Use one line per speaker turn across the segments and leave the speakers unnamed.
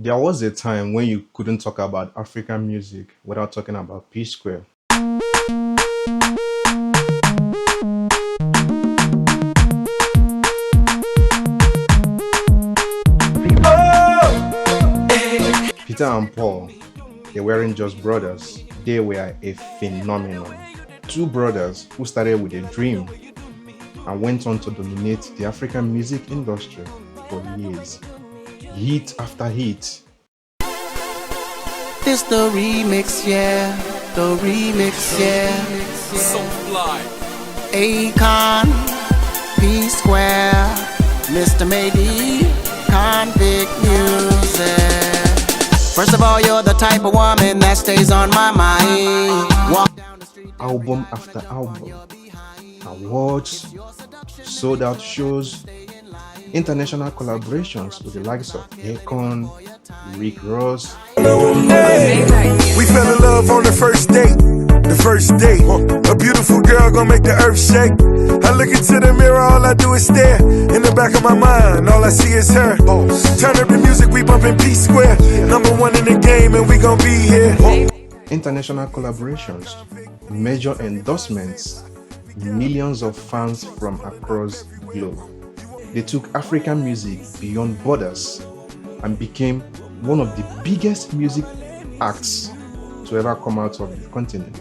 There was a time when you couldn't talk about African music without talking about PSquare. Peter and Paul, they weren't just brothers, they were a phenomenon. Two brothers who started with a dream and went on to dominate the African music industry for years. Hit after hit.
This the remix, yeah. The remix, yeah.
So fly.
Akon, PSquare, Mr. Maybe, Convict Music. First of all, you're the type of woman that stays on my mind. Walk down the street.
Album after album. Awards, sold out shows, international collaborations with the likes of Akon, Rick Ross.
We fell in love on the first date. The first date, a beautiful girl gonna make the earth shake. I look into the mirror, all I do is stare. In the back of my mind, all I see is her. Turn up the music, we bumpin' PSquare. Number one in the game, and we gon' be here.
International collaborations, major endorsements, millions of fans from across the globe. They took African music beyond borders and became one of the biggest music acts to ever come out of the continent.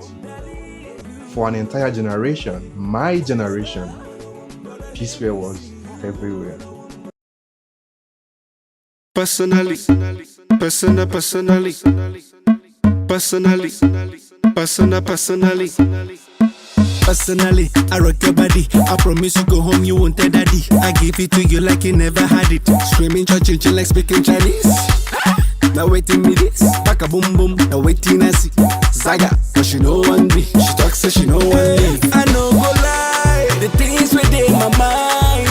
For an entire generation, my generation, PSquare was everywhere.
Personally, personally, Personally, I rock your body. I promise you go home, you won't tell daddy. I give it to you like you never had it. Screaming, church, like speaking Chinese. Now waiting me this, back a boom boom. Now waiting I see Zaga, but she know one me. She talks so she know one me. I know go lie, the things within my mind.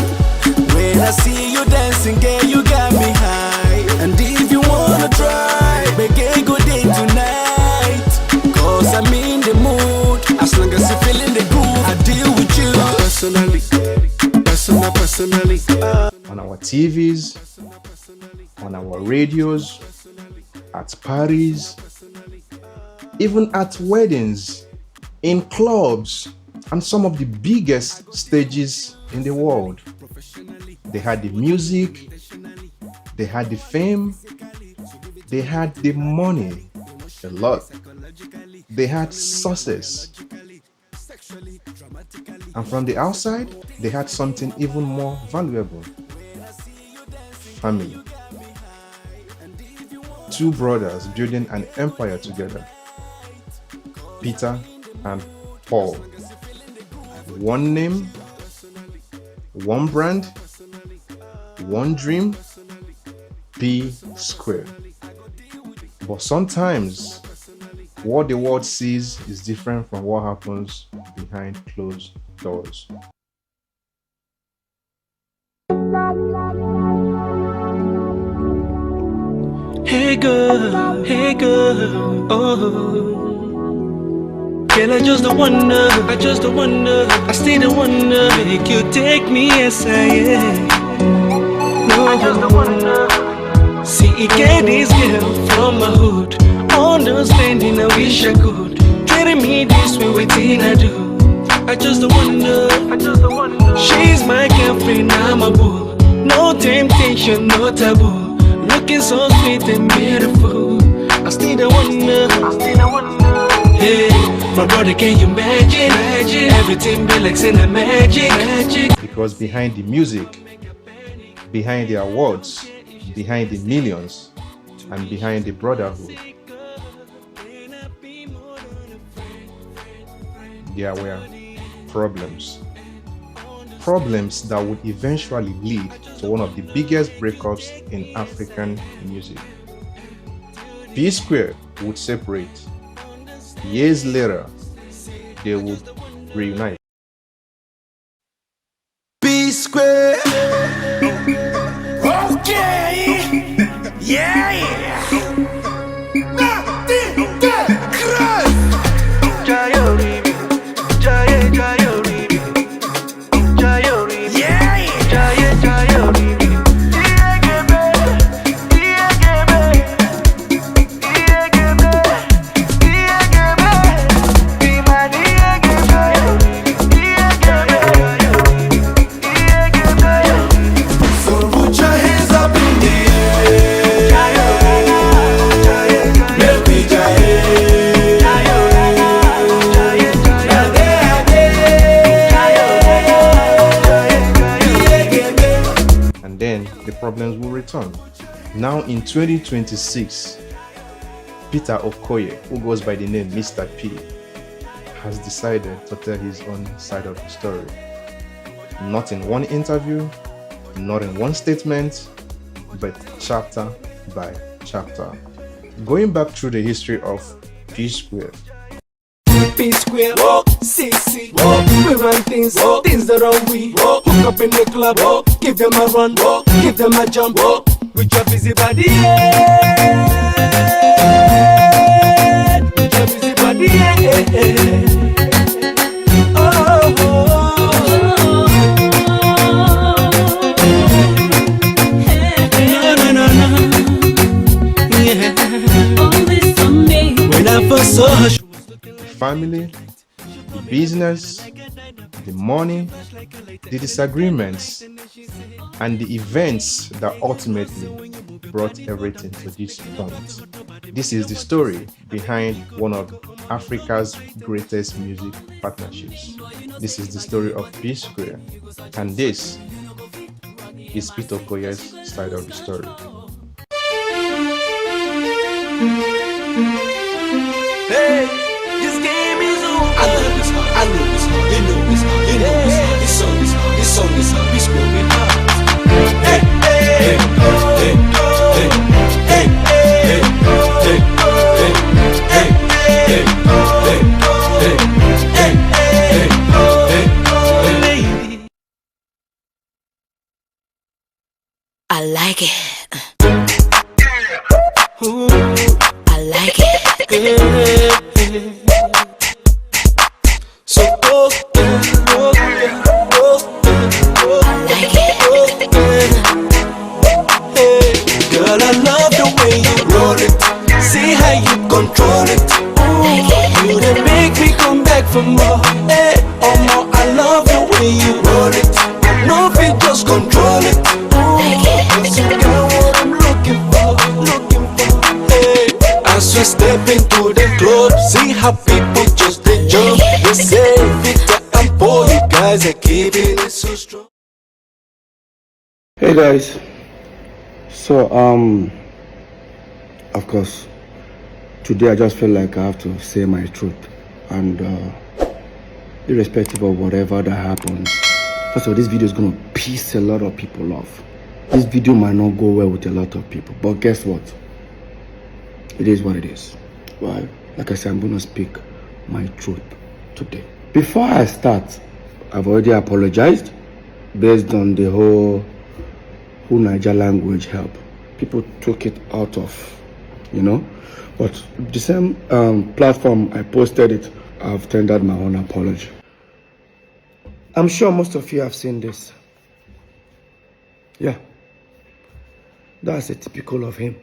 When I see you dancing, girl, you got me high. And if you wanna try, make a good day tonight. Cause I'm in the mood. As long as you feeling the groove, I deal with you. Personally.
On our TVs, on our radios, at parties, even at weddings, in clubs, and some of the biggest stages in the world. They had the music, they had the fame, they had the money, a lot. They had success. And from the outside, they had something even more valuable: family. Two brothers building an empire together. Peter and Paul. One name, one brand, one dream, PSquare. But sometimes what the world sees is different from what happens behind closed doors.
Hey girl, oh. Girl, I just don't wonder, I still don't wonder. Make you take me as I am. No, I just don't wonder. See, you get this girl from my hood. Understanding, I wish I could. Treating me this way, waiting I do. I just don't wonder. She's my girlfriend, I'm a boo. No temptation, no taboo. Looking so sweet and beautiful. I still don't wonder. Hey, my brother, can you imagine? Everything be like saying magic.
Because behind the music, behind the awards, behind the millions, and behind the brotherhood, there were problems. Problems that would eventually lead to one of the biggest breakups in African music. PSquare would separate. Years later, they would reunite.
PSquare. Okay. Yeah.
Now in 2026, Peter Okoye, who goes by the name Mr. P, has decided to tell his own side of the story. Not in one interview, not in one statement, but chapter by chapter. Going back through the history of PSquare.
PSquare, CC, we run things the wrong way. Hook up in the club, give them a run, give them a jump, with your busy body, with your busy body, no, yeah. All this on me. When I first saw her.
Family, the business, the money, the disagreements, and the events that ultimately brought everything to this point. This is the story behind one of Africa's greatest music partnerships. This is the story of PSquare, and this is Peter Okoye's side of the story.
Hey, this game is over. I know this, you know this, this song is PSquare with heart. Hey, hey, hey, hey, hey,
I like it. I like it.
So girl, I love the way you roll it. See how you control it. Ooh, you done make me come back for more. Hey, oh more, I love the way you roll it. Nothing just control it. Ooh, cause you got what I'm looking for. Hey, as we step into the club, see how people just they jump. They say Victor and Paul, you guys are keeping it so strong.
Hey guys, so of course today I just feel like I have to say my truth, and irrespective of whatever that happens, first of all, this video is gonna piss a lot of people off. This video might not go well with a lot of people, but guess what, it is what it is. Well, like I said, I'm gonna speak my truth today. Before I start, I've already apologized based on the whole Niger language help. People took it out of, but the same platform I posted it, I've tendered my own apology. I'm sure most of you have seen this. Yeah, that's a typical of him.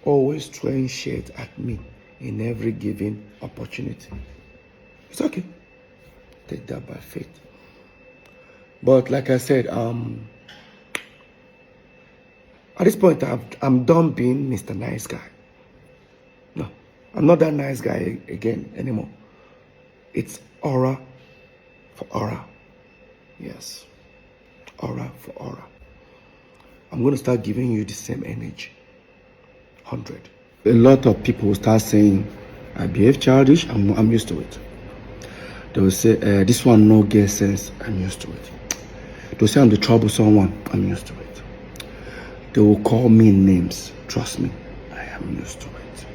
Always throwing shade at me in every given opportunity. It's okay, take that by faith. But like I said, at this point, I'm done being Mr. Nice Guy. No, I'm not that nice guy again anymore. It's aura for aura. Yes, aura for aura. I'm going to start giving you the same energy. 100. A lot of people will start saying, I behave childish. I'm used to it. They will say, this one no get sense. I'm used to it. They will say I'm the troublesome one. I'm used to it. They will call me names. Trust me, I am used to it.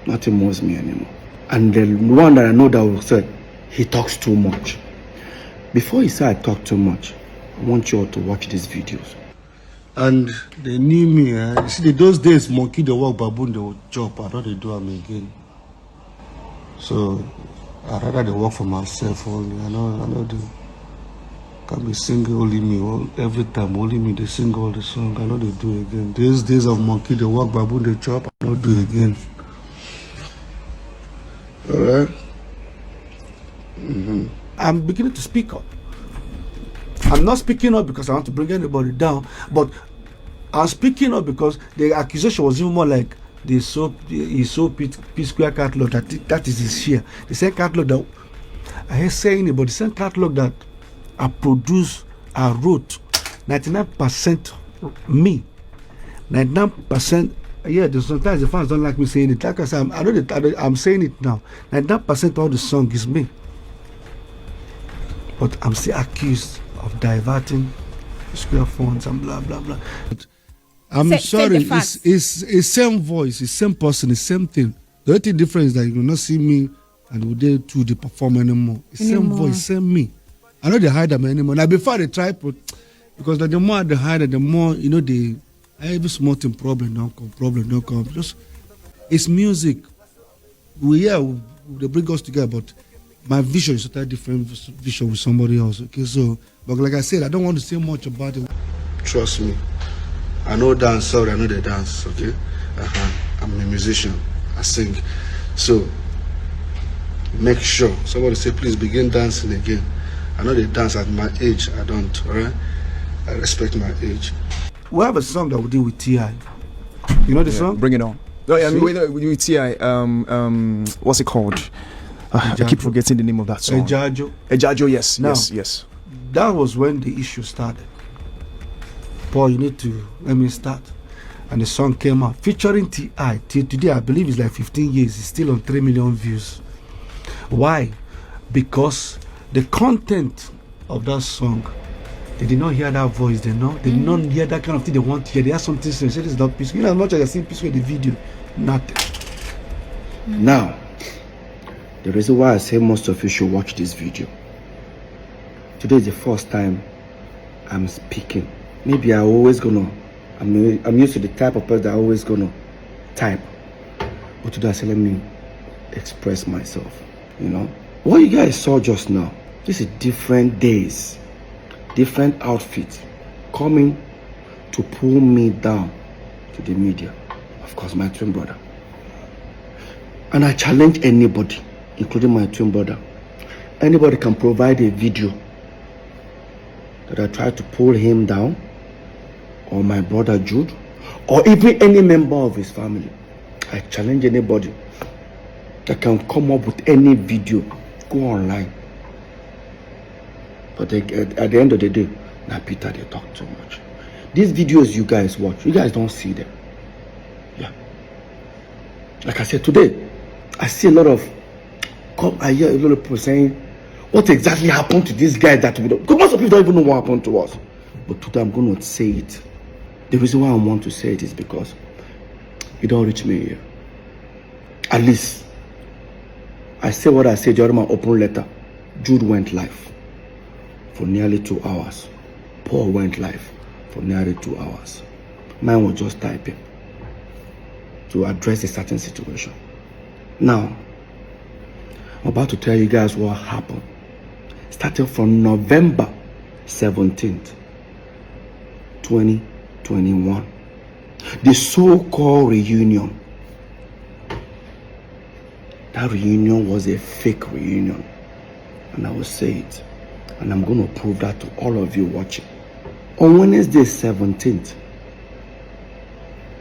Nothing moves me anymore. And the one that I know that will say, he talks too much. Before he said I talk too much, I want you all to watch these videos.
And they knew me. You see, those days, monkey they walk, baboon they would chop. I don't they do them again. So I rather they work for myself only. I know they can be singing only me every time. Only me they sing all the song. I know they do again. These days of monkey they walk, baboon they chop. I don't do again. All right.
I'm beginning to speak up. I'm not speaking up because I want to bring anybody down, but I'm speaking up because the accusation was even more like he sold PSquare catalog. That is his share. The same catalog that I hear saying about the same catalog that I produced, I wrote, 99% me.
99%. Yeah, sometimes the fans don't like me saying it. Like I said, I'm saying it now. 99% of all the song is me. But I'm still accused of diverting Square funds and blah blah blah. I'm sorry, it's same voice, it's same person, it's same thing. The only difference is that you will not see me and will they do the perform anymore. It's same voice, same me. I know they hide them anymore. Now before they try, because the more they hide it, the more they every small thing problem don't come. Just it's music. They bring us together, but my vision is a totally different vision with somebody else. Okay, so but like I said, I don't want to say much about it. Trust me. I know dance, sorry, I know the dance, okay? I'm a musician, I sing. So, make sure, somebody say, please begin dancing again. I know the dance at my age, I don't, all right? I respect my age. We have a song that we did with T.I. You know the song?
Bring it on. No, I mean, with T.I., what's it called? I keep forgetting the name of that song. Ejajo, yes, now, yes.
That was when the issue started. Paul, you need to let me start. And the song came out featuring T.I. Till today, I believe it's like 15 years. It's still on 3 million views. Why? Because the content of that song, they did not hear that voice. They did not hear that kind of thing they want to hear. They have something to say. This is not peaceful. You know, as much as I see peaceful in the video, nothing. Now, the reason why I say most of you should watch this video. Today is the first time I'm speaking. Maybe I'm always gonna, I'm used to the type of person that I'm always gonna type. But today I said, let me express myself, you know. What you guys saw just now, this is different days, different outfits, coming to pull me down to the media. Of course, my twin brother. And I challenge anybody, including my twin brother. Anybody can provide a video that I tried to pull him down, or my brother Jude, or even any member of his family. I challenge anybody that can come up with any video, go online. But at the end of the day, now Peter, they talk too much. These videos you guys watch, you guys don't see them. Yeah. Like I said, today, I see a lot of, I hear a lot of people saying, what exactly happened to these guys that we don't, because most of people don't even know what happened to us. But today I'm going to say it. The reason why I want to say it is because it don't reach me here. At least, I say what I say during my open letter. Jude went live for nearly 2 hours. Paul went live for nearly 2 hours. Mine was just typing to address a certain situation. Now, I'm about to tell you guys what happened. Starting from November 17th, 2021. The so-called reunion. That reunion was a fake reunion. And I will say it. And I'm going to prove that to all of you watching. On Wednesday 17th,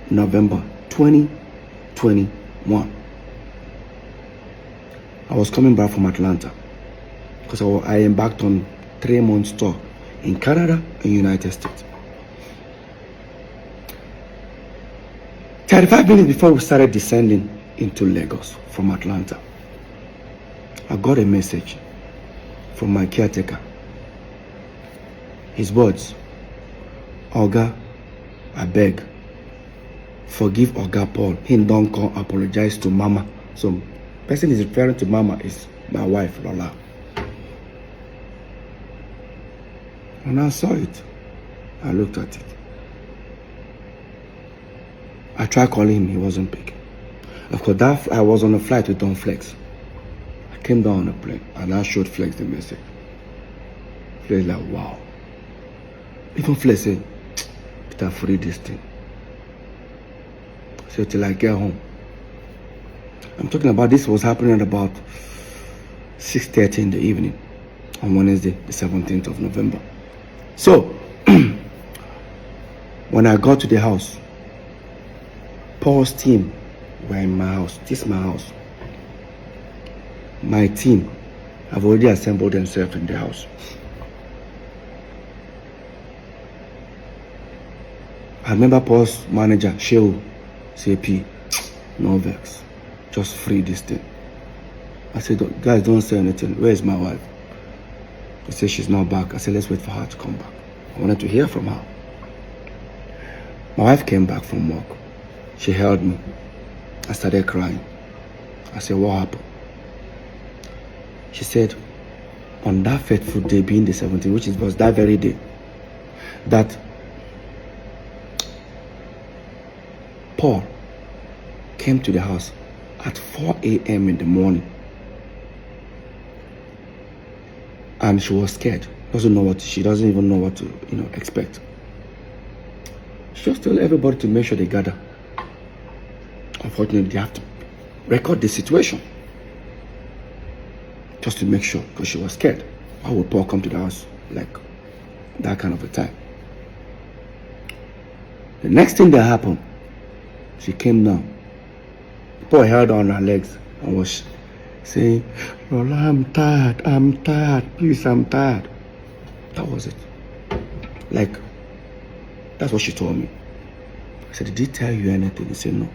November 2021. I was coming back from Atlanta because I embarked on 3-month tour in Canada and United States. 35 minutes before we started descending into Lagos from Atlanta, I got a message from my caretaker. His words, Oga, I beg, forgive Oga Paul. He don't come apologize to Mama. So, person is referring to Mama is my wife, Lola. When I saw it, I looked at it. I tried calling him, he wasn't picking. Of course, I was on a flight with Don Flex. I came down on a plane and I showed Flex the message. Flex like, wow. Even Flex said, Peter, free this thing. So till I get home. I'm talking about this was happening at about 6:30 in the evening on Wednesday, the 17th of November. So, when I got to the house, Paul's team were in my house. This is my house. My team have already assembled themselves in the house.
I remember Paul's manager, Shehu, say, P, no vex. Just free this thing. I said, guys, don't say anything. Where is my wife? They said she's not back. I said, let's wait for her to come back. I wanted to hear from her. My wife came back from work. She held me. I started crying. I said, what happened? She said, on that fateful day, being the 17th, which was that very day, that Paul came to the house at 4 a.m. in the morning. And she was scared. She doesn't even know what to, expect. She just told everybody to make sure they gather. Unfortunately, they have to record the situation. Just to make sure, because she was scared. Why would Paul come to the house like that kind of a time? The next thing that happened, she came down. Paul held on her legs and was saying, Lola, I'm tired, please, I'm tired. That was it. Like, that's what she told me. I said, did he tell you anything? He said, no.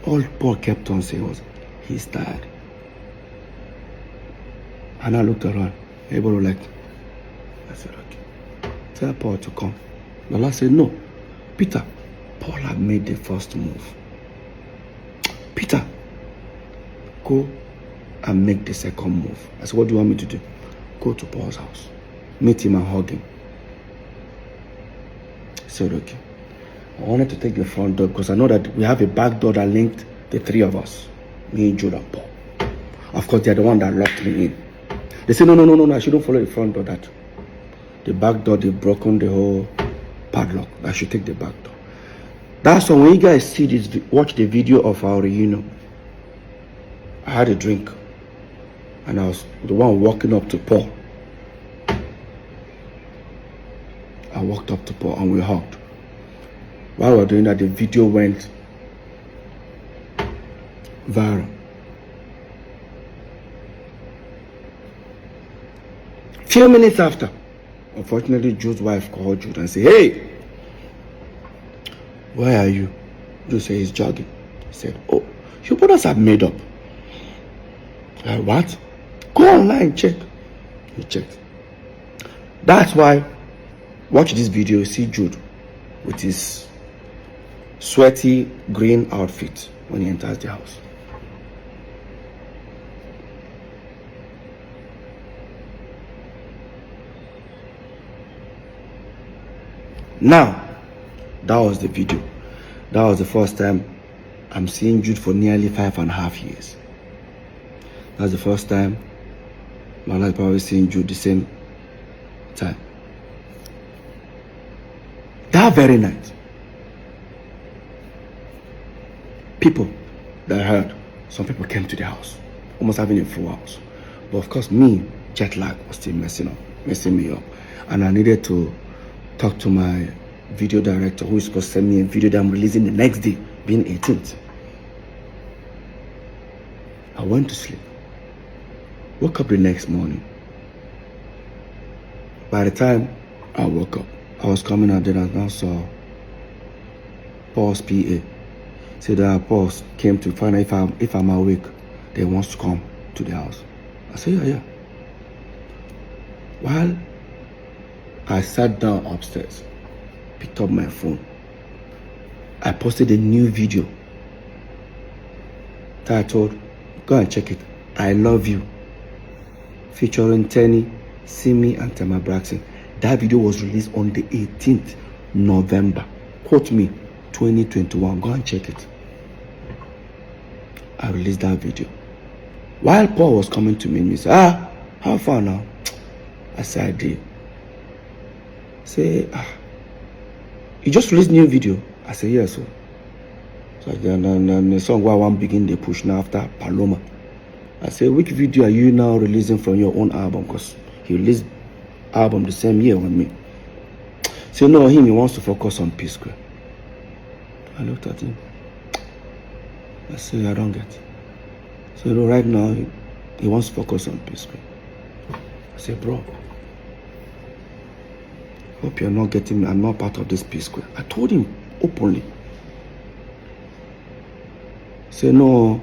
All Paul kept on saying was, he's tired. And I looked around. Everybody was like, I said, okay. Tell Paul to come. Lola said, no. Peter, Paul had made the first move. Peter, go and make the second move. I said, what do you want me to do? Go to Paul's house. Meet him and hug him. I said, okay. I wanted to take the front door because I know that we have a back door that linked the three of us. Me, Jude, and Paul. Of course, they're the one that locked me in. They said, no, I shouldn't follow the front door. That the back door, they've broken the whole padlock. I should take the back door. That's why when you guys see this, watch the video of our reunion. I had a drink. And I was the one walking up to Paul. I walked up to Paul and we hugged. While we were doing that, the video went viral. Few minutes after, unfortunately, Jude's wife called Jude and said, hey, where are you? Jude said he's jogging. He said, oh, your brothers have made up. I said, what? Go online, check. He checked. That's why, watch this video, see Jude with his sweaty green outfit when he enters the house. Now, that was the video. That was the first time I'm seeing Jude for nearly 5.5 years. That's the first time my life probably seeing Jude the same time. That very night, people that I heard, some people came to the house, almost having a full house. But of course, me, jet lag was still messing me up. And I needed to talk to my video director who is supposed to send me a video that I'm releasing the next day, being 18th. I went to sleep. Woke up the next morning. By the time I woke up, I was coming out there and I saw Paul's PA. Said that Paul came to find out if I'm awake, they wants to come to the house. I said, yeah. While I sat down upstairs, picked up my phone, I posted a new video titled, go and check it, I Love You, featuring Tenny, Simi, and Tema Braxton. That video was released on the 18th November. Quote me, 2021. Go and check it. I released that video. While Paul was coming to me, he said, how far now? I said, I did. Say, you just released new video? I said, yes, sir. So then the song where I want begin the push now after Paloma. I said, which video are you now releasing from your own album? Because he released album the same year with me. So no, he wants to focus on PSquare. I looked at him. I said, I don't get it. So no, right now he wants to focus on PSquare. I said, bro, hope you're not getting me. I'm not part of this PSquare. I told him openly. Say no,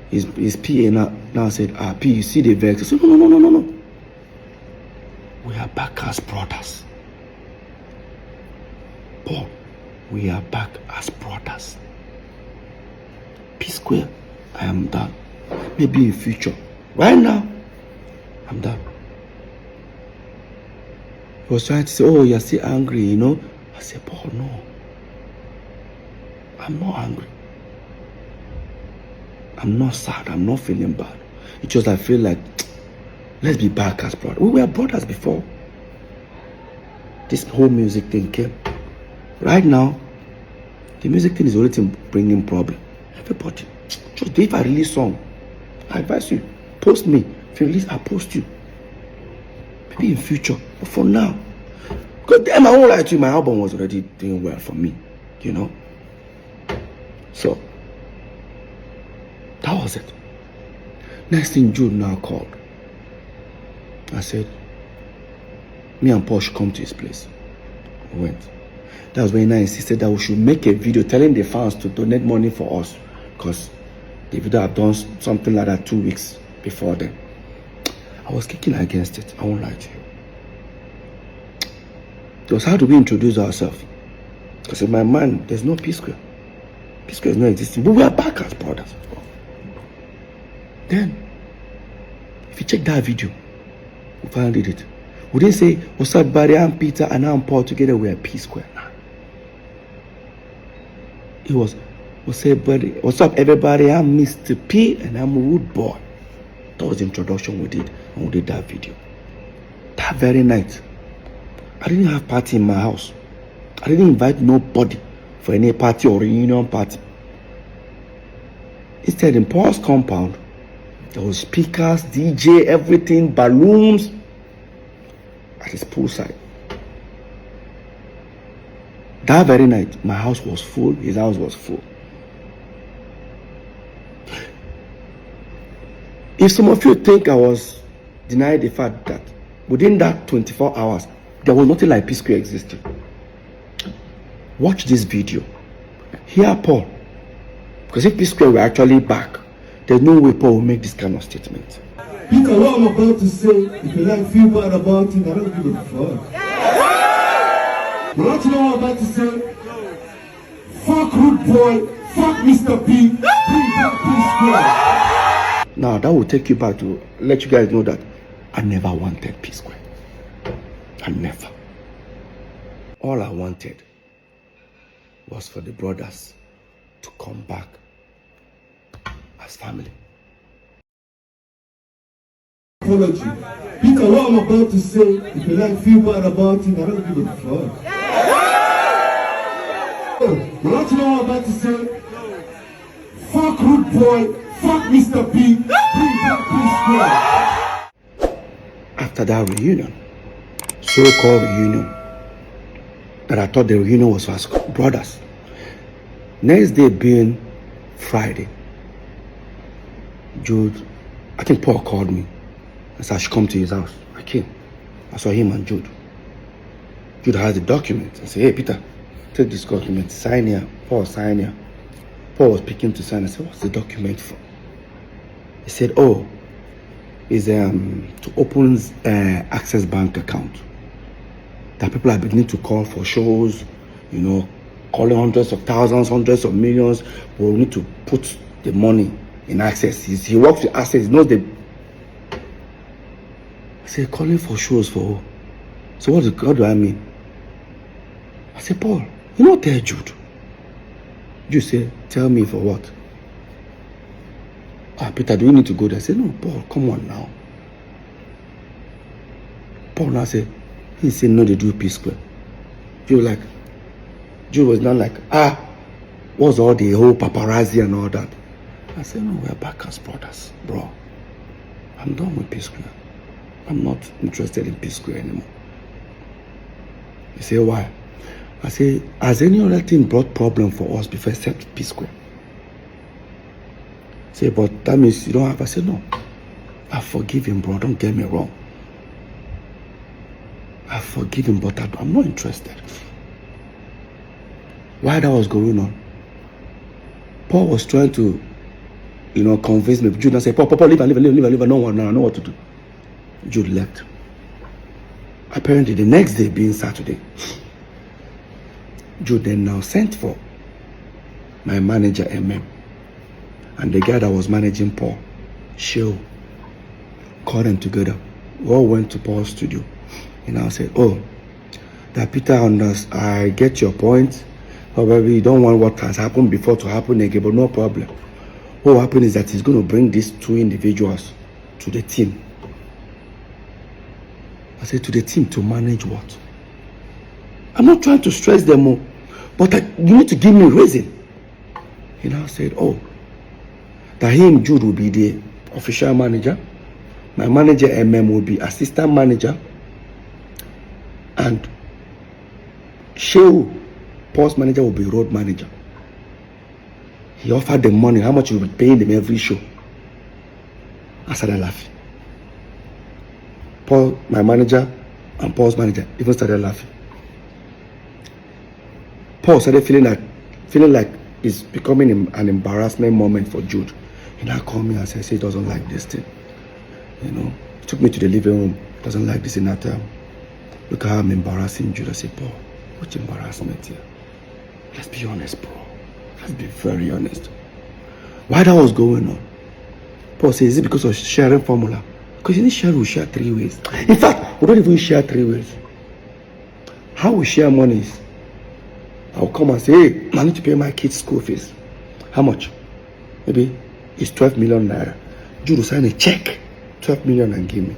his PA now said, P, you see the vex. I said, no. We are back as brothers. Paul, we are back as brothers. PSquare, I am done. Maybe in future. Right now, I'm done. He was trying to say, oh, you're still angry, you know. I said, Paul, no. I'm not angry. I'm not sad. I'm not feeling bad. It's just I feel like, let's be back as brothers. We were brothers before this whole music thing came. Right now, the music thing is only thing bringing problem. Everybody, just if I release song, I advise you, post me. If you release, I'll post you. Maybe in future, but for now, because damn, I won't lie to you, my album was already doing well for me, you know. So that was it. Next thing, Jude now called. I said, me and Paul should come to his place. We went. That was when I insisted that we should make a video telling the fans to donate money for us, because the video I've done something like that 2 weeks before then. I was kicking against it. I won't lie to you. It was how do we introduce ourselves? Because in my mind, there's no PSquare. PSquare is not existing, but we are back as brothers. Then, if you check that video, we finally did it. We didn't say, what's up, Barry, I'm Peter, and I'm Paul, together we are PSquare. It was, what's up, everybody, I'm Mr. P, and I'm Rudeboy. That was the introduction we did, and we did that video. That very night, I didn't have party in my house. I didn't invite nobody for any party or reunion party. Instead, in Paul's compound, there was speakers, DJ, everything, balloons at his poolside. That very night, my house was full, his house was full. If some of you think I was denying the fact that within that 24 hours, there was nothing like PSquare existing, watch this video. Hear Paul. Because if PSquare were actually back, there's no way Paul will make this kind of statement.
Peter, what I'm about to say, if you like feel bad about it, I don't give a fuck. You want to know what I'm about to say? Fuck Rudeboy, fuck Mr. P, bring back PSquare.
Now that will take you back to let you guys know that I never wanted PSquare. I never. All I wanted was for the brothers to come back as family.
Apology. Peter, what I'm about to say, if you like feel bad about it, I don't give a fuck. You want to know what I'm about to say? Fuck Rudeboy, fuck Mr. P, bring back PSquare.
After that reunion, so-called reunion, that I thought the reunion was for us brothers. Next day being Friday, Jude, I think Paul called me and said I should come to his house. I came. I saw him and Jude. Jude has the document. I said, hey Peter, take this document, sign here. Paul, sign here. Paul was picking to sign. I said, what's the document for? He said, oh, it's to open Access Bank account. That people are beginning to call for shows, you know, calling hundreds of thousands, hundreds of millions. But we need to put the money in Access. He works with Access, he knows the. I said, calling for shows for who? So what do I mean? I said, Paul, you know tell Jude. Jude said, tell me for what? Peter, do we need to go there? I said, no, Paul, come on now. Paul now said, he said, no, they do PSquare. Jude was not like, what's all the whole paparazzi and all that? I said, no, we're back as brothers, bro. I'm done with PSquare. I'm not interested in PSquare anymore. He said, why? I said, has any other thing brought problem for us before except PSquare? Say, but that means you don't have. I said, no. I forgive him, bro. Don't get me wrong. I forgive him, but I'm not interested. While that was going on, Paul was trying to, convince me. Jude said, Paul, leave. No, I know what to do. Jude left. Apparently, the next day, being Saturday, Jude then now sent for my manager, MM, and the guy that was managing Paul, Sheo, called them together. We all went to Paul's studio. And I said, that Peter, I get your point. Probably you don't want what has happened before to happen again, but no problem. What will happen is that he's going to bring these two individuals to the team. I said, to the team to manage what? I'm not trying to stress them more, but you need to give me a reason. He now said, that him, Jude, will be the official manager. My manager, MM, will be assistant manager. And Sheu, Paul's manager, will be road manager. He offered them money, how much he will be paying them every show. I started laughing. Paul, my manager, and Paul's manager even started laughing. Paul started feeling like it's becoming an embarrassment moment for Jude. He now called me and said, he doesn't like this thing. He took me to the living room. Doesn't like this in that time. Look how I'm embarrassing Jude. I said, Paul, what's embarrassment here? Let's be honest, bro. Let's be very honest. Why that was going on? Paul said, is it because of sharing formula? Because in this share, we share 3 ways. In fact, we don't even share 3 ways. How we share money is, I'll come and say, hey, I need to pay my kids' school fees. How much? Maybe it's 12 million naira. Jude will sign a check, 12 million, and give me.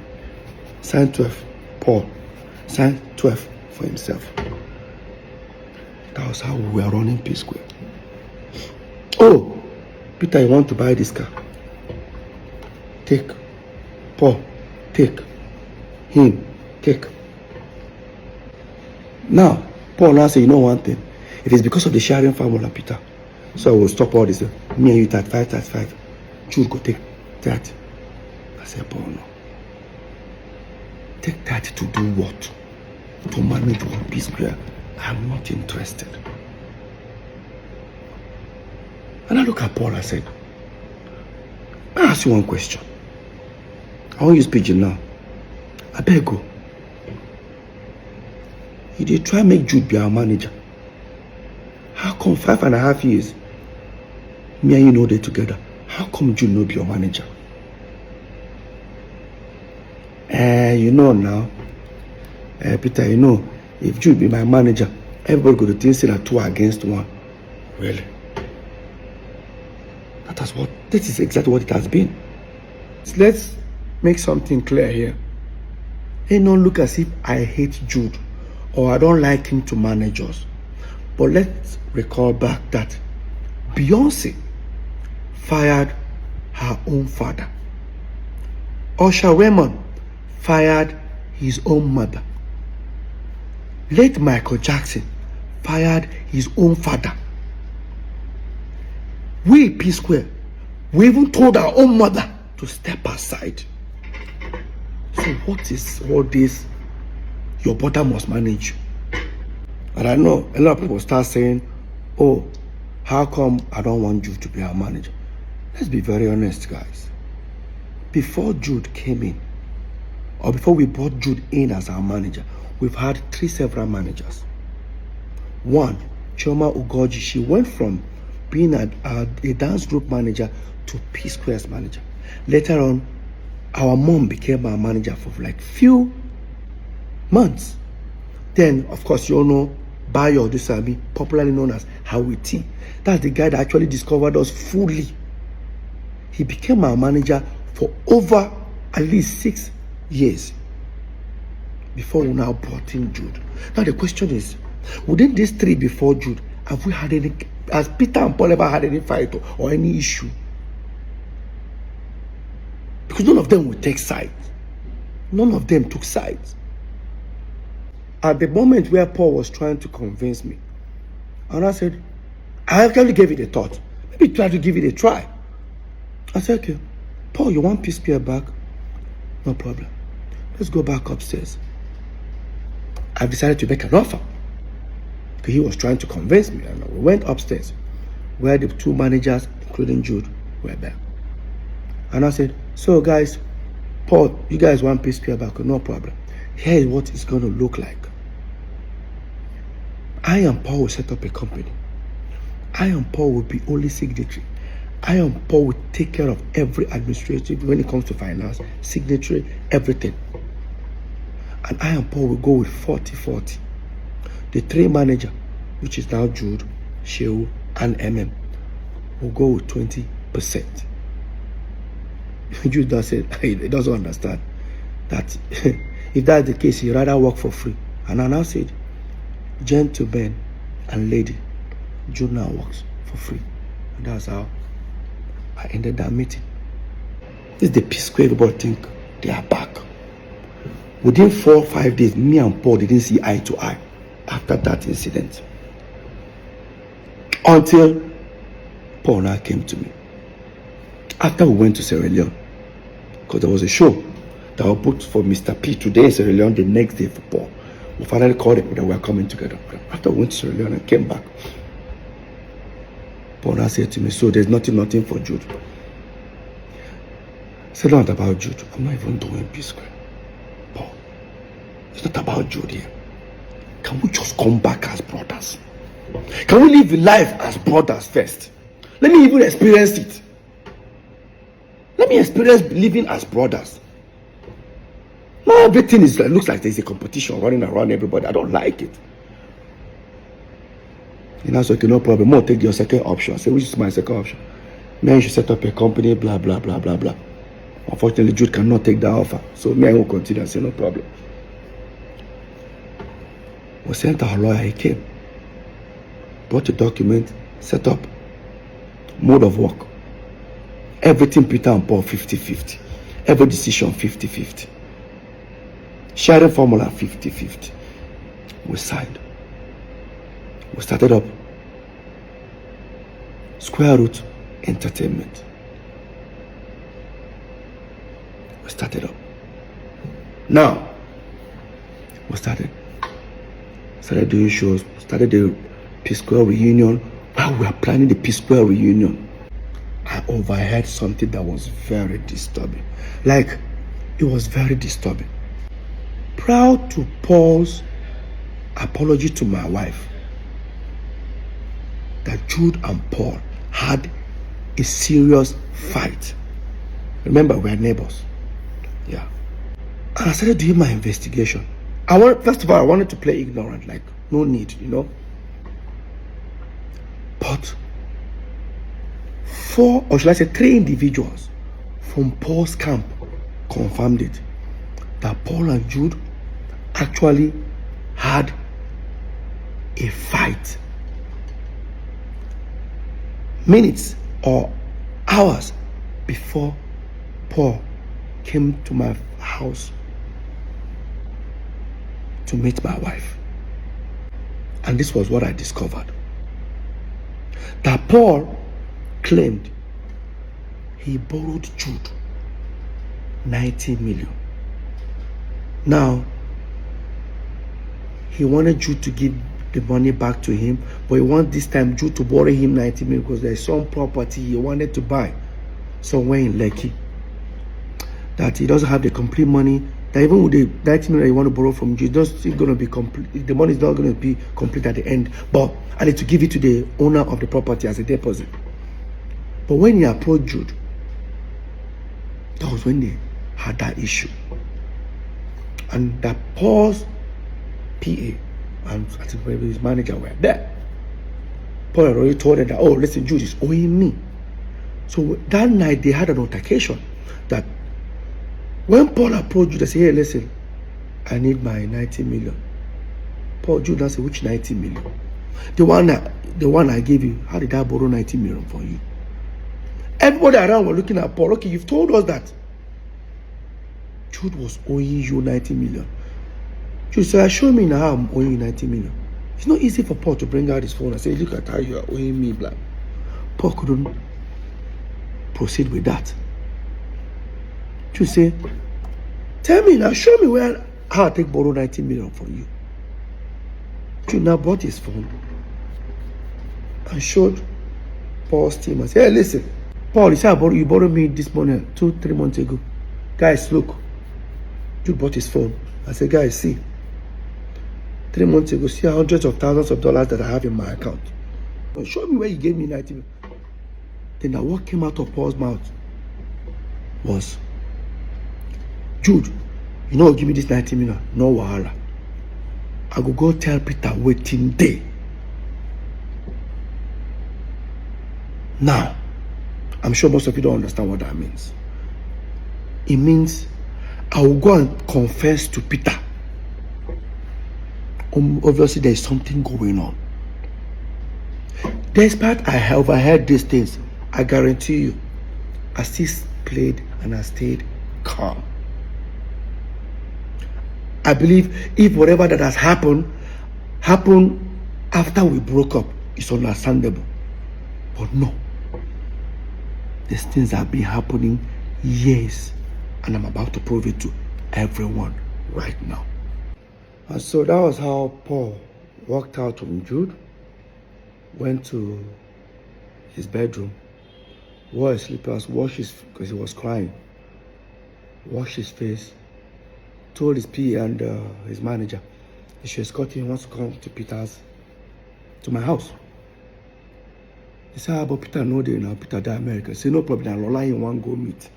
Sign 12, Paul. Sign 12 for himself. That was how we were running PSquare. Peter, you want to buy this car? Take. Paul, take. Him, take. Now, Paul now say, you know one thing. It is because of the sharing formula, Peter. So I will stop all this. Me and you 35. Jude go take 30. I said, Paul, no. Take 30 to do what? To manage one PSquare. I'm not interested. And I look at Paul, I said, I ask you one question. I won't use pigeon now. I beg you. You did try make Jude be our manager. How come 5.5 years, me and you know they together? How come Jude not be your manager? You know now, Peter, if Jude be my manager, everybody go to think that 2 against 1. Really? This is exactly what it has been. Let's make something clear here. It don't look as if I hate Jude or I don't like him to manage us. But let's recall back that Beyonce fired her own father. Usher Raymond fired his own mother. Late Michael Jackson fired his own father. We, PSquare, we even told our own mother to step aside. So what is all this? Your brother must manage you. And I know a lot of people start saying, how come I don't want Jude to be our manager? Let's be very honest, guys. Before Jude came in, or before we brought Jude in as our manager, we've had 3 several managers. One, Chioma Ugoji, she went from being a dance group manager to PSquare's manager. Later on, our mom became our manager for like few months. Then, of course, you all know Bayo Dusami, popularly known as Howie T. That's the guy that actually discovered us fully. He became our manager for over at least 6 years before we now brought in Jude. Now the question is, within these 3 before Jude, have we had any, has Peter and Paul ever had any fight or any issue? Because none of them would take sides. None of them took sides. At the moment where Paul was trying to convince me, and I said, I actually gave it a thought. Maybe try to give it a try. I said, okay, Paul, you want PSquare back? No problem. Let's go back upstairs. I've decided to make an offer. He was trying to convince me. And we went upstairs where the two managers, including Jude, were there. And I said, so guys, Paul, you guys want PSquare back? No problem. Here is what it's going to look like. I and Paul will set up a company. I and Paul will be only signatory. I and Paul will take care of every administrative when it comes to finance, signatory, everything. And I and Paul will go with 40-40. The three manager, which is now Jude, Shehu, and MM, will go with 20%. Jude does say he doesn't understand that if that's the case, he'd rather work for free. And I now said, gentlemen and lady, Jude now works for free. And that's how I ended that meeting. This is the PSquare everybody think they are back. Within 4 or 5 days, me and Paul didn't see eye to eye after that incident. Until Paul now came to me. After we went to Sierra Leone, because there was a show that was booked for Mr. P today in Sierra Leone, the next day for Paul. We finally called it that we were coming together. After we went to Sierra Leone and came back, Paul now said to me, so there's nothing for Jude. I said, not about Jude. I'm not even doing PSquare. Paul, it's not about Jude here. Can we just come back as brothers? Can we live life as brothers first? Let me even experience it. Let me experience living as brothers. Now everything looks like there's a competition running around everybody. I don't like it. And I said, okay, no problem. More take your second option. I said, which is my second option? Man, you should set up a company, blah, blah, blah, blah, blah. Unfortunately, Jude cannot take that offer. So me, I will continue and say, no problem. We sent our lawyer, he came. Brought the document, set up, mode of work. Everything Peter and Paul 50-50. Every decision 50-50. Sharing formula 50-50. We signed. We started up Square Root Entertainment. We started up. Now, we started doing shows, started the PSquare reunion. While we were planning the PSquare reunion, I overheard something that was very disturbing. Like, it was very disturbing. Prior to Paul's apology to my wife, that Jude and Paul had a serious fight. Remember, we're neighbors. Yeah. And I started doing my investigation. First of all, I wanted to play ignorant, like, no need, you know. But 4, or should I say 3 individuals from Paul's camp confirmed it, that Paul and Jude actually had a fight minutes or hours before Paul came to my house to meet my wife. And this was what I discovered. That Paul claimed he borrowed Jude 90 million. Now, he wanted Jude to give the money back to him, but he wanted this time Jude to borrow him 90 million because there's some property he wanted to buy somewhere in Lekki that he doesn't have the complete money. That even with the 90 million he want to borrow from Jude, it's still going to be complete. The money is not going to be complete at the end, but I need to give it to the owner of the property as a deposit. But when he approached Jude, that was when they had that issue. And that Paul's PA and I think maybe his manager were there. Paul already told them that, oh, listen, Jude is owing me. So that night they had an altercation that when Paul approached Jude, they said, hey, listen, I need my 90 million. Paul, Jude now said, which 90 million? The one I gave you, how did I borrow 90 million from you? Everybody around were looking at Paul. Okay, you've told us that Jude was owing you 90 million. Jude said, show me now how I'm owing you 90 million. It's not easy for Paul to bring out his phone and say, look at how you are owing me, blah. Paul couldn't proceed with that. Jude said, tell me now, show me how I take borrow 90 million from you. Jude now brought his phone and showed Paul's team and said, hey, listen, Paul, you said you borrowed me this money 2-3 months ago. Guys, look. Jude bought his phone. I said, guys, see. 3 months ago, see hundreds of thousands of dollars that I have in my account. But show me where you gave me 90 million. Then what came out of Paul's mouth was, Jude, you know, give me this 90 million. No wahala. I go tell Peter waiting day. Now, I'm sure most of you don't understand what that means. It means I will go and confess to Peter. Obviously, there is something going on. Despite I overheard these things, I guarantee you, I still played and I stayed calm. I believe if whatever that has happened after we broke up, it's understandable. But no. These things have been happening years, and I'm about to prove it to everyone right now. And so that was how Paul walked out from Jude, went to his bedroom, wore his slippers, washed his, because he was crying, washed his face, told his PA and his manager he should escort him, wants to come to my house. He said, but Peter no day now, Peter die America. He said, no problem, Lola in one go meet.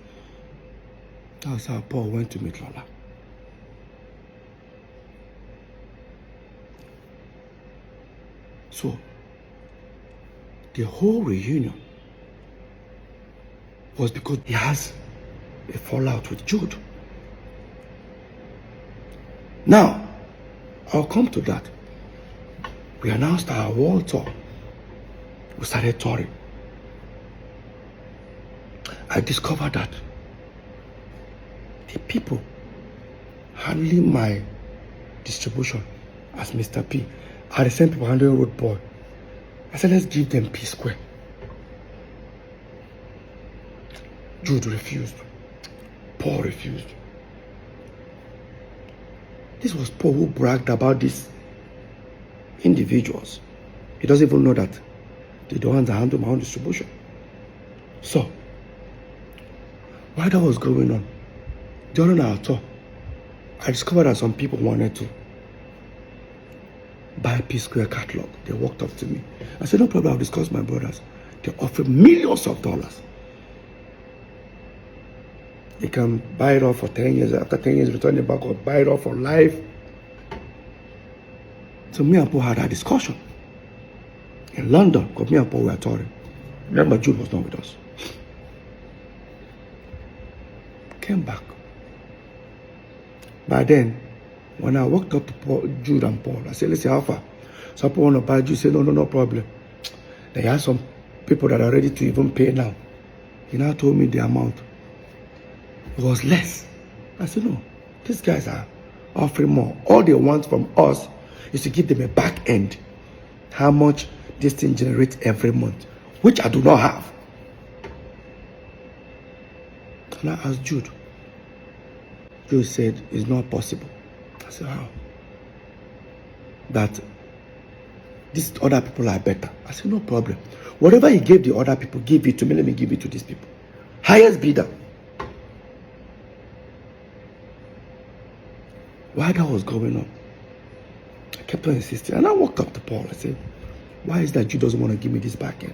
That's how Paul went to meet Lola. So, the whole reunion was because he has a fallout with Jude. Now, I'll come to that. We announced our world tour. We started touring. I discovered that the people handling my distribution as Mr. P are the same people handling Rudeboy. I said, let's give them PSquare. Jude refused. Paul refused. This was Paul who bragged about these individuals. He doesn't even know that they're the ones that handle my own distribution. So, while that was going on, during our tour, I discovered that some people wanted to buy PSquare catalog. They walked up to me. I said, no problem, I'll discuss with my brothers. They offered millions of dollars. They can buy it off for 10 years. After 10 years, return it back or buy it off for life. So me and Paul had a discussion in London, because me and Paul were touring. Remember, Jude was not with us. Came back. By then, when I walked up to Jude and Paul, I said, listen, how far? Some people want to buy Jude. Say, no problem. They have some people that are ready to even pay now. He now told me the amount. It was less. I said, no, these guys are offering more. All they want from us is to give them a back end. How much this thing generates every month, which I do not have. And I asked Jude. Jude said, it's not possible. I said, how? That these other people are better. I said, no problem. Whatever he gave the other people, give it to me. Let me give it to these people. Highest bidder. While that was going on, I kept on insisting. And I walked up to Paul. I said, why is that Jude doesn't want to give me this back end?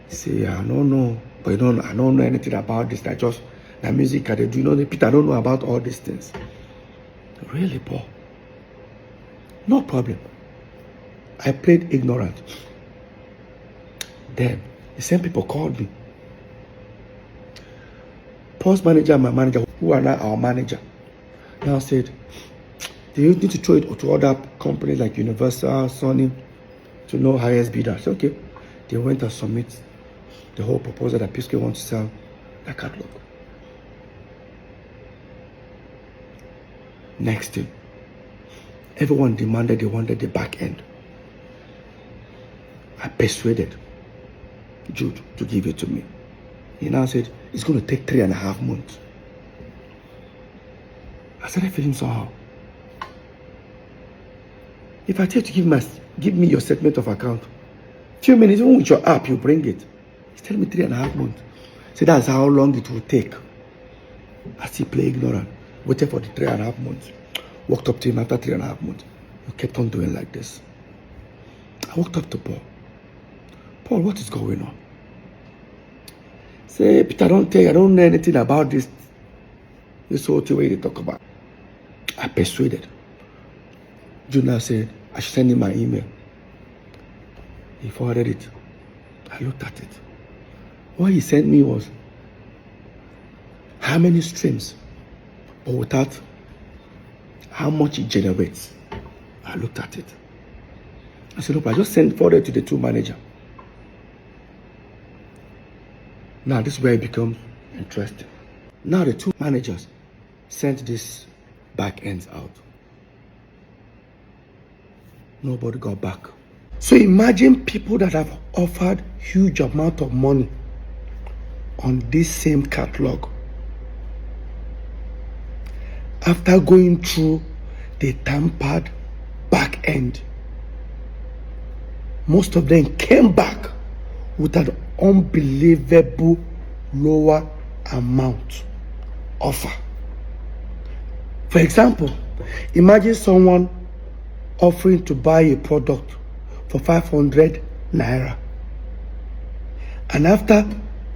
He said, I don't know. But I don't know anything about this. That just the music I do. You know, Peter, I don't know about all these things. Really, Paul? No problem. I played ignorant. Then the same people called me. Paul's manager and my manager, who are now our manager, now said, do you need to throw it to other companies like Universal, Sony, to know highest bidder? I said, okay. They went and submit the whole proposal that PSquare wants to sell their catalog. Next thing, everyone demanded they wanted the back end. I persuaded Jude to give it to me. He now said, it's going to take 3.5 months. I started feeling somehow. If I tell you to give me your statement of account, few minutes, even with your app, you bring it. He's telling me 3.5 months. So that's how long it will take. I still play ignorant. Waited for the 3.5 months. Walked up to him after 3.5 months. He kept on doing like this. I walked up to Paul. Paul, what is going on? Say, Peter, I don't know anything about this whole thing where they talk about. I persuaded. Junior said, I should send him my email. He forwarded it. I looked at it. What he sent me was how many streams, but without how much it generates. I looked at it. I said, look, I just forwarded to the two managers. Now this is where it becomes interesting. Now the two managers sent this back ends out. Nobody got back. So imagine people that have offered huge amount of money on this same catalog. After going through the tampered back end, most of them came back with an unbelievable lower amount offer. For example, imagine someone offering to buy a product for 500 naira, and after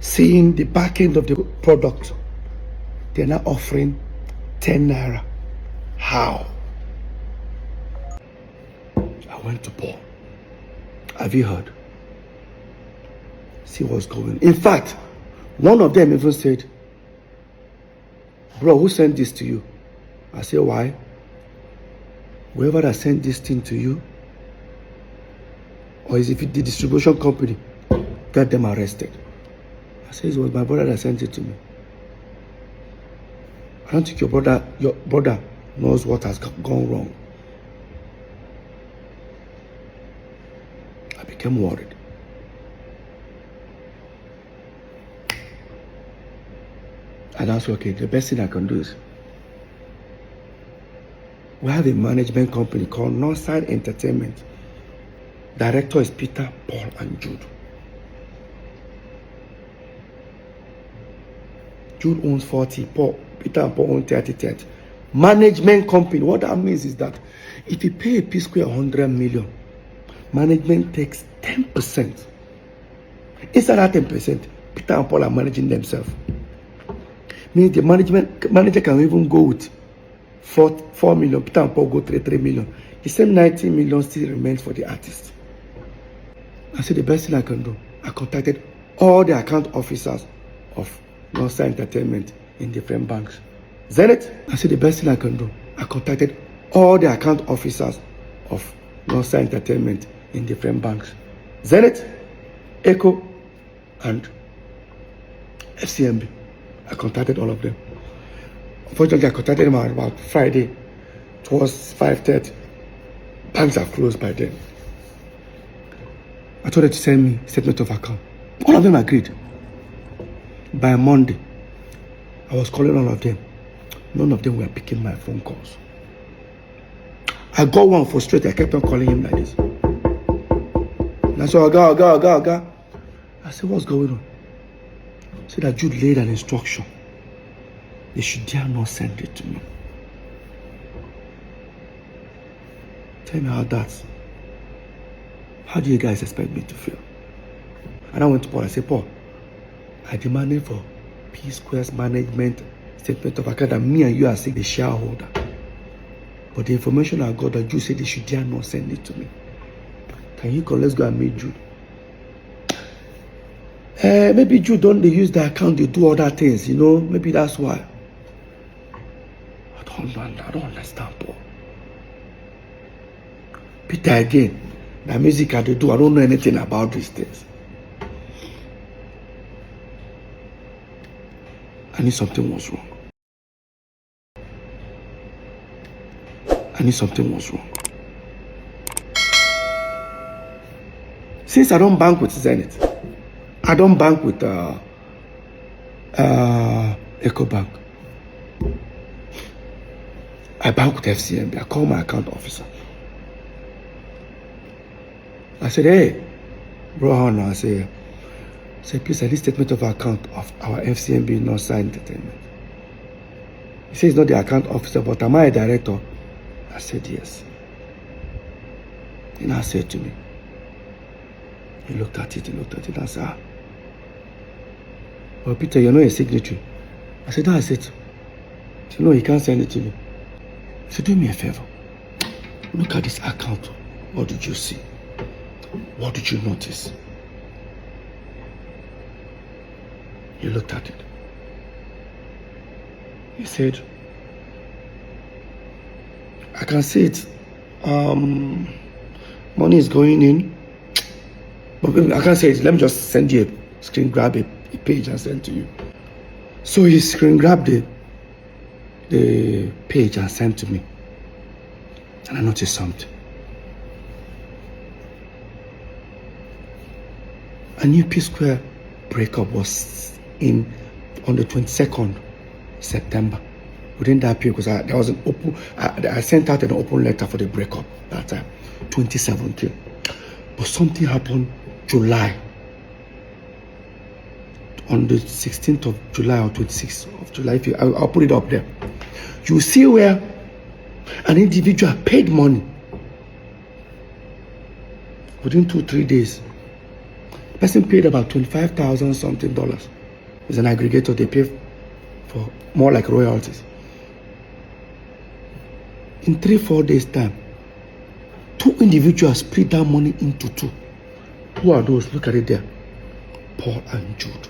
seeing the back end of the product, they're now offering 10 naira. How? I went to Paul. Have you heard? See what's going on. In fact, one of them even said, bro, who sent this to you? I said, why? Whoever that sent this thing to you, or is it the distribution company, got them arrested. I said, it was my brother that sent it to me. I don't think your brother knows what has gone wrong. I became worried. And I said, okay, the best thing I can do is, we have a management company called Northside Entertainment. Director is Peter, Paul, and Jude. Jude owns 40, Peter and Paul own 30. Management company, what that means is that if you pay a PSquare 100 million, management takes 10%. Inside that 10%, Peter and Paul are managing themselves. Means the manager can even go with 4 million, Peter and Paul go 3 million. The same 90 million still remains for the artist. I said the best thing I can do, I contacted all the account officers of Northside Entertainment in different banks. Zenith, I said the best thing I can do, I contacted all the account officers of Northside Entertainment in different banks. Zenith, Echo, and FCMB. I contacted all of them. Unfortunately, I contacted them about Friday. It was 5:30. Banks are closed by then. I told them to send me statement of account. All of them agreed. By Monday, I was calling all of them. None of them were picking my phone calls. I got one frustrated. I kept on calling him like this. And I said, Oga. I said, what's going on? He said that Jude laid an instruction. They should dare not send it to me. Tell me how do you guys expect me to feel? And I went to Paul. I said, Paul, I demanded for PSquare's management statement of account that me and you are saying the shareholder. But the information I got that Jude said they should dare not send it to me. Can you come? Let's go and meet Jude. Maybe Jude don't they use the account, they do other things, maybe that's why. I don't understand, Paul. Peter again, the music they do, I don't know anything about these things. I knew something was wrong. Since I don't bank with Zenith, I don't bank with EcoBank. I bank with FCMB. I call my account officer. I said, hey, bro, how now? I said, please, at least statement of account of our FCMB Northside Entertainment. He said, he's not the account officer, but am I a director? I said, yes. And I said to me, he looked at it, and I said, well, Peter, you're not a signatory. I said, that's it. He said, no, he can't send it to me. He said, do me a favor. Look at this account. What did you see? What did you notice? He looked at it. He said, I can see it. Money is going in. But I can't say it. Let me just send you a screen grab a page and send to you. So he screen grabbed the page and sent to me. And I noticed something. A new PSquare breakup was on the 22nd September. Within that period, because there was an open, I sent out an open letter for the breakup that time, 2017. But something happened July. On the 16th of July or 26th of July, I'll put it up there. You see where an individual paid money within 2-3 days. The person paid about $25,000 something dollars. It's an aggregator, they pay for more like royalties. In 3-4 days time, 2 individuals split that money into 2. Who are those? Look at it there. Paul and Jude.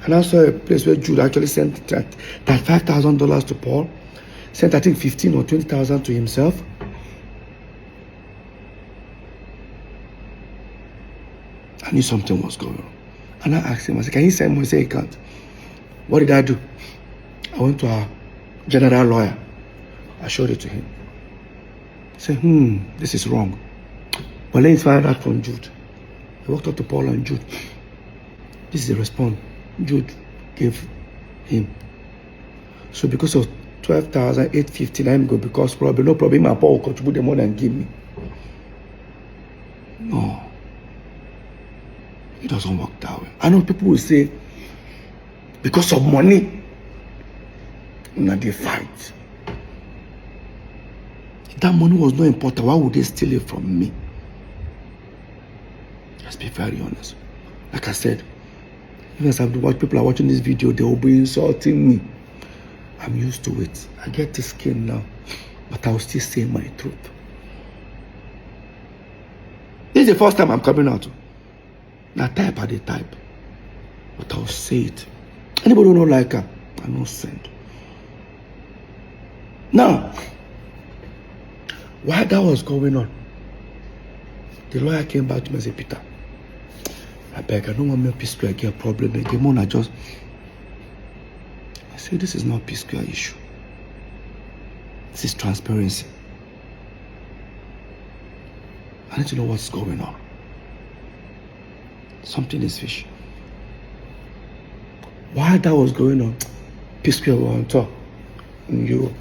And I saw a place where Jude actually sent that $5,000 to Paul, sent I think 15 or 20,000 to himself. I knew something was going on. And I asked him, I said, can you send money? He said he can't. What did I do? I went to our general lawyer. I showed it to him. He said, this is wrong. But let me find out from Jude. He walked up to Paul and Jude. This is the response Jude gave him. So because of 12,850, I'm going because probably no problem. My Paul will contribute the money and give me. No. It doesn't work that way. I know people will say, because of money, now they fight. If that money was not important, why would they steal it from me? Let's be very honest. Like I said, even as people are watching this video, they will be insulting me. I'm used to it. I get this skin now, but I will still say my truth. This is the first time I'm coming out. Now type at the type, but I'll say it. Anybody who don't like her, I no send. Now, while that was going on, the lawyer came back to me and said, Peter, I beg, I don't want my PSquare get a problem again. I said, this is not a PSquare issue. This is transparency. I need to know what's going on. Something is fishy. While that was going on, PSquare were on top in Europe.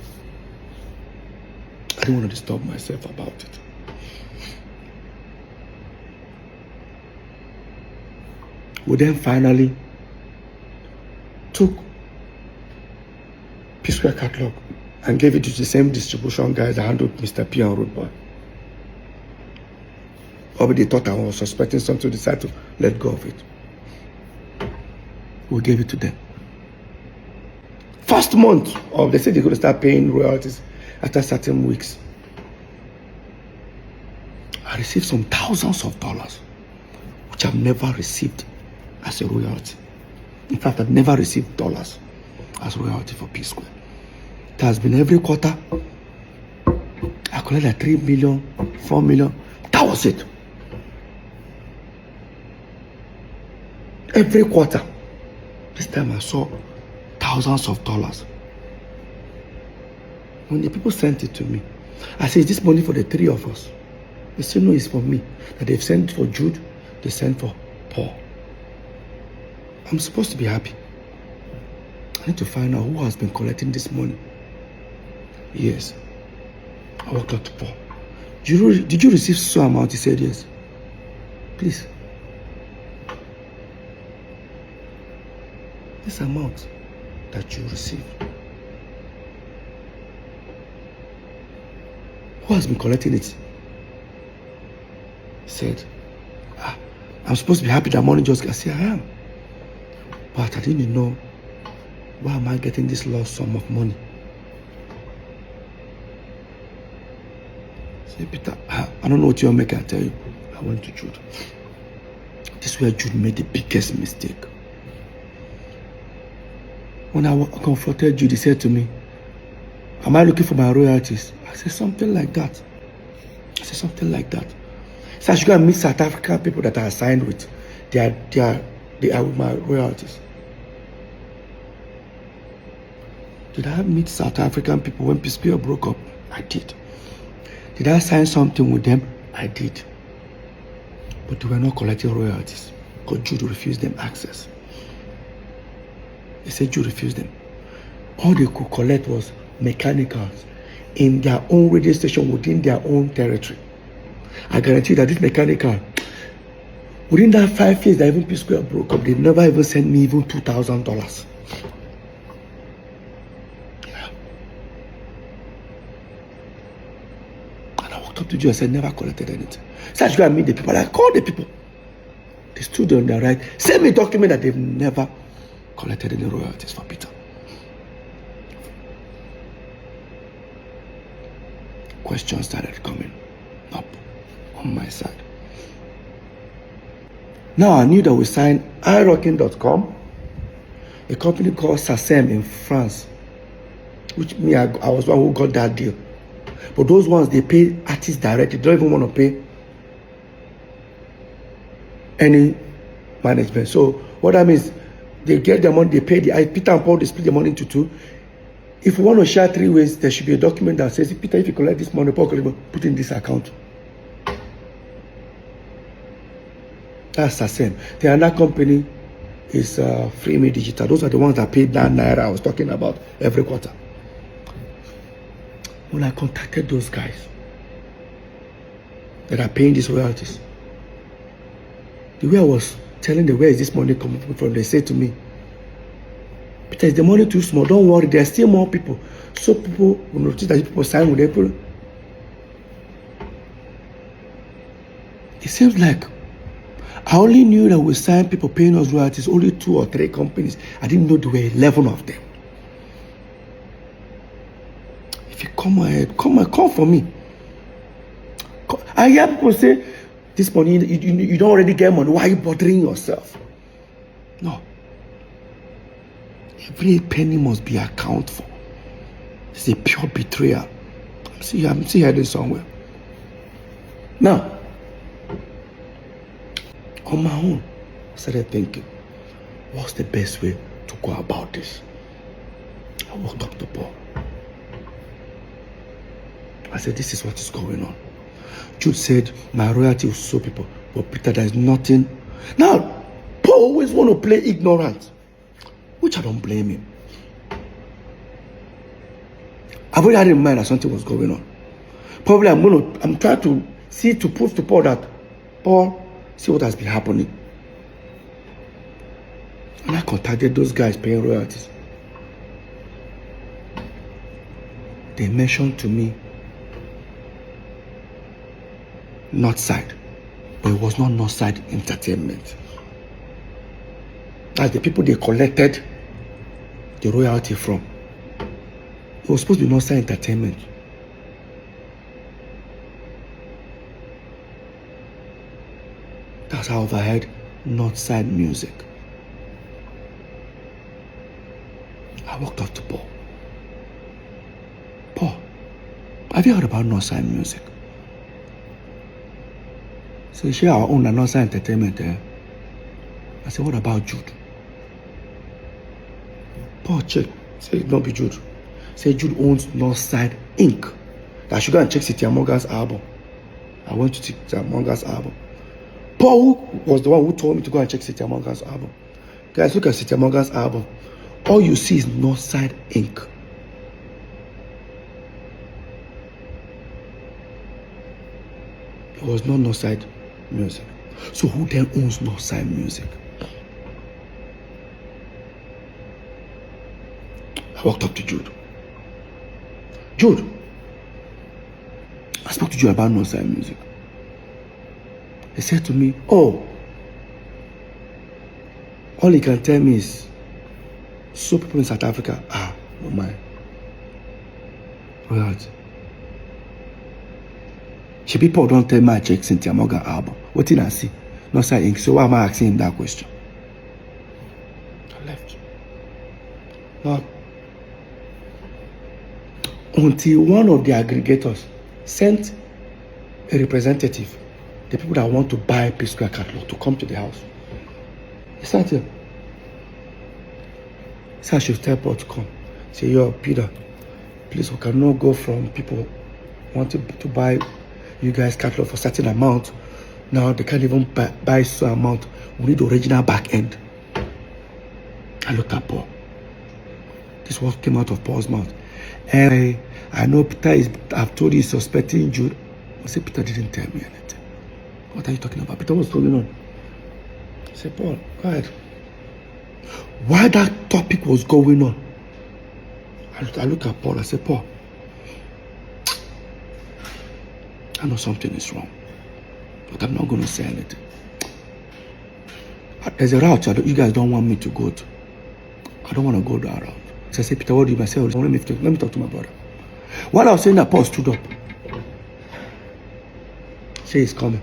I didn't want to disturb myself about it. We then finally took PSquare catalog and gave it to the same distribution guys that handled Mr. P and Rudeboy. Probably they thought I was suspecting something, decided to let go of it. We gave it to them. First month of, they said they're going to start paying royalties after certain weeks. I received some thousands of dollars, which I've never received as a royalty. In fact, I've never received dollars as royalty for PSquare. It has been every quarter. I collected like 3 million, 4 million. That was it. Every quarter. This time I saw thousands of dollars. When the people sent it to me, I said, is this money for the 3 of us? They said, no, it's for me. That they've sent for Jude, they sent for Paul. I'm supposed to be happy. I need to find out who has been collecting this money. Yes. I walked up to Paul. Did you receive so amount? He said yes. Please. This amount that you received. Who has been collecting it? He said, I'm supposed to be happy that money just got. I said, I am. But I didn't know, why am I getting this large sum of money? I said, Peter, I don't know what you're making, I tell you. I went to Jude. This is where Jude made the biggest mistake. When I confronted Jude, he said to me, am I looking for my royalties? I said, something like that. I said, something like that. So I should go and meet South African people that I signed with. They are with my royalties. Did I meet South African people when PSquare broke up? I did. Did I sign something with them? I did. But they were not collecting royalties because Jude refused them access. They said Jude refused them. All they could collect was mechanicals in their own radio station within their own territory. I guarantee that this mechanical, within that 5 years that even PSquare broke up, they never even sent me even $2,000. Yeah. And I walked up to Joe and said, never collected anything. So I should go and meet the people. I called the people. They stood on their right. Send me a document that they've never collected any royalties for Peter. Questions started coming up on my side. Now I knew that we signed iRocking.com, a company called SACEM in France, which I was one who got that deal. But those ones, they pay artists directly. They don't even want to pay any management. So what that means, they get their money, they pay Peter and Paul, they split the money into two. If you want to share 3 ways, there should be a document that says, Peter, if you collect this money, Paul, put in this account. That's the same. The other company is Free Me Digital. Those are the ones that paid that naira I was talking about every quarter. When I contacted those guys that are paying these royalties, the way I was telling them, where is this money coming from, they said to me, Peter, is the money too small? Don't worry, there are still more people. So people will notice that people sign with April. It seems like I only knew that we signed people paying us royalties, only 2 or 3 companies. I didn't know there were 11 of them. If you come ahead, come for me. I hear people say, this money, you don't already get money. Why are you bothering yourself? No. Every penny must be accounted for. It's a pure betrayal. I'm still heading somewhere. Now, on my own, I started thinking, what's the best way to go about this? I walked up to Paul. I said, this is what is going on. Jude said, my royalty will show people. But Peter, there's nothing. Now, Paul always want to play ignorant, which I don't blame him. I've already had in mind that something was going on. Probably I'm trying to see, to prove to Paul that, Paul, see what has been happening. And I contacted those guys paying royalties. They mentioned to me Northside, but it was not Northside Entertainment. That's the people they collected the royalty from. It was supposed to be Northside Entertainment. That's how I overheard Northside Music. I walked up to Paul. Paul, have you heard about Northside Music? So he said, our own Northside Entertainment. I said, what about Jude? Paul checked. Said, don't be Jude. Said Jude owns Northside Inc. That I should go and check City Amonga's album. I went to City Amonga's album. Paul was the one who told me to go and check City Amonga's album. Guys, look at City Amonga's album. All you see is Northside Inc. It was not Northside Music. So who then owns Northside Music? I walked up to Jude. Jude, I spoke to Jude about Northside Music. He said to me, oh, all he can tell me is, so people in South Africa, no mind. Right. She people don't tell me I check Cynthia Morgan album. What did I see? Northside Inc. So why am I asking him that question? I left. Now, until one of the aggregators sent a representative, the people that want to buy PSquare catalog, to come to the house. He sat here. He said I should tell Paul to come. Say, yo, Peter, please, we cannot go from people wanting to buy you guys catalog for a certain amount. Now they can't even buy so amount. We need the original back end. I looked at Paul. This is what came out of Paul's mouth. And I know Peter I've told you he's suspecting Jude. I said, Peter didn't tell me anything. What are you talking about? Peter, what's going on? I said, Paul, go ahead. While that topic was going on, I looked at Paul. I said, Paul, I know something is wrong, but I'm not going to say anything. There's a route you guys don't want me to go to. I don't want to go that route. So I said, Peter, what do you say? Let me talk to my brother. While I was saying that, Paul stood up. Say he's coming.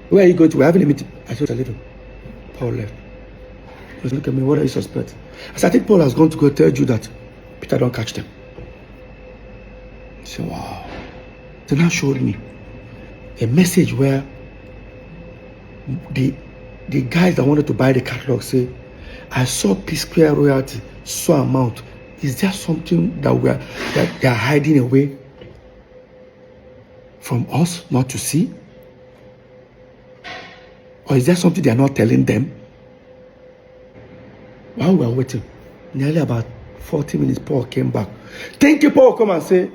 Where are you going to? We're having a meeting. I said, I leave him. Paul left. He was looking at me, what are you suspecting? I said, I think Paul has gone to go tell you that Peter don't catch them. He said, wow. Then that showed me a message where the guys that wanted to buy the catalog say, I saw PSquare royalty, so amount. Is there something that they are hiding away from us not to see? Or is there something they are not telling them? While we were waiting, nearly about 40 minutes, Paul came back. Thank you, Paul. Come and say,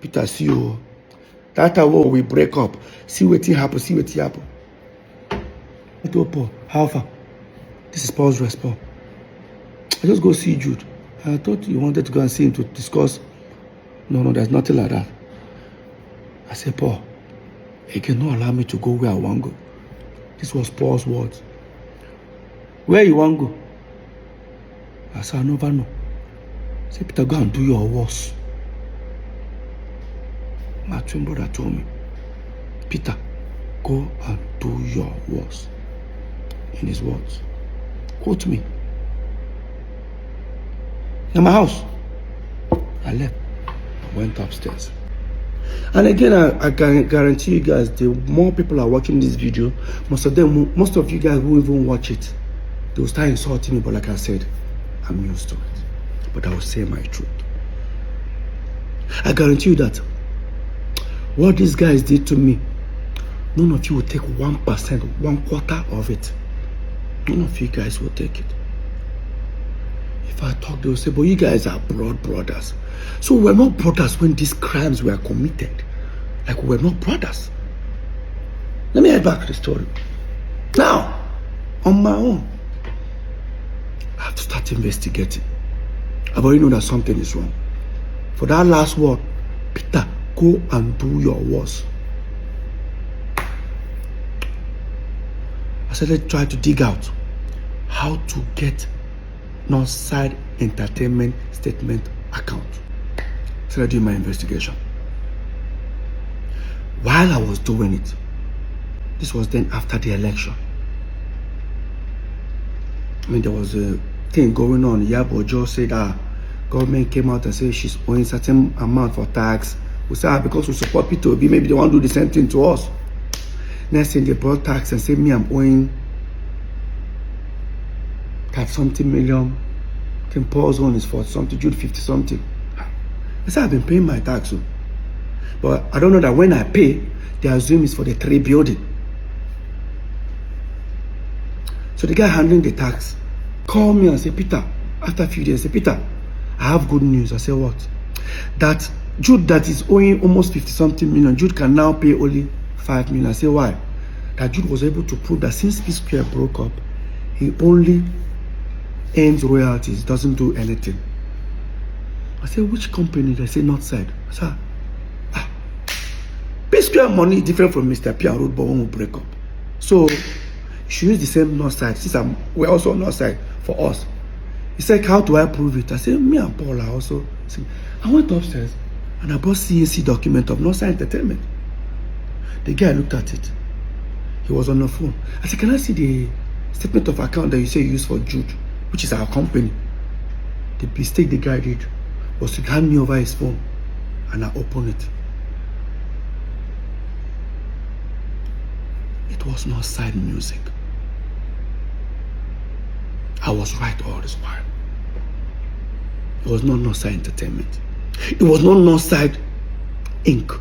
Peter, see you. That time we break up. See what happen. See what happen. I told Paul, how far? This is Paul's response. I just go see Jude. I thought you wanted to go and see him to discuss. No, there's nothing like that. I said, Paul, he cannot allow me to go where I want to go. This was Paul's words. Where you want to go? I said, I never know. I said, Peter, go and do your worst. My twin brother told me, Peter, go and do your worst. In his words. Quote me. In my house. I left. I went upstairs. And again, I can guarantee you guys, the more people are watching this video, most of you guys who even watch it, they will start insulting me. But like I said, I'm used to it. But I will say my truth. I guarantee you that what these guys did to me, none of you will take 1%, 1/4 of it. None of you guys will take it. If I talk, they will say, but you guys are blood brothers. So we're not brothers when these crimes were committed. Like we're not brothers. Let me head back to the story. Now, on my own, I have to start investigating. I've already known that something is wrong. For that last word, Peter, go and do your worst. I started trying to dig out how to get Northside Entertainment statement account. Started doing my investigation. While I was doing it, this was then after the election. I mean, there was a thing going on. Yabo Joe said government came out and said she's owing certain amount for tax. We said, because we support P2B, maybe they want to do the same thing to us. Next thing they brought tax and said, me, I'm owing 30-something million. I think Paul's own is 40-something, Jude 50-something. I said, I've been paying my tax. But I don't know that when I pay, they assume it's for the 3 building. So the guy handling the tax called me and said, Peter, after a few days, I said, Peter, I have good news. I said, what? That Jude that is owing almost 50-something million, Jude can now pay only 5 million. I say, why? That Jude was able to prove that since PSquare broke up, he only earns royalties, doesn't do anything. I said, which company? They say Northside. I said, PSquare money is different from Mr. P and Rudeboy when we break up. So you should use the same Northside. Since we're also Northside for us. He said, how do I prove it? I said, me and Paul are also. I went upstairs and I brought CAC document of Northside Entertainment. The guy looked at it. He was on the phone. I said, can I see the statement of account that you say you use for Jude, which is our company? The mistake the guy did was to hand me over his phone and I opened it. It was not side music. I was right all this while. It was not Northside Entertainment. It was not Northside Inc.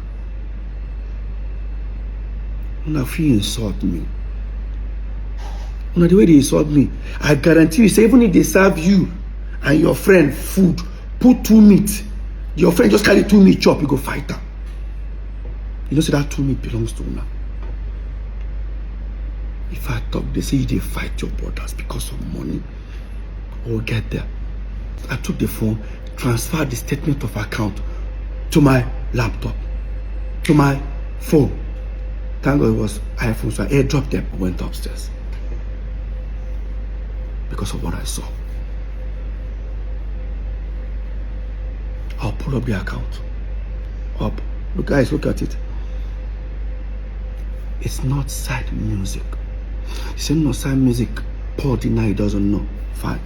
Now, if you insult me, the way they insult me, I guarantee you, say, even if they serve you and your friend food, put 2 meat, your friend just carry 2 meat chop, you go fight her. You know, say that 2 meat belongs to una. If I talk, they say they fight your brothers because of money. We'll get there. I took the phone, transferred the statement of account to my laptop, to my phone. Thank God it was iPhone, so I airdropped them and went upstairs. Because of what I saw. I'll pull up the account. Up. Look, guys, look at it. It's not side music. He said no side music. Paul denied he doesn't know. Fine.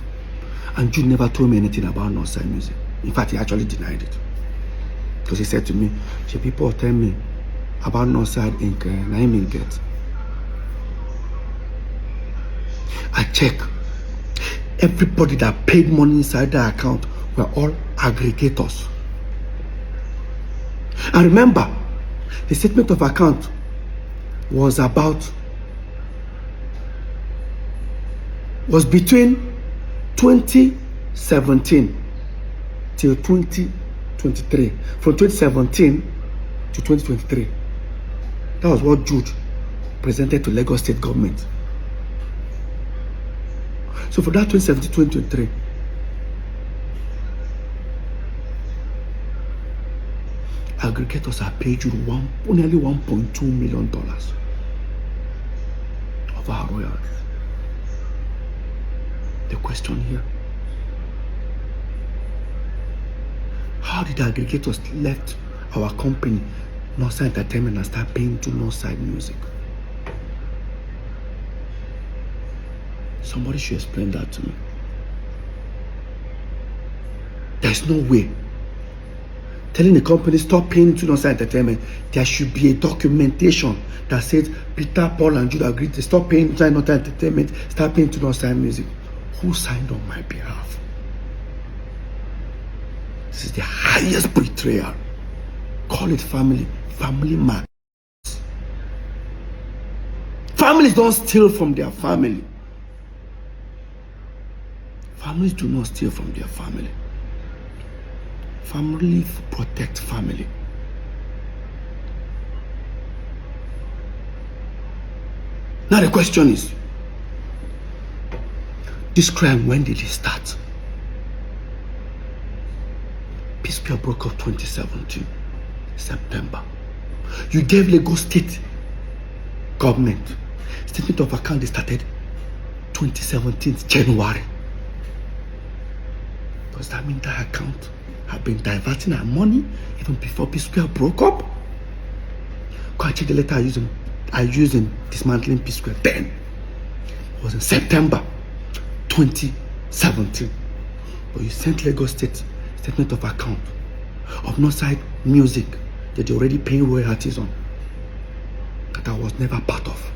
And Jude never told me anything about no side music. In fact, he actually denied it. Because he said to me, people tell me about Northside Inc. And I mean get. I check. Everybody that paid money inside the account were all aggregators. And remember, the statement of account was between 2017 till 2023. From 2017 to 2023. That was what Jude presented to Lagos State government. So for that 2017-2023, aggregators are paid you nearly $1.2 million of our royalties. The question here, how did aggregators left our company, Northside Entertainment, and start paying to Northside Music? Somebody should explain that to me. There's no way. Telling the company stop paying to Northside Entertainment, there should be a documentation that says Peter, Paul, and Jude agreed to stop paying to Northside Entertainment, start paying to Northside Music. Who signed on my behalf? This is the highest betrayal. Call it family man. Families don't steal from their family. Families do not steal from their family. Family protect family. Now the question is, this crime, when did it start? PSquare broke up 2017, September. You gave Lagos State government statement of account. They started 2017, January. Does that mean that account had been diverting our money even before PSquare broke up? Go and check the letter I used in dismantling PSquare then. It was in September 2017. But you sent Lagos State statement of account of Northside Music that you're already paying royalties on, that I was never part of.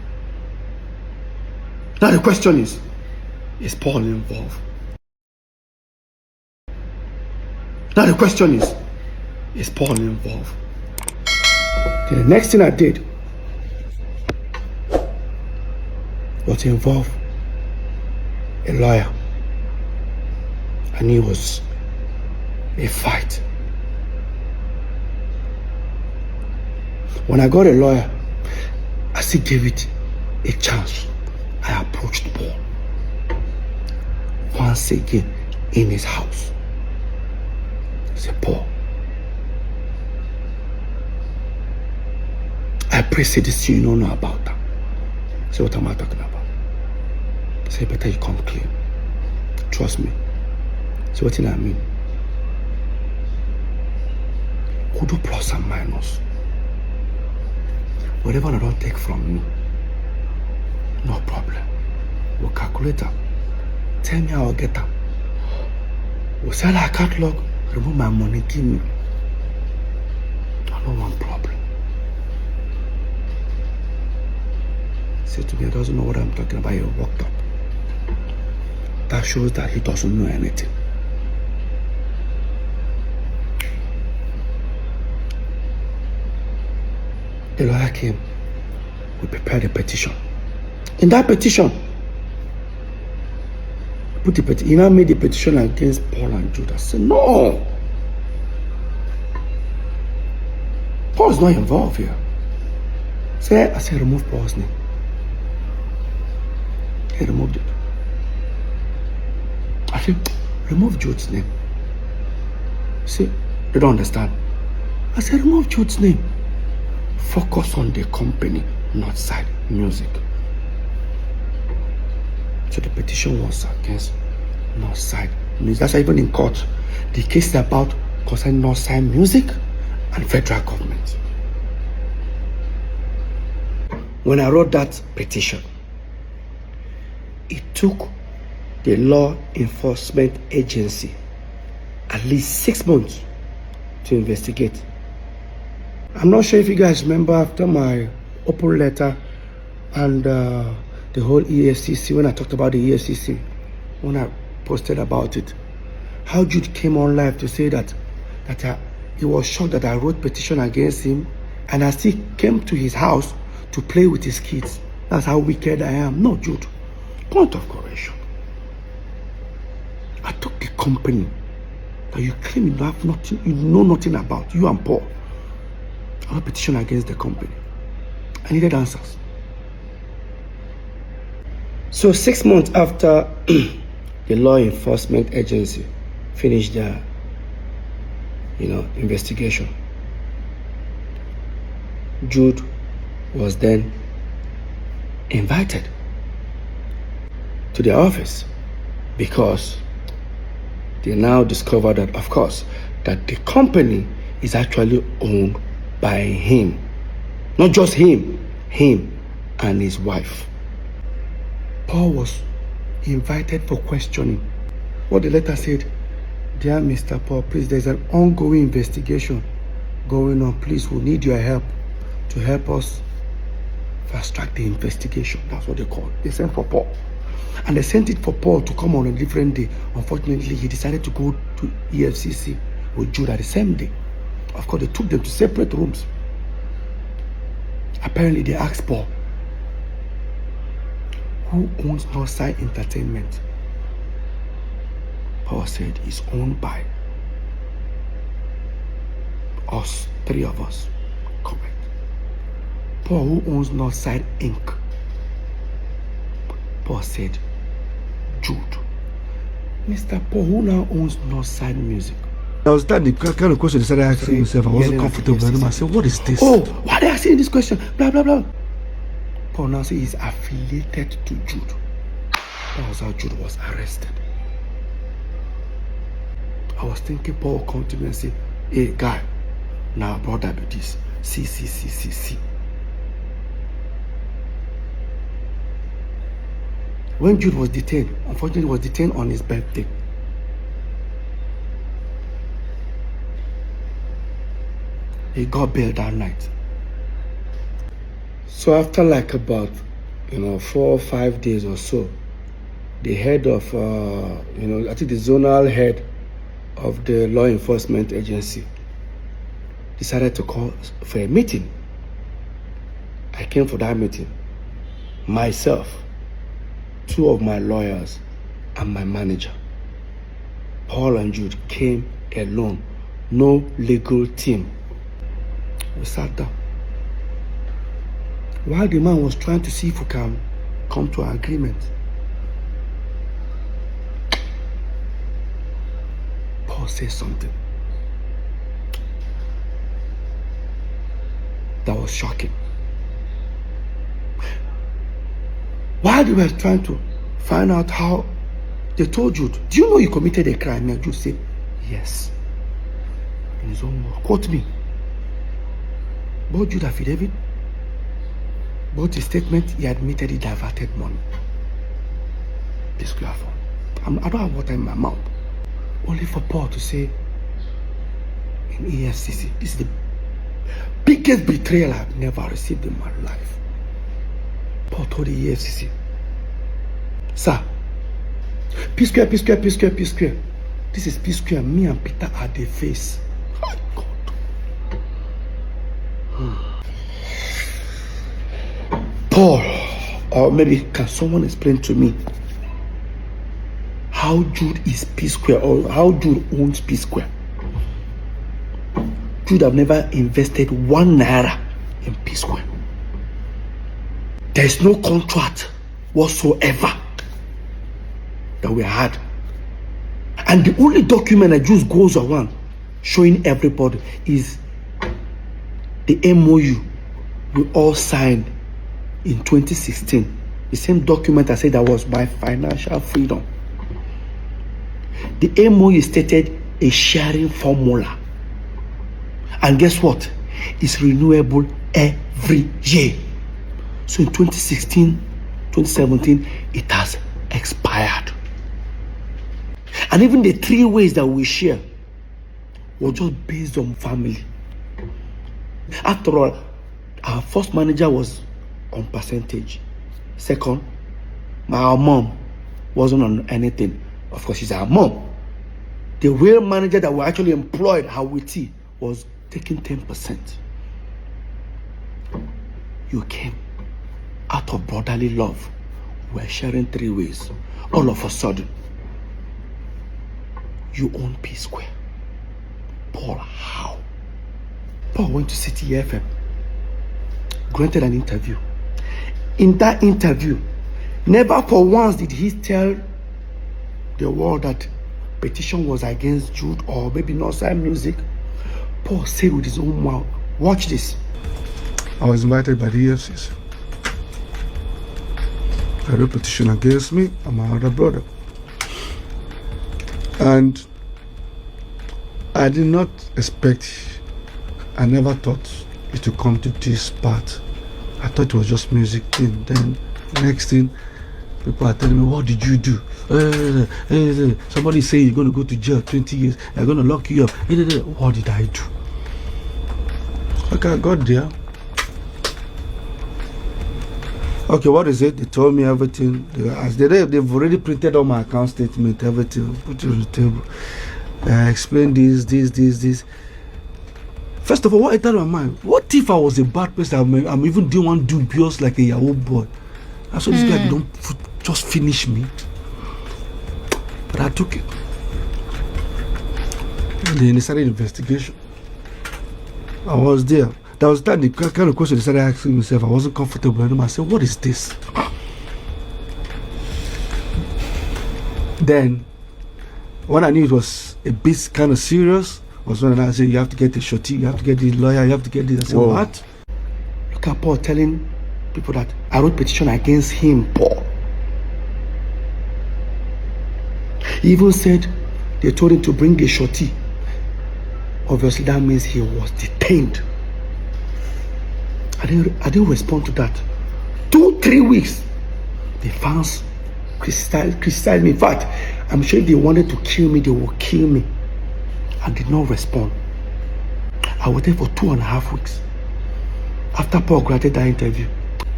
Now the question is Paul involved? Now the question is Paul involved? The next thing I did was to involve a lawyer. I knew it was a fight. When I got a lawyer, As he gave it a chance, I approached Paul once again in his house. I said, Paul, I pray say this you don't know about that. I said, what am I talking about? I said, better you come clean. Trust me. So what do I mean? Could do plus and minus. Whatever I don't take from me, no problem. We'll calculate them. Tell me how I'll get them. We'll sell our catalog, remove my money, give me. I don't want problem. Say to me, he doesn't know what I'm talking about. He walked up. That shows that he doesn't know anything. The lawyer came. We prepared a petition. In that petition, he now made a petition against Paul and Jude. I said, no. Paul's not involved here. I said, remove Paul's name. He removed it. I said, remove Jude's name. See, they don't understand. I said, remove Jude's name. Focus on the company, Northside Music. So the petition was against Northside Music. That's why even in court, the case is about concerning Northside Music and federal government. When I wrote that petition, it took the law enforcement agency at least 6 months to investigate. I'm not sure if you guys remember after my open letter and the whole EFCC, when I talked about the EFCC, when I posted about it, how Jude came on live to say that he was shocked that I wrote petition against him and I still came to his house to play with his kids. That's how wicked I am. No, Jude. Point of correction. I took the company that you claim you have nothing, you know nothing about, you and Paul. I have a petition against the company. I needed answers. So 6 months after the law enforcement agency finished their, investigation, Jude was then invited to their office because they now discovered that, of course, that the company is actually owned by him. Not just him and his wife. Paul was invited for questioning. What the letter said, dear Mr. Paul, please, there's an ongoing investigation going on. Please, we need your help to help us fast track the investigation. That's what they call it. They sent for Paul. And they sent it for Paul to come on a different day. Unfortunately, he decided to go to EFCC with Jude at the same day. Of course, they took them to separate rooms. Apparently, they asked Paul, who owns Northside Entertainment? Paul said, it's owned by us, 3 of us. Correct. Paul, who owns Northside Inc.? Paul said, Jude. Mr. Paul, who now owns Northside Music?
That was that the kind of question I started asking myself. I wasn't comfortable. I said, what is this?
Oh, why are they asking this question? Blah, blah, blah. Paul now says he's affiliated to Jude. That was how Jude was arrested. I was thinking Paul will come to me and say, hey, guy, now brother do this. See. When Jude was detained, unfortunately, he was detained on his birthday. He got bail that night. So after like about 4 or 5 days or so, the head of I think the zonal head of the law enforcement agency decided to call for a meeting. I came for that meeting. Myself, 2 of my lawyers, and my manager. Paul and Jude came alone, no legal team. We sat down. while the man was trying to see if we can come to an agreement, Paul said something that was shocking. While they were trying to find out how, they told Jude, do you know you committed a crime? And Jude said, yes. In his own word. Quote me. Both Jude affidavit, both his statement, he admitted he diverted money. PSquare phone. I don't have water in my mouth. Only for Paul to say in EFCC, this is the biggest betrayal I've never received in my life. Paul told the EFCC, sir, PSquare. This is PSquare. Me and Peter are the face. Oh, God. Paul, or maybe can someone explain to me how Jude is PSquare, or how Jude owns PSquare? Jude have never invested 1 naira in PSquare. There is no contract whatsoever that we had. And the only document that just goes around showing everybody is the MOU we all signed in 2016. The same document I said that was my financial freedom. The MOU stated a sharing formula. And guess what? It's renewable every year. So in 2016, 2017, it has expired. And even the 3 ways that we share were just based on family. After all, our first manager was on percentage. Second, our mom wasn't on anything. Of course, she's our mom. The real manager that we actually employed, Hawiti, was taking 10%. You came out of brotherly love. We're sharing 3 ways. All of a sudden, you own PSquare. Paul, how? Paul went to City FM, granted an interview. In that interview, never for once did he tell the world that petition was against Jude or maybe Northside Music. Paul said with his own mouth, watch this.
I was invited by the EFCC. I wrote a petition against me and my other brother. And I did not expect, I never thought it would come to this part. I thought it was just music thing. Then next thing, people are telling me, what did you do? Somebody say you're going to go to jail 20 years. They're going to lock you up. What did I do? Okay, I got there. Okay, what is it? They told me everything. They've already printed all my account statement, everything, put it on the table. I explained this. First of all, what entered my mind? What if I was a bad person? I'm even doing one dubious like a Yahoo boy. I saw this guy don't just finish me. But I took it. And then they started investigation. I was there. That was the kind of question they started asking myself. I wasn't comfortable anymore. I said, what is this? Then, when I knew it was a bit kind of serious, was when I said, you have to get a shorty, you have to get the lawyer, you have to get this. I said, whoa. What? Look at Paul telling people that I wrote petition against him, Paul. He even said they told him to bring a shorty. Obviously, that means he was detained. I didn't respond to that. 2-3 weeks, the fans criticized me. In fact, I'm sure if they wanted to kill me, they would kill me. I did not respond. I waited for 2.5 weeks. After Paul granted that interview,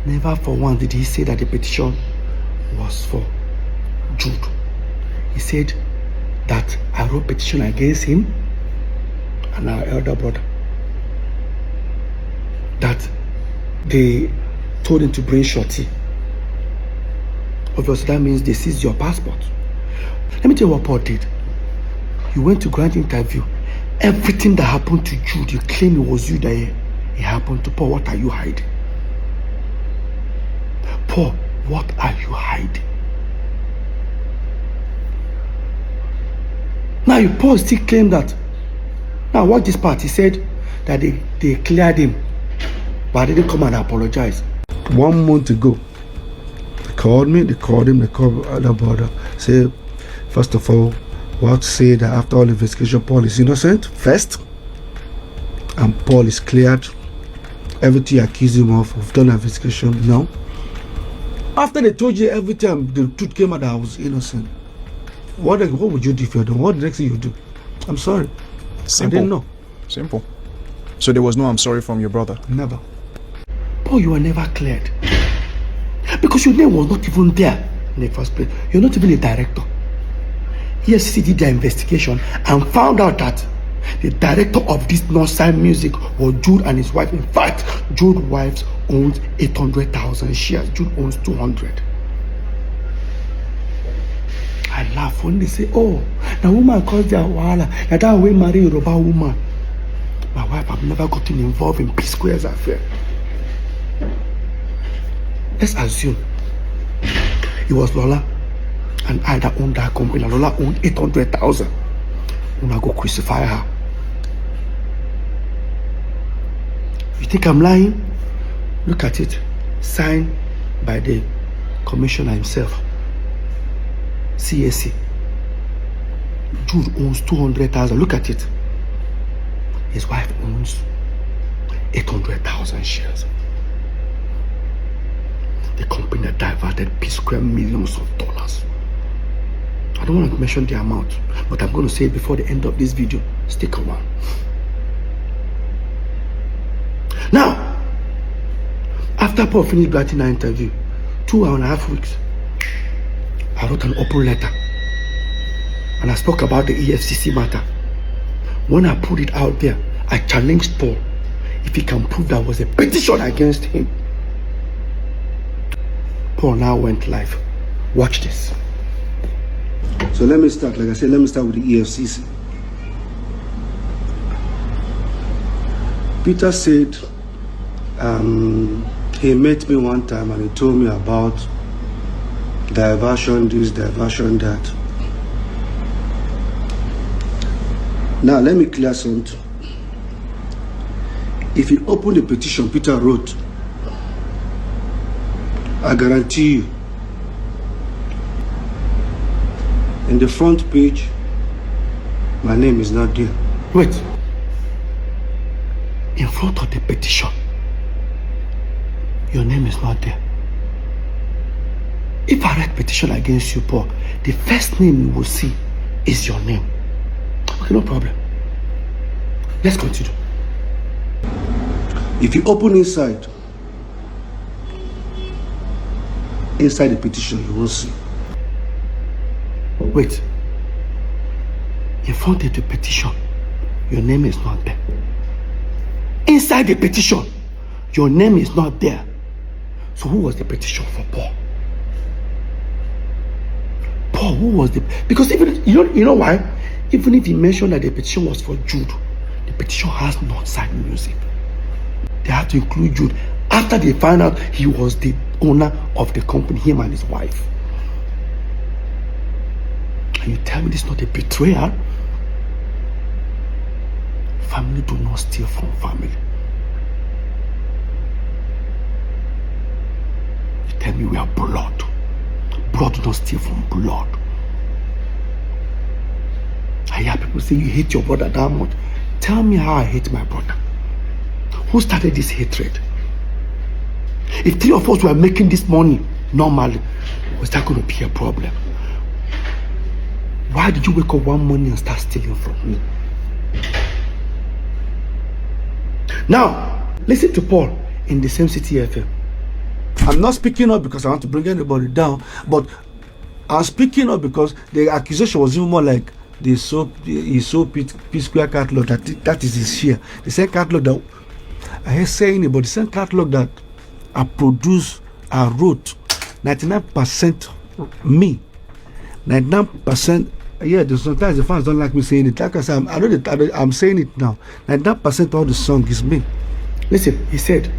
never for once did he say that the petition was for Jude. He said that I wrote petition against him and our elder brother. That they told him to bring shorty. Obviously, that means they seized your passport. Let me tell you what Paul did. You went to grant interview. Everything that happened to Jude, you claim it was you that it happened to. Paul, what are you hiding?
Paul, what are you hiding? Now Paul still claim that. Now watch this part. He said that they cleared him, but they didn't come and apologize.
1 month ago, they called me, they called him, they called other brother. Say, first of all, what to say that after all investigation, Paul is innocent first, and Paul is cleared. Everything you accuse him of, we've done an investigation. No. After they told you every time the truth came out that I was innocent, what would you do if you're done? What the next thing you do? I'm sorry.
Simple.
I didn't know.
Simple. So there was no I'm sorry from your brother?
Never.
Paul, you were never cleared. Because your name was not even there in the first place. You're not even a director. EFCC did their investigation and found out that the director of this Northside Music was Jude and his wife. In fact, Jude's wife owns 800,000 shares. Jude owns 200. I laugh when they say, oh, the woman caused their wahala. That way marry a Yoruba woman. My wife have never gotten involved in PSquare's affair. Let's assume it was Lola and I that owned that company. And Lola owned 800,000. I'm gonna go crucify her. You think I'm lying? Look at it. Signed by the commissioner himself. CAC. Jude owns 200,000. Look at it. His wife owns 800,000 shares. The company that diverted PSquare millions of dollars. I don't want to mention the amount, but I'm going to say it before the end of this video. Stick around. Now, after Paul finished granting our interview, 2.5 weeks, I wrote an open letter and I spoke about the EFCC matter. When I put it out there, I challenged Paul if he can prove there was a petition against him. Paul now went live. Watch this.
So let me start, like I said, let me start with the EFCC. Peter said he met me one time and he told me about diversion this, diversion that. Now let me clear something. If you open the petition Peter wrote, I guarantee you, in the front page, my name is not there.
Wait. In front of the petition, your name is not there. If I write petition against you, Paul, the first name you will see is your name. Okay, no problem. Let's continue.
If you open inside the petition, you will see.
Wait. In front of the petition, your name is not there. Inside the petition, your name is not there. So who was the petition for Paul? Paul, who was the... Because even, you know why? Even if he mentioned that the petition was for Jude, the petition has Northside Music. They have to include Jude. After they found out he was the owner of the company, him and his wife. And you tell me this is not a betrayal? Family do not steal from family. You tell me we are blood. Blood do not steal from blood. I hear people say you hate your brother that much. Tell me how I hate my brother. Who started this hatred? If 3 of us were making this money normally, was that going to be a problem? Why did you wake up one morning and start stealing from me? Now, listen to Paul in the same City FM.
I'm not speaking up because I want to bring anybody down, but I'm speaking up because the accusation was even more like he sold PSquare catalog, that is his share. The same catalog that I hear saying it, but the same catalog that I produced, I wrote, 99% me, 99%. Yeah, sometimes the fans don't like me saying it. Like I said, I'm saying it now. 99% of the song is me.
Listen, he said,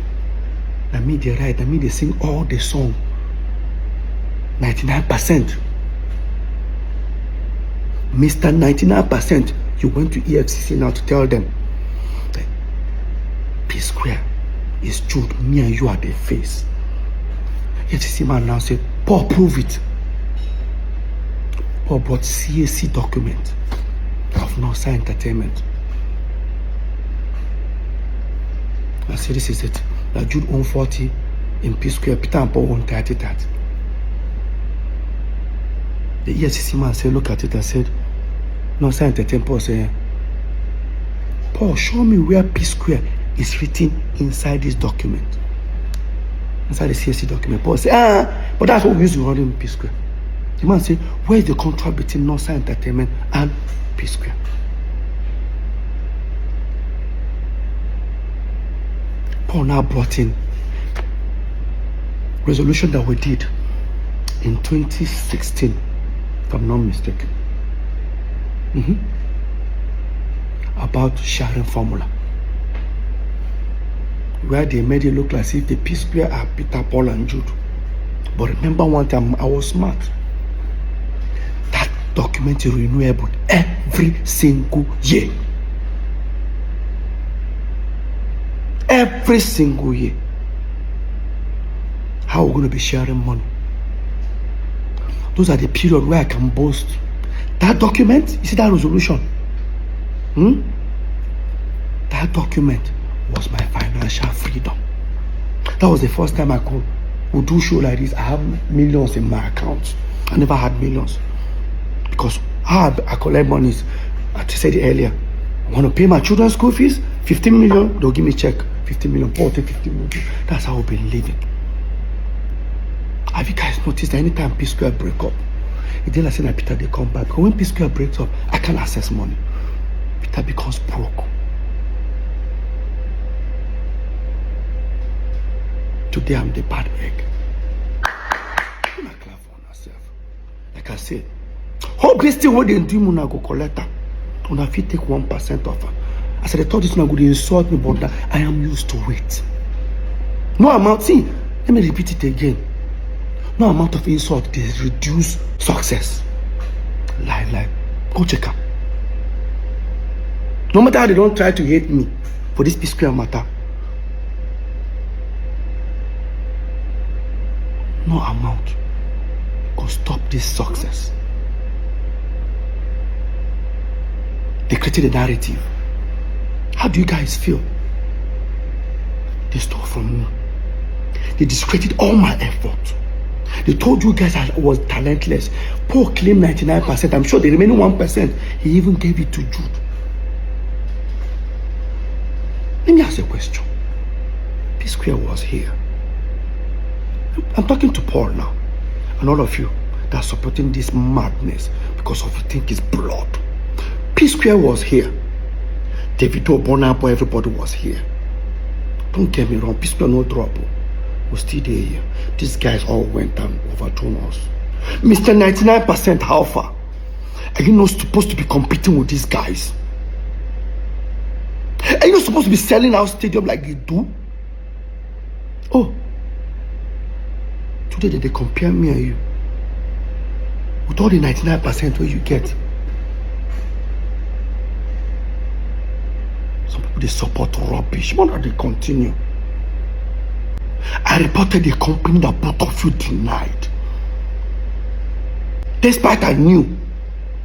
I mean they write, I mean they sing all the song 99%. Mr. 99%, you went to EFCC now to tell them that PSquare is Jude, me and you are the face. EFCC man now said, Paul, prove it. Paul brought CAC document of Northside Entertainment. I said, this is it. That Jude owned 40 in PSquare, Peter and Paul owned 30 that. The EFCC man said, look at it and said, Northside Entertainment. Paul said, Paul, show me where PSquare is written inside this document. Inside the CAC document. Paul said, but that's what we used to run in PSquare. The man said, where is the contract between Northside Entertainment and PSquare? Paul now brought in resolution that we did in 2016, if I'm not mistaken, about sharing formula, where they made it look like if the PSquare are Peter, Paul, and Jude. But remember one time, I was smart. That document is renewable every single year. Every single year. How are we going to be sharing money? Those are the period where I can boast. That document, you see that resolution? That document was my financial freedom. That was the first time I would do show like this. I have millions in my account. I never had millions. Because how I collect money is, as I said earlier, I want to pay my children's school fees, 15 million, they'll give me a check, 15 million, Paul take 15 million. That's how we've been living. Have you guys noticed that anytime PSquare break up, it didn't like say that Peter they come back. But when PSquare breaks up, I can't access money. Peter becomes broke. Today I'm the bad egg. I'm not clap for myself. Like I said, hope this thing what they do, Muna go collect her. Una fit take 1% of her. I said, I thought this one would insult me, but I am used to it. No amount, see, let me repeat it again. No amount of insult is reduce success. Lie. Go check her. No matter how they don't try to hate me for this PSquare matter, no amount could stop this success. They created a narrative. How do you guys feel? They stole from me. They discredited all my effort. They told you guys I was talentless. Paul claimed 99%. I'm sure the remaining 1%, he even gave it to Jude. Let me ask you a question. PSquare was here. I'm talking to Paul now. And all of you that are supporting this madness because of you think it's blood. PSquare was here. Davido, Bonapo, everybody was here. Don't get me wrong, PSquare no drop. We're still there here. These guys all went and overthrown us. Mr. 99% how far? Are you not supposed to be competing with these guys? Are you not supposed to be selling out stadium like they do? Oh. Today they compare me and you. With all the 99% where you get. Some people they support rubbish. Why not they continue? I reported a company that both of you denied. Despite I knew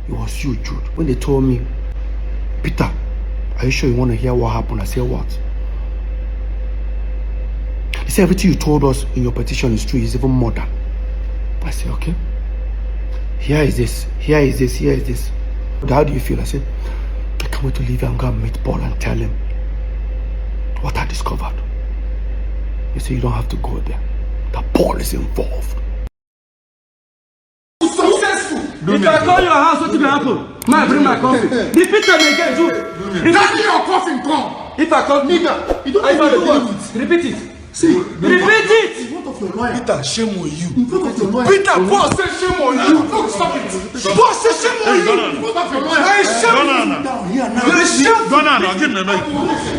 it was you, Jude. When they told me, Peter, are you sure you want to hear what happened? I said, what? They said everything you told us in your petition is true, is even more than. I said, okay. Here is this. But how do you feel? I said, I can't wait to leave and go and meet Paul and tell him what I discovered. He said, you don't have to go there. That Paul is involved.
If I call your house, what will happen? Man, bring my coffee. Repeat them again, Jude.
That's your coffin come.
If I call nigga, you don't have to do it. Repeat it. See, repeat it.
In front of your lawyer.
Peter, shame on you.
In front of your lawyer.
Peter, boss say shame on you.
Stop it.
Boss say shame on you.
In front of your lawyer.
Hey, shame on you.
here now.
You shoot.
Go now, give me a minute.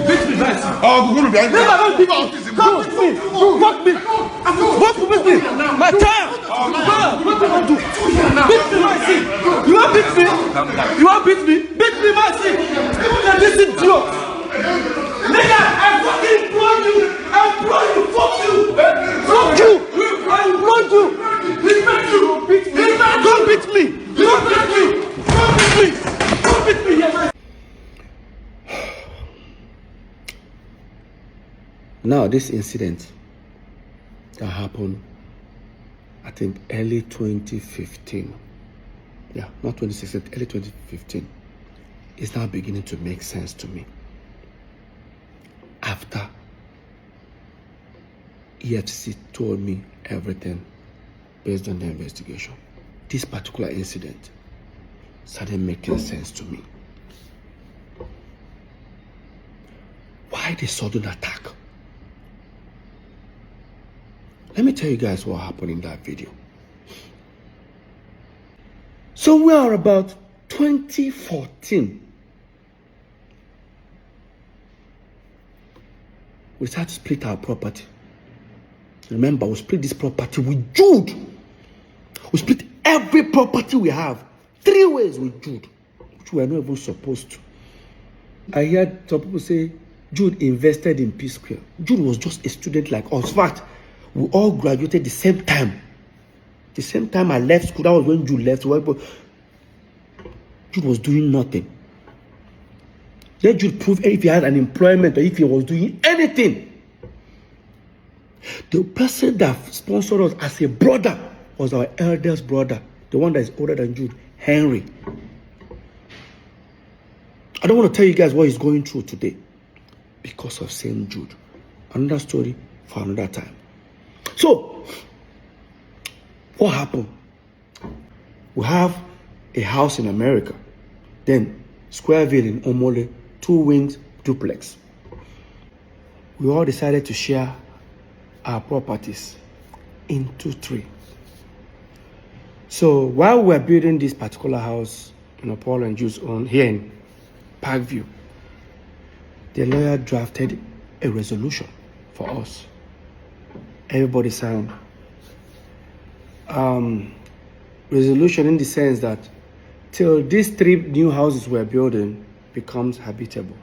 Beat me, guys.
Oh, go to be angry.
Never beat me. Come with me. Fuck me. Fuck with me. My child. What do I do? Beat me, my seat. You want beat me? You want beat me? Beat me, my seat. Now this is joke. Nigga, I fucking blow you. I blow you. Fuck you. Fuck you. I blow you. Respect you. Beat me. Don't beat me. Don't beat me. Don't beat me. Don't beat me. Yeah,
Now, this incident that happened, I think, early 2015. Yeah, not 2016, early 2015. Is now beginning to make sense to me. After EFCC told me everything based on the investigation, this particular incident started making sense to me. Why the sudden attack? Let me tell you guys what happened in that video. So we are about 2014. We started to split our property. Remember, we split this property with Jude. We split every property we have 3 ways with Jude, which we are not even supposed to. I heard some people say Jude invested in PSquare. Jude was just a student like us. In fact, we all graduated the same time. The same time I left school, that was when Jude left. Jude was doing nothing. Let Jude prove if he had an employment or if he was doing anything. The person that sponsored us as a brother was our eldest brother, the one that is older than Jude, Henry. I don't want to tell you guys what he's going through today because of St. Jude. Another story for another time. So, what happened? We have a house in America, then Squareville in Omole, 2 wings duplex. We all decided to share our properties into 3. So while we were building this particular house, Paul and Jude's own here in Parkview, the lawyer drafted a resolution for us. Everybody signed. Resolution in the sense that till these 3 new houses we're building becomes habitable.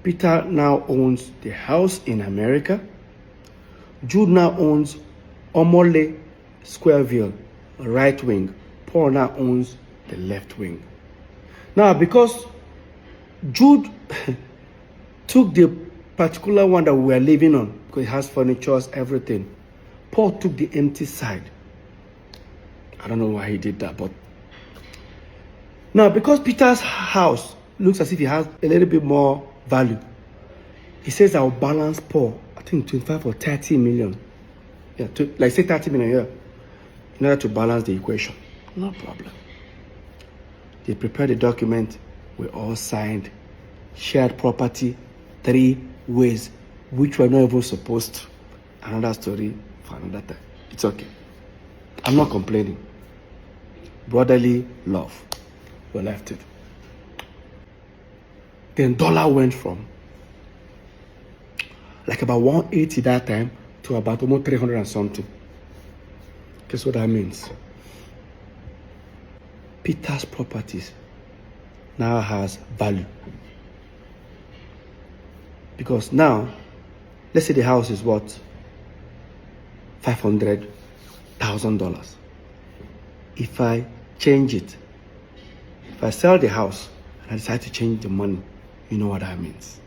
Peter now owns the house in America. Jude now owns Omole Squareville, right wing. Paul now owns the left wing. Now, because Jude took the particular one that we were living on, because it has furniture, everything, Paul took the empty side. I don't know why he did that, but now because Peter's house looks as if it has a little bit more value, he says I'll balance Paul, I think 25 or 30 million. Yeah, like say 30 million here, in order to balance the equation. No problem. They prepared the document, we all signed, shared property 3 ways, which we're not even supposed to. Another story for another time. It's okay. I'm not complaining. Brotherly love. We left it. Then dollar went from like about 180 that time to about almost 300 and something. Guess what that means? Peter's properties now has value. Because now, let's say the house is what? $500,000. If I change it, if I sell the house and I decide to change the money, you know what that means.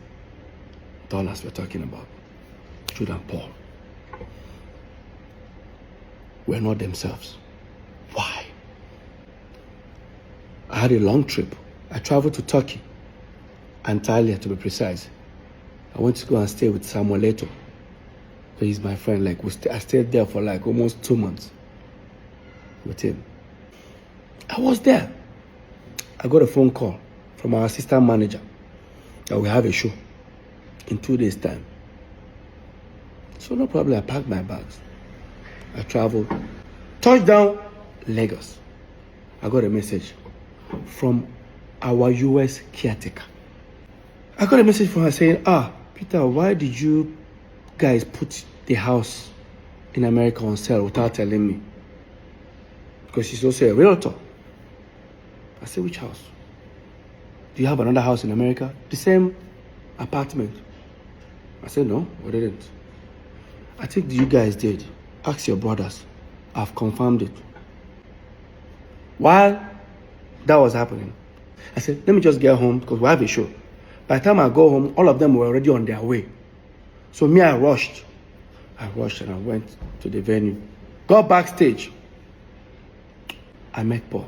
Dollars we're talking about. Jude and Paul were not themselves. Why? I had a long trip. I traveled to Turkey, Antalya to be precise. I went to go and stay with Samuel Leto. He's my friend. Like I stayed there for like almost 2 months with him. I was there. I got a phone call from our assistant manager that we have a show in 2 days' time. So no problem, I packed my bags. I traveled. Touchdown, Lagos. I got a message from our US caretaker. I got a message from her saying, Peter, why did you guys put the house in America on sale without telling me? Because she's also a realtor. I said, which house? Do you have another house in America? The same apartment. I said, no, we didn't. I think you guys did. Ask your brothers. I've confirmed it. While that was happening, I said, let me just get home because we have a show. By the time I go home, all of them were already on their way. So me, I rushed and I went to the venue. Got backstage. I met Paul.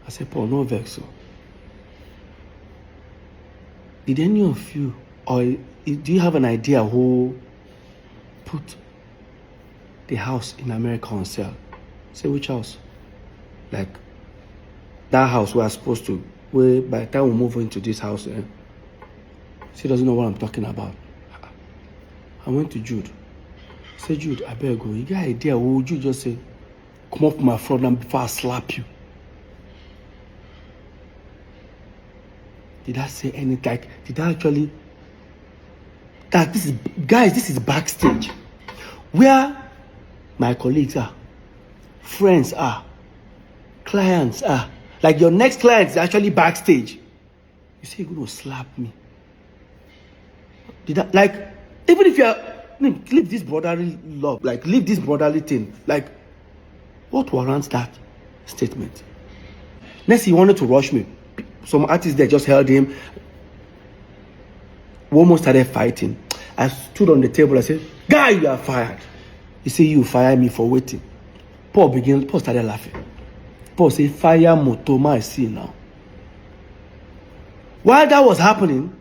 I said, Paul, no vex. So. Did any of you, or do you have an idea who put the house in America on sale? I said, which house? Like, that house we are supposed to, where by the time we move into this house, she doesn't know what I'm talking about. I went to Jude. I said, Jude, I better go. You got an idea? What would you just say? Come up my front and before I slap you. Did I say anything? Like, did I actually? That this is, guys, this is backstage, where my colleagues are, friends are, clients are. Like your next client is actually backstage. You say you're gonna slap me? Did that, like, even if you're, leave this brotherly love, like leave this brotherly thing, like, what warrants that statement? Next, he wanted to rush me. Some artists there just held him. We almost started fighting. I stood on the table. I said, guy, you are fired. He said, you fire me for waiting. Paul started laughing. Paul said, fire Motoma, I see now. While that was happening,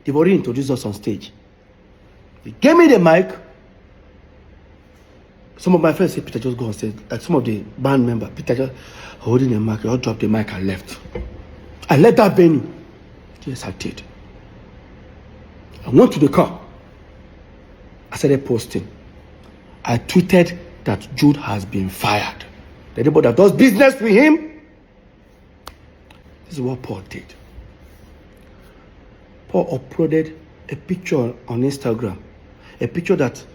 they've already introduced us on stage. They gave me the mic. Some of my friends said, Peter, just go on stage. Like some of the band members, Peter just holding the mic. I dropped the mic and left. I left that venue. Yes, I did. I went to the car. I started posting. I tweeted that Jude has been fired. Anybody that does business with him, this is what Paul did. Paul uploaded a picture on Instagram. A picture that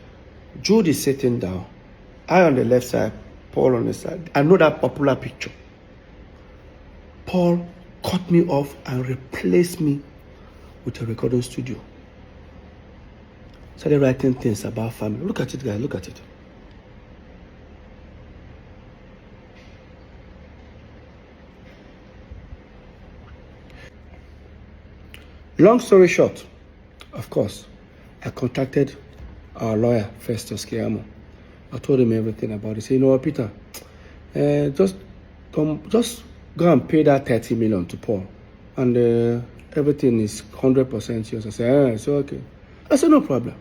Jude is sitting down. I on the left side, Paul on the side. I know that popular picture. Paul cut me off and replaced me with a recording studio. Started writing things about family. Look at it, guys. Look at it. Long story short, of course, I contacted our lawyer, Festus Kiamo. I told him everything about it. He said, you know what, Peter, just go and pay that 30 million to Paul. And everything is 100% yours. I said, it's okay. I said, no problem.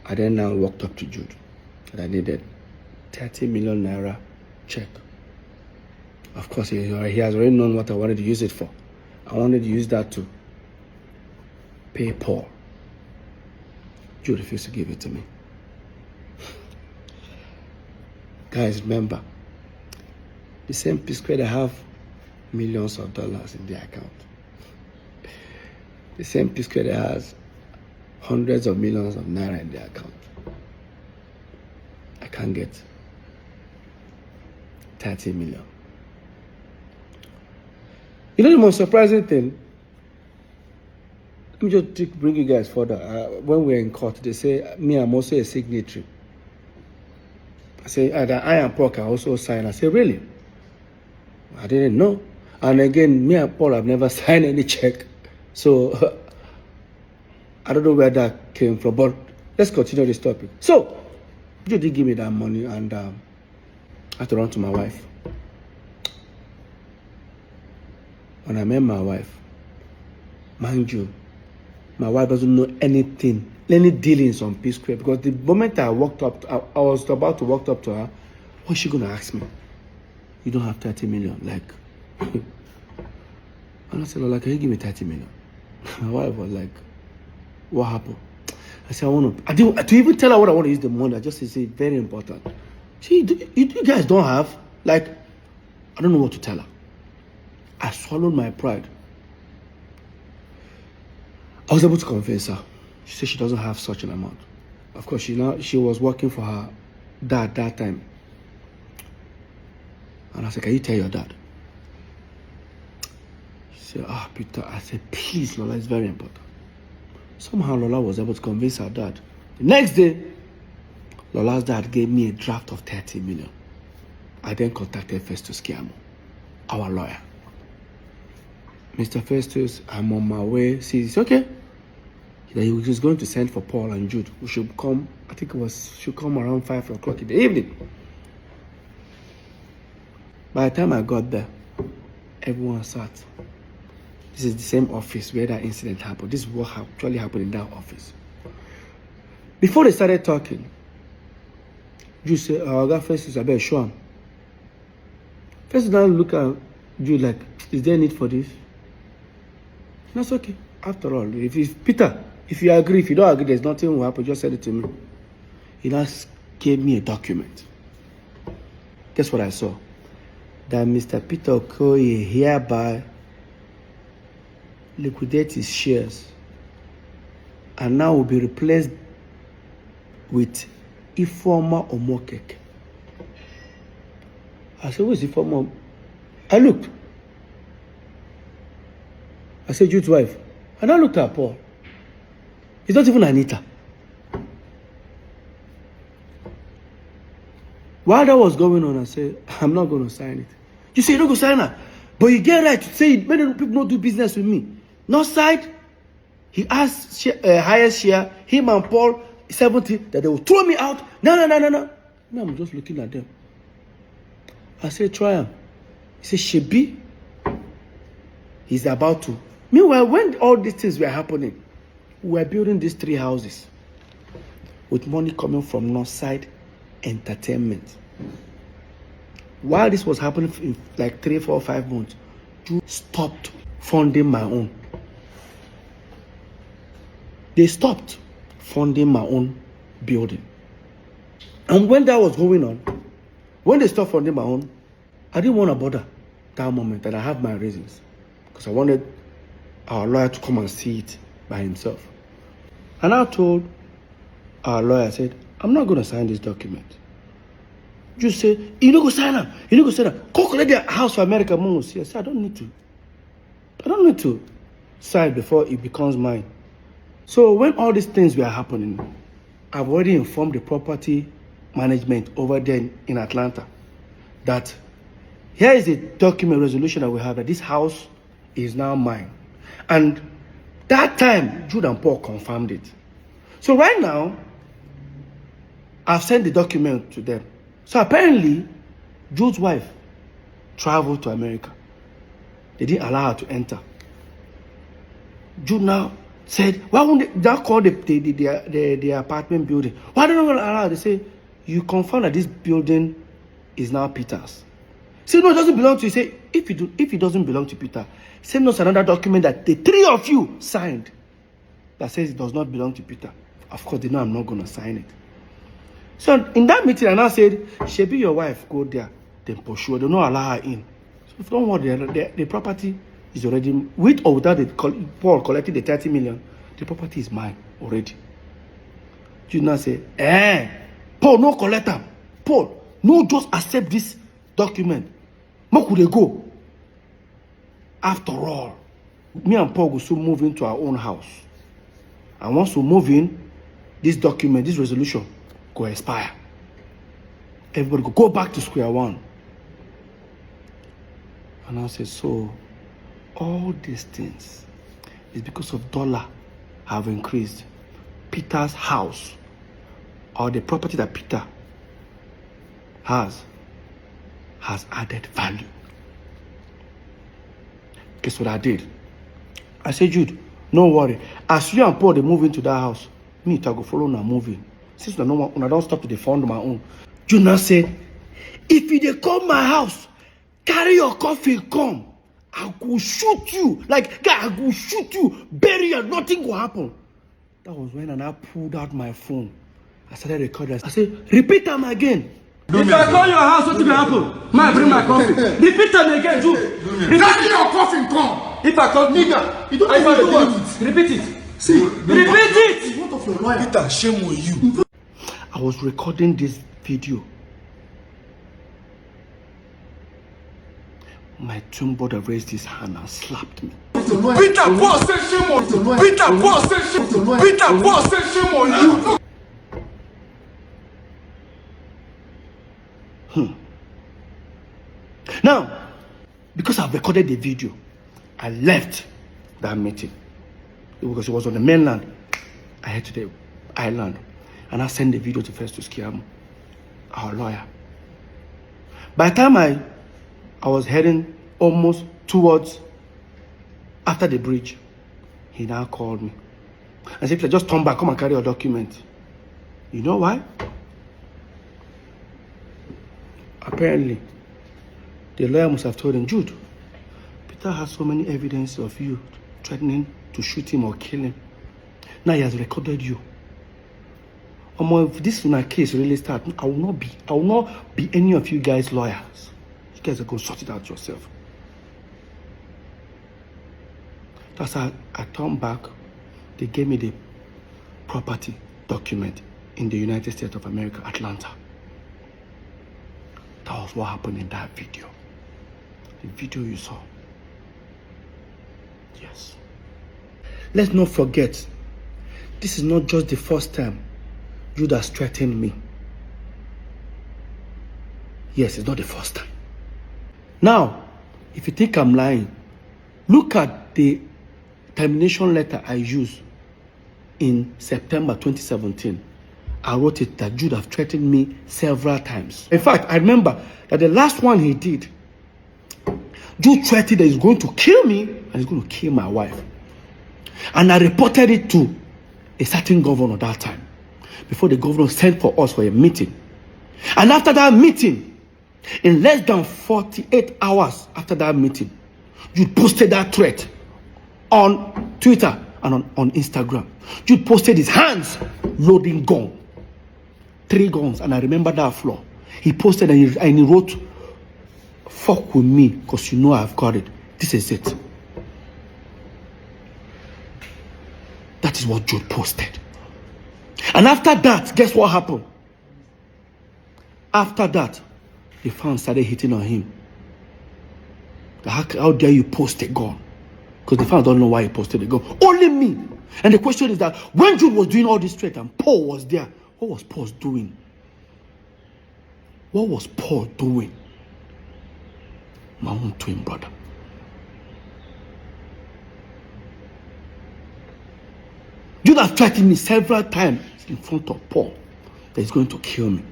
I then now walked up to Jude. And I needed 30 million naira check. Of course, he has already known what I wanted to use it for. I wanted to use that to pay Paul. Jude refused to give it to me. Guys, remember, the same PSquare that have millions of dollars in their account. The same PSquare that has hundreds of millions of naira in their account. I can't get 30 million. You know the most surprising thing? Let me just bring you guys further. When we're in court, they say, me, I'm also a signatory. I say, that I and Paul can also sign. I say, really? I didn't know. And again, me and Paul have never signed any check. So, I don't know where that came from. But let's continue this topic. So, you did give me that money and I had to run to my wife. When I met my wife, mind you, my wife doesn't know anything, any dealings on PSquare, because the moment I walked up, I was about to walk up to her, what's she going to ask me? You don't have 30 million, like. And I said, Lola, can you give me 30 million? My wife was like, what happened? I said, to even tell her what I want to use the money, I just say, very important. See, you guys don't have, like, I don't know what to tell her. I swallowed my pride. I was able to convince her. She said she doesn't have such an amount. Of course, she was working for her dad that time. And I said, can you tell your dad? She said, Peter. I said, please, Lola, it's very important. Somehow Lola was able to convince her dad. The next day, Lola's dad gave me a draft of 30 million. I then contacted Festus Kiamo, our lawyer. Mr. Festus, I'm on my way. See, it's okay. He was going to send for Paul and Jude. We should come, I think should come around 5 o'clock in the evening. By the time I got there, everyone sat. This is the same office where that incident happened. This is what actually happened in that office. Before they started talking, Jude said, I got Festus, I better show him. Festus now look at Jude like, is there a need for this? That's okay. After all, Peter, if you agree, if you don't agree, there's nothing will happen, just send it to me. He now gave me a document. Guess what I saw? That Mr. Peter Okoye hereby liquidate his shares and now will be replaced with Ifeoma Omokeke. I said, where's Ifeoma? I looked. I said, Jude's wife. And I looked at Paul. It's not even Anita. While that was going on, I said, I'm not going to sign it. You say you don't go sign her. But you get right to say many people don't do business with me. North side, he asked highest share, him and Paul, 70, that they will throw me out. No. Now I'm just looking at them. I said, try him. He said, Shebi, he's about to. Meanwhile, when all these things were happening, we were building these 3 houses with money coming from Northside Entertainment. While this was happening in like 3, 4, 5 months, Jude stopped funding my own. They stopped funding my own building. And when that was going on, when they stopped funding my own, I didn't want to bother that moment, and I have my reasons. Because I wanted our lawyer to come and see it by himself. And I told our lawyer, I said, I'm not going to sign this document. Just say, you don't go sign up. You don't go sign up. Go collect the house for America Moons. Yes, I don't need to. I don't need to sign before it becomes mine. So when all these things were happening, I've already informed the property management over there in Atlanta that here is a document resolution that we have that this house is now mine. And that time, Jude and Paul confirmed it. So right now, I've sent the document to them. So apparently, Jude's wife traveled to America. They didn't allow her to enter. Jude now said, why won't they call the apartment building? Why don't they allow her? They say, you confirm that this building is now Peter's. Say, no, it doesn't belong to you. Say, if it doesn't belong to Peter, send us another document that the 3 of you signed that says it does not belong to Peter. Of course, they know I'm not going to sign it. So in that meeting, I now said, Shebi, your wife, go there, then pursue. They don't allow her in. So don't worry, the property is already, with or without Paul collecting the 30 million, the property is mine already. You now say, Paul, no collect them. Paul, no just accept this document. Where could they go? After all, me and Paul will soon move into our own house. And once we move in, this document, this resolution, go expire. Everybody go back to square one. And I said, so all these things is because of dollar have increased. Peter's house, or the property that Peter has added value. Guess what I did? I said, Jude, no worry. As you and Paul they move into that house, me to go follow now moving. Since I don't stop to defend my own. Jude now said, if you dey come my house, carry your coffee come. I go shoot you. Like, guy, I go shoot you. Bury you. Nothing will happen. That was when I pulled out my phone. I started recording. I said, repeat them again.
If I call your house, what will happen? Man, bring my coffee. Repeat them again, Jude.
Daddy, your coffin come.
If I call
Nigga, you don't know what it.
Repeat it.
See,
Repeat it.
what of your lawyer? Peter, shame on you.
I was recording this video. My twin brother raised his hand and slapped me.
Peter, Paul said shame on you. Peter, Paul said shame on you. Peter, Paul said shame on you.
Now, because I've recorded the video, I left that meeting because it was on the mainland. I head to the island and I sent the video to Festus Kiamu, our lawyer. By the time I was heading almost towards after the bridge, he now called me and said, just turn back, come and carry your document. You know why? Apparently, the lawyer must have told him, Jude, Peter has so many evidence of you threatening to shoot him or kill him. Now he has recorded you. If this case really starts, I will not be any of you guys' lawyers. You guys are going to sort it out yourself. That's how I turned back. They gave me the property document in the United States of America, Atlanta. That was what happened in that video. The video you saw. Yes. Let's not forget, this is not just the first time Jude has threatened me. Yes, it's not the first time. Now, if you think I'm lying, look at the termination letter I used in September 2017. I wrote it that Jude have threatened me several times. In fact, I remember that the last one he did, Jude threatened that he's going to kill me and he's going to kill my wife. And I reported it to a certain governor that time, before the governor sent for us for a meeting. And after that meeting, in less than 48 hours after that meeting, Jude posted that threat on Twitter and on Instagram. Jude posted his hands loading gun. 3 guns, and I remember that floor. He posted and he wrote, fuck with me, because you know I've got it. This is it. That is what Jude posted. And after that, guess what happened? After that, the fans started hitting on him. How dare you post a gun? Because the fans don't know why he posted a gun. Only me. And the question is that when Jude was doing all this threat and Paul was there, what was Paul doing? What was Paul doing? My own twin brother. Jude has threatened me several times in front of Paul that he's going to kill me.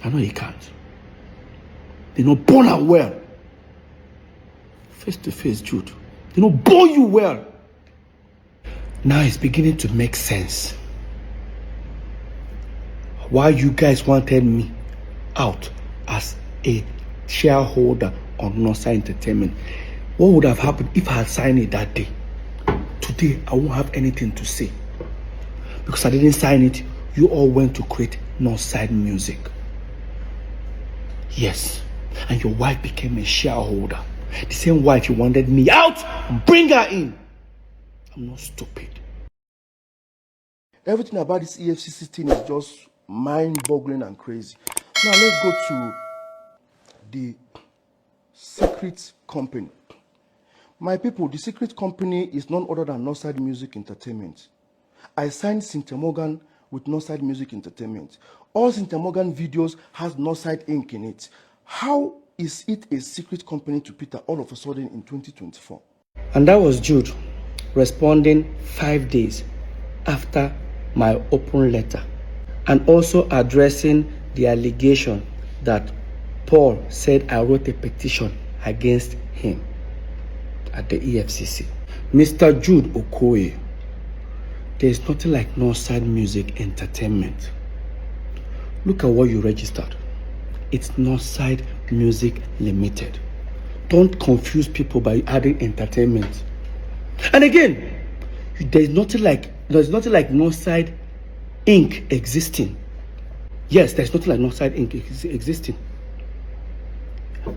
I know he can't. They know born and well. Face to face, Jude. They know born you well. Now it's beginning to make sense. Why you guys wanted me out as a shareholder on Northside Entertainment. What would have happened if I had signed it that day? Today, I won't have anything to say. Because I didn't sign it, you all went to create Northside Music. Yes. And your wife became a shareholder. The same wife you wanted me out and bring her in. I'm not stupid. Everything about this EFCC thing is just mind-boggling and crazy. Now let's go to the secret company. My people, the secret company is none other than Northside Music Entertainment. I signed Cynthia Morgan with Northside Music Entertainment. All Cynthia Morgan videos has Northside Inc. in it. How is it a secret company to Peter all of a sudden in 2024? And that was Jude responding 5 days after my open letter, and also addressing the allegation that Paul said I wrote a petition against him at the EFCC. Mr. Jude Okoye, there is nothing like Northside Music Entertainment. Look at what you registered. It's Northside Music Limited. Don't confuse people by adding entertainment. And again, there's nothing like Northside Inc. existing. Yes, there's nothing like Northside Inc. existing.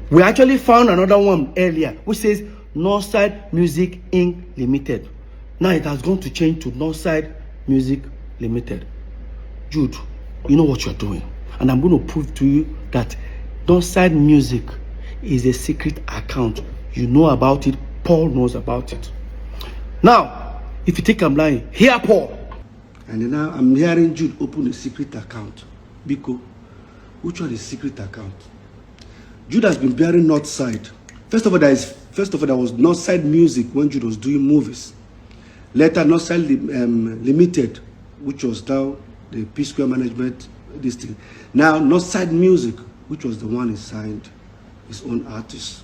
We actually found another one earlier which says Northside Music Inc. Limited. Now it has gone to change to Northside Music Limited. Jude, you know what you're doing. And I'm going to prove to you that Northside Music is a secret account. You know about it. Paul knows about it. Now, if you think I'm lying, hear Paul.
And now I'm hearing Jude open a secret account. Biko, which one is secret account? Jude has been bearing Northside. First of all, there was Northside Music when Jude was doing movies. Later, Northside Limited, which was now the PSquare management, this thing. Now, Northside Music, which was the one he signed his own artist.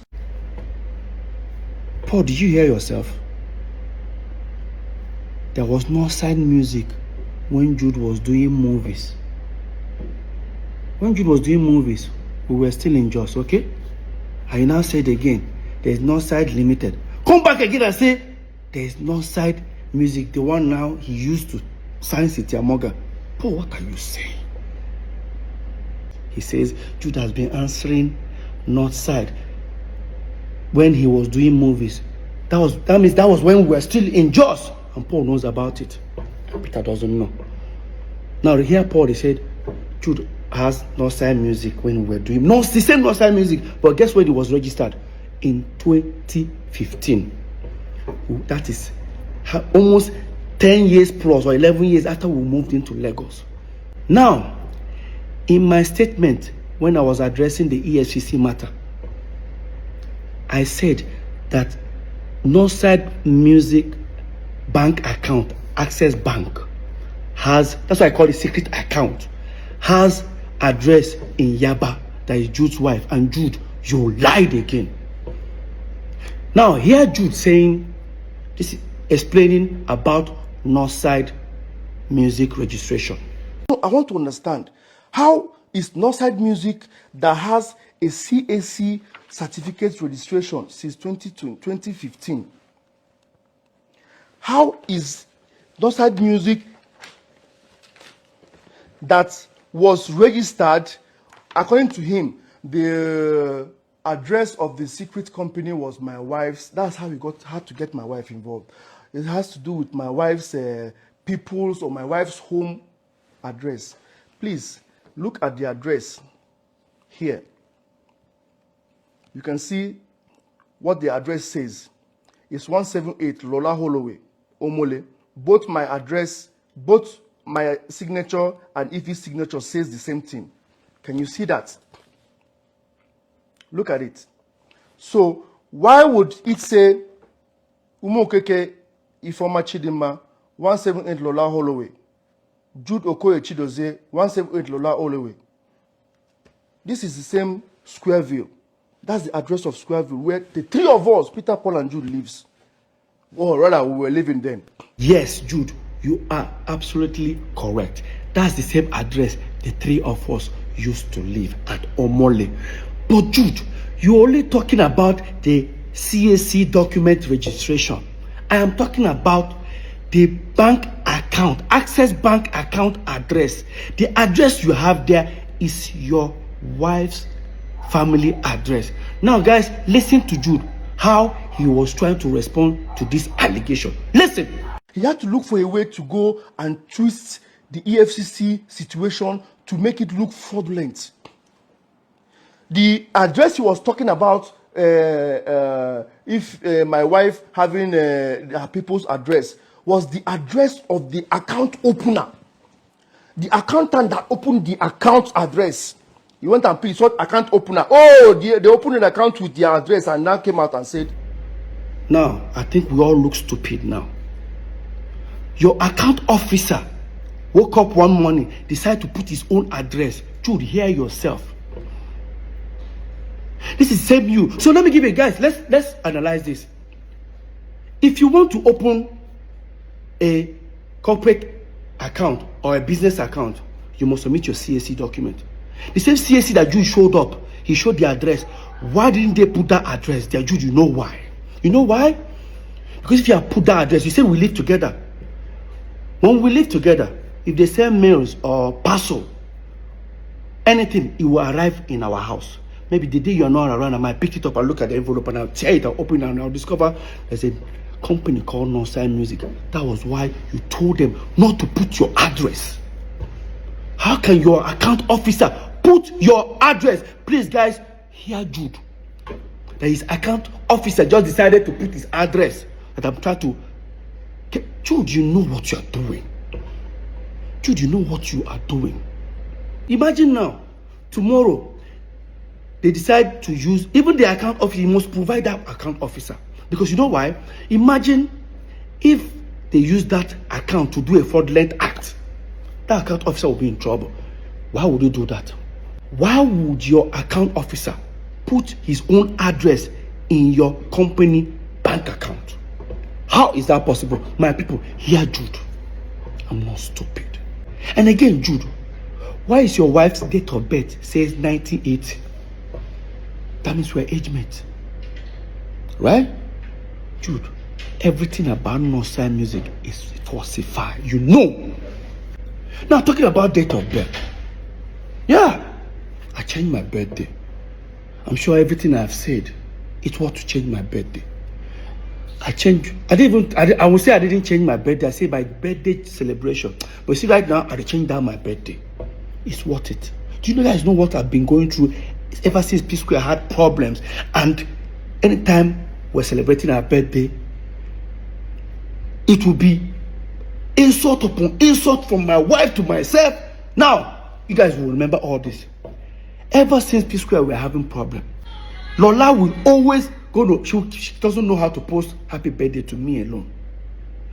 Paul, did you hear yourself? There was Northside Music when Jude was doing movies. When Jude was doing movies, we were still in Jos, okay? I now said again, there's Northside Limited. Come back again and say, there's Northside Music, the one now he used to sign City Amoga. Paul, what are you saying? He says Jude has been answering Northside when he was doing movies. That means that was when we were still in Jos, and Paul knows about it. Peter doesn't know. Now here Paul, he said Jude has Northside Music when we were doing the same Northside Music, but guess when it was registered? In 2015. That is almost 10 years plus or 11 years after we moved into Lagos. Now, in my statement when I was addressing the EFCC matter, I said that Northside Music bank account, Access Bank, has, that's why I call it secret account, has address in Yaba, that is Jude's wife. And Jude, you lied again. Now here Jude saying, this is explaining about Northside Music registration.
I want to understand, how is Northside Music that has a CAC certificate registration since 2015? How is Northside Music that was registered, according to him, the address of the secret company was my wife's. That's how had to get my wife involved. It has to do with my wife's people's or my wife's home address. Please look at the address here. You can see what the address says. It's 178 Lola Holloway, Omole. Both my address, both my signature and Ife's signature says the same thing. Can you see that? Look at it. So why would it say Umokeke Ifoma Chidima 178 Lola Holloway, Jude Okoye Chidozie 178 Lola Holloway? This is the same Squareville. That's the address of Squareville where the three of us, Peter, Paul, and Jude, lives. Or rather, we were living then.
Yes, Jude, you are absolutely correct. That's the same address the three of us used to live at Omole. But Jude, you're only talking about the CAC document registration. I am talking about the bank account, Access Bank account address. The address you have there is your wife's family address. Now, guys, listen to Jude, how he was trying to respond to this allegation. Listen.
He had to look for a way to go and twist the EFCC situation to make it look fraudulent. The address he was talking about, if my wife having her people's address, was the address of the account opener. The accountant that opened the account address. He went and picked what account opener. Oh, they opened an account with their address and now came out and said,
now, I think we all look stupid now. Your account officer woke up one morning, decided to put his own address. Jude, hear yourself. This is same you. So let me give you guys, let's analyze this. If you want to open a corporate account or a business account, you must submit your CAC document. The same CAC that Jude showed up, he showed the address. Why didn't they put that address there? Jude, you know why? You know why? Because if you have put that address, you say we live together. When we live together, if they send mails or parcel anything, it will arrive in our house. Maybe the day you're not around, I might pick it up and look at the envelope and I'll tear it, I'll open it and I'll discover there's a company called Northside Music. That was why you told them not to put your address. How can your account officer put your address? Please, guys, hear Jude. That his account officer just decided to put his address. That I'm trying to. Jude, you know what you are doing. Jude, you know what you are doing. Imagine now, tomorrow, they decide to use, even the account officer, you must provide that account officer. Because you know why? Imagine if they use that account to do a fraudulent act. That account officer will be in trouble. Why would you do that? Why would your account officer put his own address in your company bank account? How is that possible? My people, hear Jude. I'm not stupid. And again, Jude, why is your wife's date of birth says 1980? That means we're age mates. Right? Jude, everything about Northside Music is falsified. You know. Now, talking about date of birth. Yeah, I changed my birthday. I'm sure everything I've said, it was to change my birthday. I would say I didn't change my birthday. I say my birthday celebration. But see, right now, I changed down my birthday. It's worth it. Do you guys know what I've been going through ever since PSquare had problems? And anytime we're celebrating our birthday, it will be insult upon insult from my wife to myself. Now, you guys will remember all this. Ever since PSquare we're having problem, Lola will always go to, she doesn't know how to post happy birthday to me alone.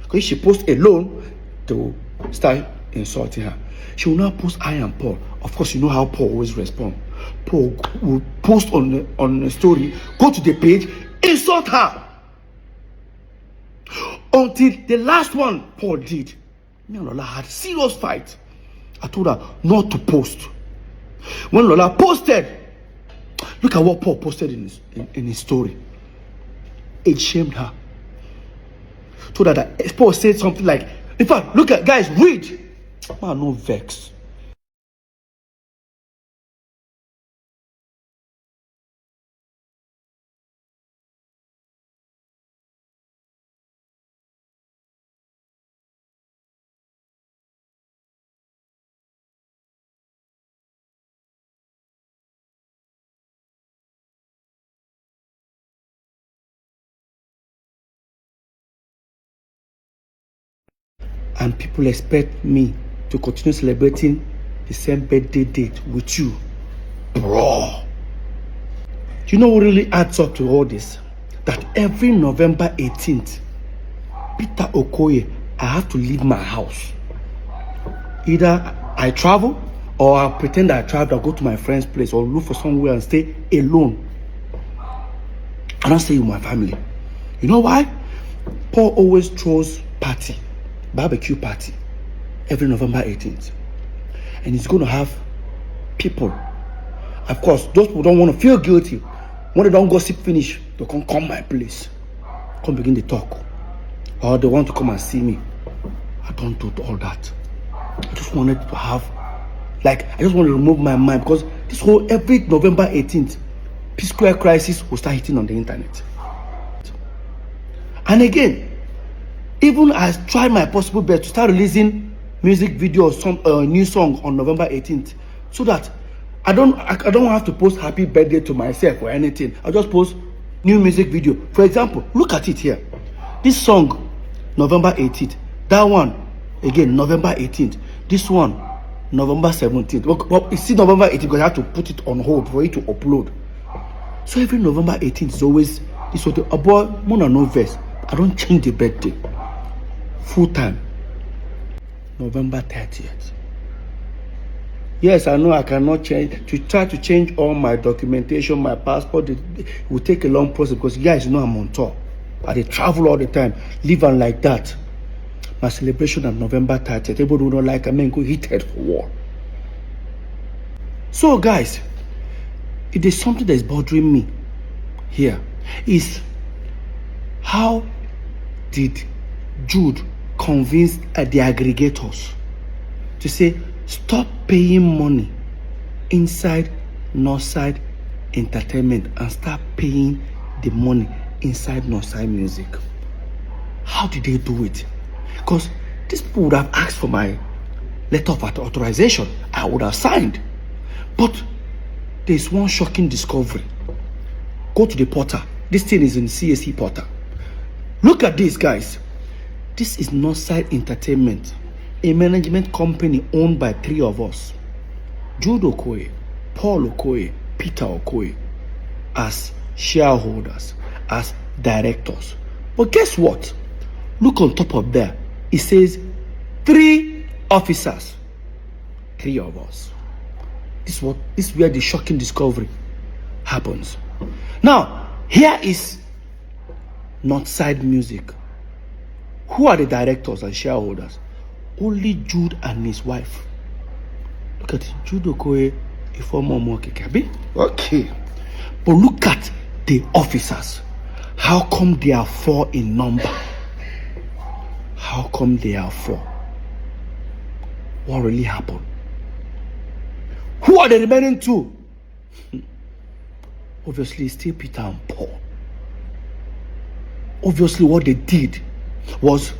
Because if she posts alone, they will start insulting her. She will now post I and Paul. Of course, you know how Paul always responds. Paul will post on the story, go to the page, insult her. Until the last one Paul did, me and Lola had a serious fight. I told her not to post. When Lola posted, look at what Paul posted in his story. It shamed her. So that Paul said something like, in fact, look at, guys, read. Man, no vex. And people expect me to continue celebrating the same birthday date with you. Bro. Do you know what really adds up to all this? That every November 18th, Peter Okoye, I have to leave my house. Either I travel or I pretend I travel, I'll go to my friend's place or look for somewhere and stay alone. I don't stay with my family. You know why? Paul always throws party. Barbecue party every November 18th, and he's going to have people. Of course, those people don't want to feel guilty. When they don't gossip finish, they can come my place, come begin to talk, or they want to come and see me. I don't do all that. I just wanted to have, I just want to remove my mind, because this whole every November 18th, PSquare crisis will start hitting on the internet. And again, even I tried my possible best to start releasing music video or some new song on November 18th, so that I don't have to post happy birthday to myself or anything. I just post new music video. For example, look at it here. This song, November 18th. That one, again, November 18th. This one, November 17th. Well, you see November 18th because I have to put it on hold for it to upload. So every November 18th is always this sort of about more no verse. I don't change the birthday. Full time. November 30th. Yes, I know I cannot change. To try to change all my documentation, my passport, it will take a long process, because you guys know I'm on tour. I travel all the time, live on like that. My celebration on November 30th. Everybody who don't like I mean go hit head for war. So guys, if there's something that is bothering me here, is how did Jude convince the aggregators to say stop paying money inside Northside Entertainment and start paying the money inside Northside Music. How did they do it? Because these people would have asked for my letter of authorization. I would have signed. But there's one shocking discovery. Go to the portal. This thing is in CSE portal. Look at this, guys. This is Northside Entertainment, a management company owned by 3 of us. Jude Okoye, Paul Okoye, Peter Okoye, as shareholders, as directors. But guess what? Look on top of there. It says 3 officers. 3 of us. This is where the shocking discovery happens. Now, here is Northside Music. Who are the directors and shareholders? Only Jude and his wife. Look at it. Jude Okoye, a former Mokekabi. Okay. But look at the officers. How come they are 4 in number? How come they are 4? What really happened? Who are the remaining 2? Obviously, still Peter and Paul. Obviously, what they did was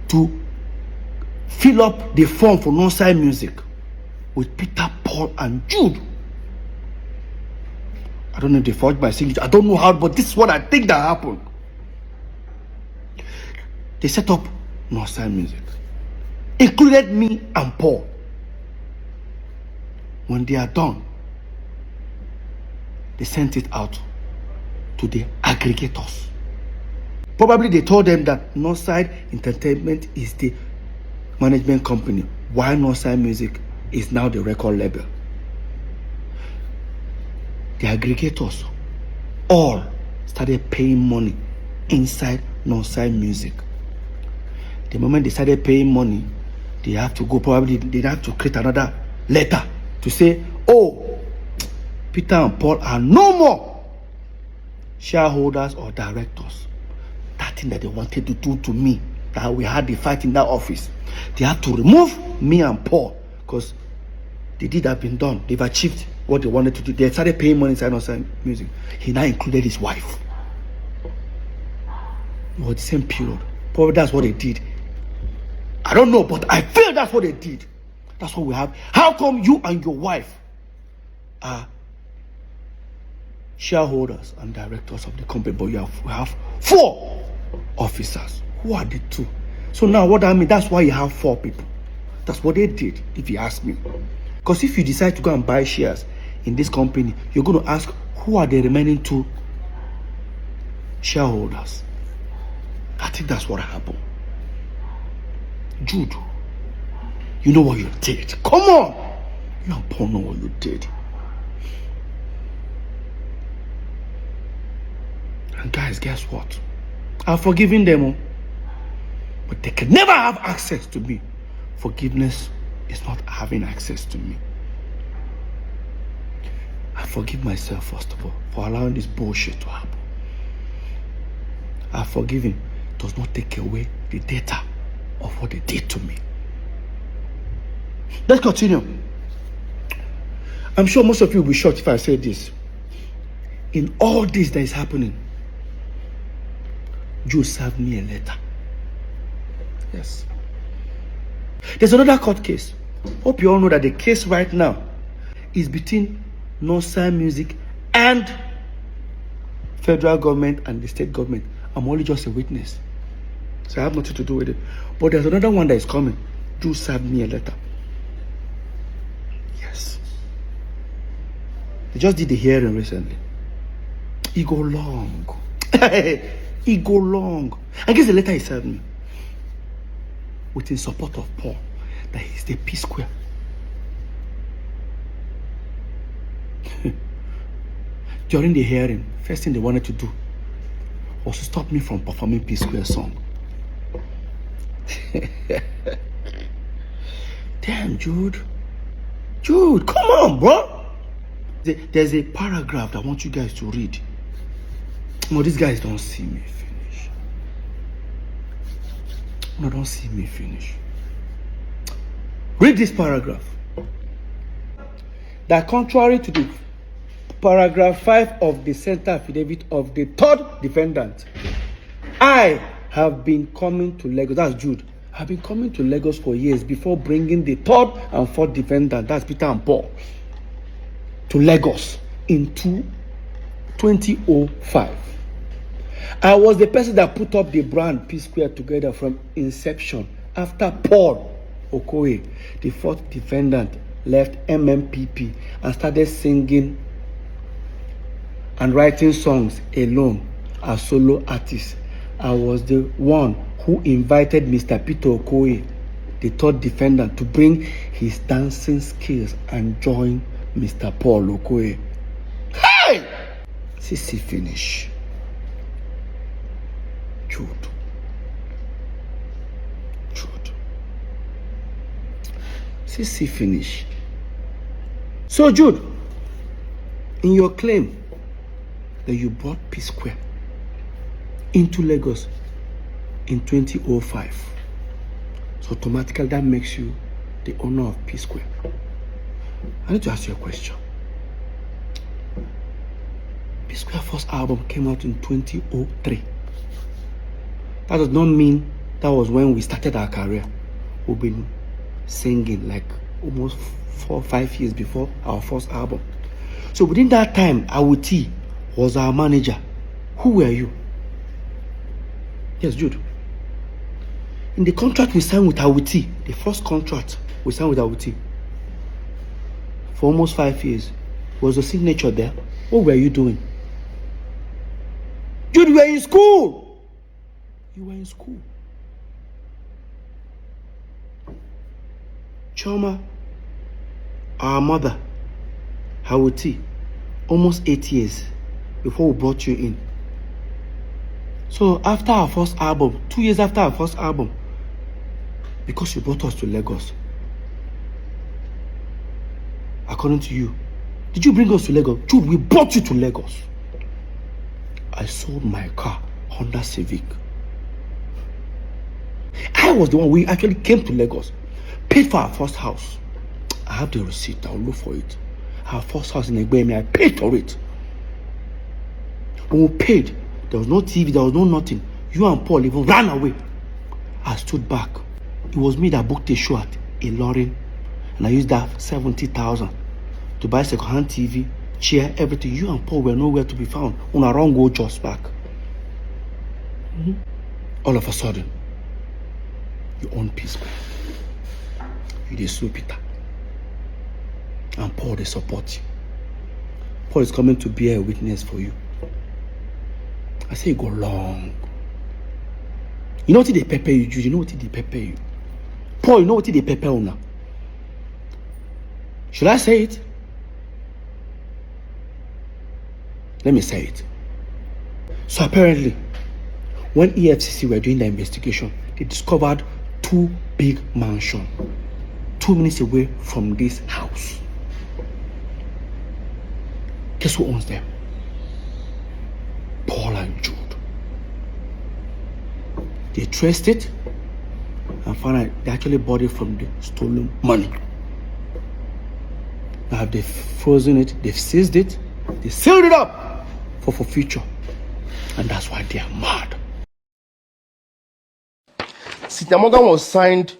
to fill up the form for Northside Music with Peter, Paul, and Jude. I don't know if they forged my signature. I don't know how, but this is what I think that happened. They set up Northside Music, included me and Paul. When they are done, they sent it out to the aggregators. Probably they told them that Northside Entertainment is the management company, while Northside Music is now the record label. The aggregators all started paying money inside Northside Music. The moment they started paying money, they have to go, probably they have to create another letter to say, oh, Peter and Paul are no more shareholders or directors. That thing that they wanted to do to me, that we had the fight in that office, they had to remove me and Paul because the deed had been done. They've achieved what they wanted to do. They started paying money inside Northside Music. He now included his wife. It was the same period. Probably that's what they did. I don't know, but I feel that's what they did. That's what we have. How come you and your wife are shareholders and directors of the company, but we have 4 officers? Who are the 2? So now what I mean, that's why you have 4 people. That's what they did, if you ask me. Because if you decide to go and buy shares in this company, you're going to ask, who are the remaining 2 shareholders? I think that's what happened. Jude, you know what you did. Come on! You and Paul know what you did. And guys, guess what? I've forgiven them, but they can never have access to me. Forgiveness is not having access to me. I forgive myself, first of all, for allowing this bullshit to happen. I forgiven does not take away the data of what they did to me. Let's continue. I'm sure most of you will be shocked if I say this. In all this that is happening, Joe served me a letter. Yes. There's another court case. Hope you all know that the case right now is between Northside Music and federal government and the state government. I'm only just a witness, so I have nothing to do with it. But there's another one that is coming. Joe served me a letter. Yes. They just did the hearing recently. It go long. It go long. I guess the letter he served me with in support of Paul, that he's the PSquare. During the hearing, first thing they wanted to do was to stop me from performing PSquare song. Damn, Jude, come on, bro. There's a paragraph that I want you guys to read. No, these guys don't see me finish. No, don't see me finish. Read this paragraph. that contrary to the paragraph 5 of the center affidavit of the third defendant, I have been coming to Lagos, that's Jude, I've been coming to Lagos for years before bringing the third and fourth defendant, that's Peter and Paul, to Lagos in 2005. I was the person that put up the brand PSquare together from inception after Paul Okoye, the fourth defendant, left MMPP and started singing and writing songs alone as solo artist. I was the one who invited Mr. Peter Okoye, the third defendant, to bring his dancing skills and join Mr. Paul Okoye. Hey! CC finish. Jude. CC finish. So Jude, in your claim that you brought PSquare into Lagos in 2005, so automatically that makes you the owner of PSquare. I need to ask you a question. PSquare first album came out in 2003. That does not mean that was when we started our career. We've been singing like almost 4 or 5 years before our first album. So within that time, Awuti was our manager. Who were you? Yes, Jude. In the contract we signed with Awuti, the first contract we signed with Awuti for almost 5 years, was the signature there. What were you doing? Jude, you were in school. You were in school. Choma, our mother, Hawati, almost 8 years before we brought you in. So after our first album, 2 years after our first album, because you brought us to Lagos, according to you, did you bring us to Lagos? Jude, we brought you to Lagos. I sold my car, Honda Civic. I was the one, we actually came to Lagos, paid for our first house. I have the receipt, I'll look for it. Our first house in Egbemi, I paid for it. When we paid, there was no TV, there was no nothing. You and Paul even ran away. I stood back. It was me that booked a show at Ilorin, and I used that 70,000 to buy second-hand TV, chair, everything. You and Paul were nowhere to be found. On our own go just back. All of a sudden, you own PSquare. You dey sue Peter. And Paul, they support you. Paul is coming to bear a witness for you. I say you go long. You know what they pepper you, Jude? You know what they pepper you? Paul, you know what they pepper you now? Should I say it? Let me say it. So apparently, when EFCC were doing the investigation, they discovered 2 big mansions 2 minutes away from this house. Guess who owns them? Paul and Jude. They traced it and found out they actually bought it from the stolen money. Now they've frozen it, they've seized it, they sealed it up for future. And that's why they are mad.
City Morgan was signed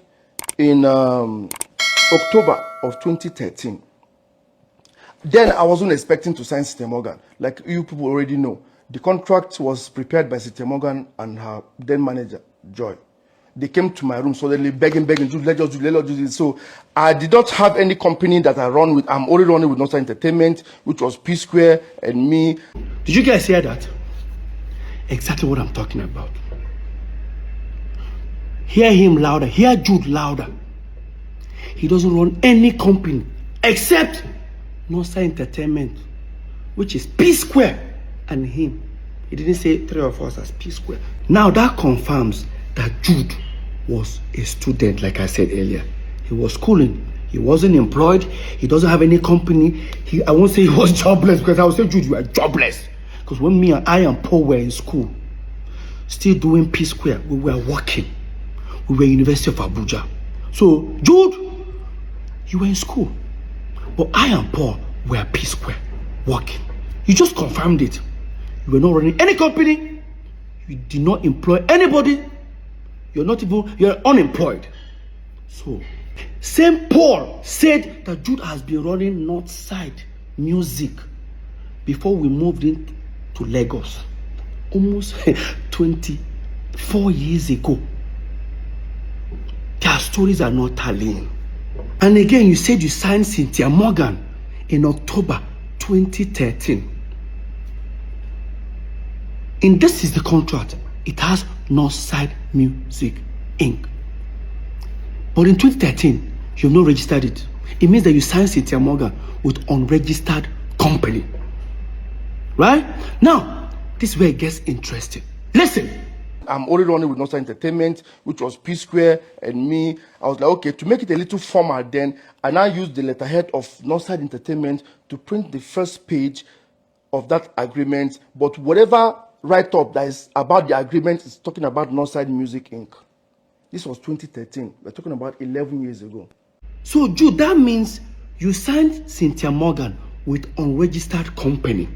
in October of 2013. Then I wasn't expecting to sign City Morgan. Like you people already know, the contract was prepared by City Morgan and her then manager, Joy. They came to my room suddenly begging, let us do this. So I did not have any company that I run with. I'm only running with Nostra Entertainment, which was PSquare and me.
Did you guys hear that? Exactly what I'm talking about. Hear him louder, hear Jude louder. He doesn't run any company except Nostra Entertainment, which is PSquare and him. He didn't say 3 of us as PSquare. Now that confirms that Jude was a student, like I said earlier. He was schooling. He wasn't employed. He doesn't have any company. I won't say he was jobless, because I would say, Jude, you are jobless. Because when I and Paul were in school, still doing PSquare, we were working. We were University of Abuja. So, Jude, you were in school. But I and Paul were PSquare, working. You just confirmed it. You were not running any company. You did not employ anybody. You're unemployed. So, same Paul said that Jude has been running Northside Music before we moved into Lagos. Almost 24 years ago. Their stories are not tallying. And again, you said you signed Cynthia Morgan in October 2013. And this is the contract. It has Northside Music Inc. But in 2013, you've not registered it. It means that you signed Cynthia Morgan with unregistered company. Right? Now, this is where it gets interesting. Listen.
I'm only running with Northside Entertainment, which was PSquare and me. I was like, okay, to make it a little formal then, I now used the letterhead of Northside Entertainment to print the first page of that agreement. But whatever write-up that is about the agreement is talking about Northside Music Inc. This was 2013. We're talking about 11 years ago.
So, Jude, that means you signed Cynthia Morgan with unregistered company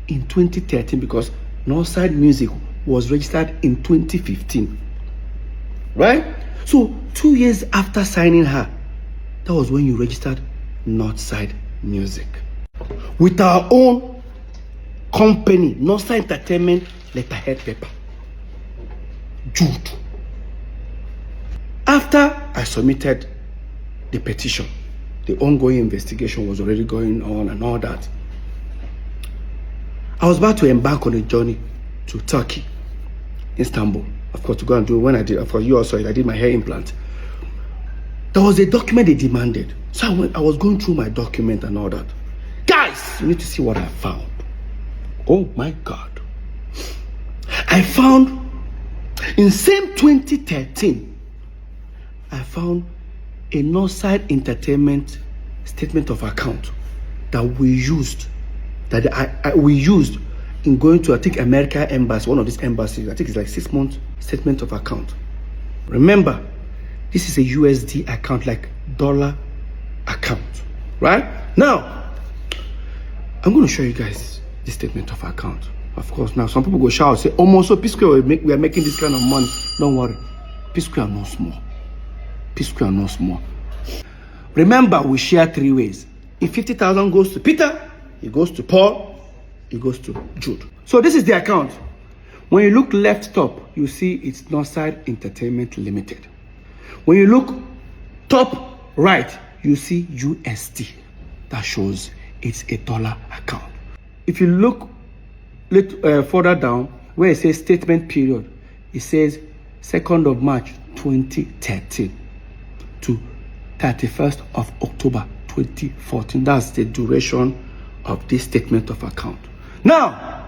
in 2013 because Northside Music was registered in 2015. Right? So 2 years after signing her, that was when you registered Northside Music. With our own company, Northside Entertainment letterhead paper. Jude. After I submitted the petition, the ongoing investigation was already going on and all that. I was about to embark on a journey to Turkey, Istanbul, of course, to go and do when I did, for you also, I did my hair implant. There was a document they demanded. So I was going through my document and all that. Guys, you need to see what I found. Oh my God. I found, in same 2013, I found a Northside Entertainment statement of account that we used, we used in going to, I think, America Embassy, one of these embassies. I think it's like 6 months statement of account. Remember, this is a USD account, like dollar account, right? Now, I'm going to show you guys this statement of account. Of course, now some people go shout, say, oh, so PSquare, we are making this kind of money. Don't worry. PSquare are not small. PSquare are not small. Remember, we share 3 ways. If 50,000 goes to Peter, it goes to Paul, it goes to Jude. So this is the account. When you look left top, you see it's Northside Entertainment Limited. When you look top right, you see USD. That shows it's a dollar account. If you look further down, where it says statement period, it says 2nd of March 2013 to 31st of October 2014. That's the duration of this statement of account. Now,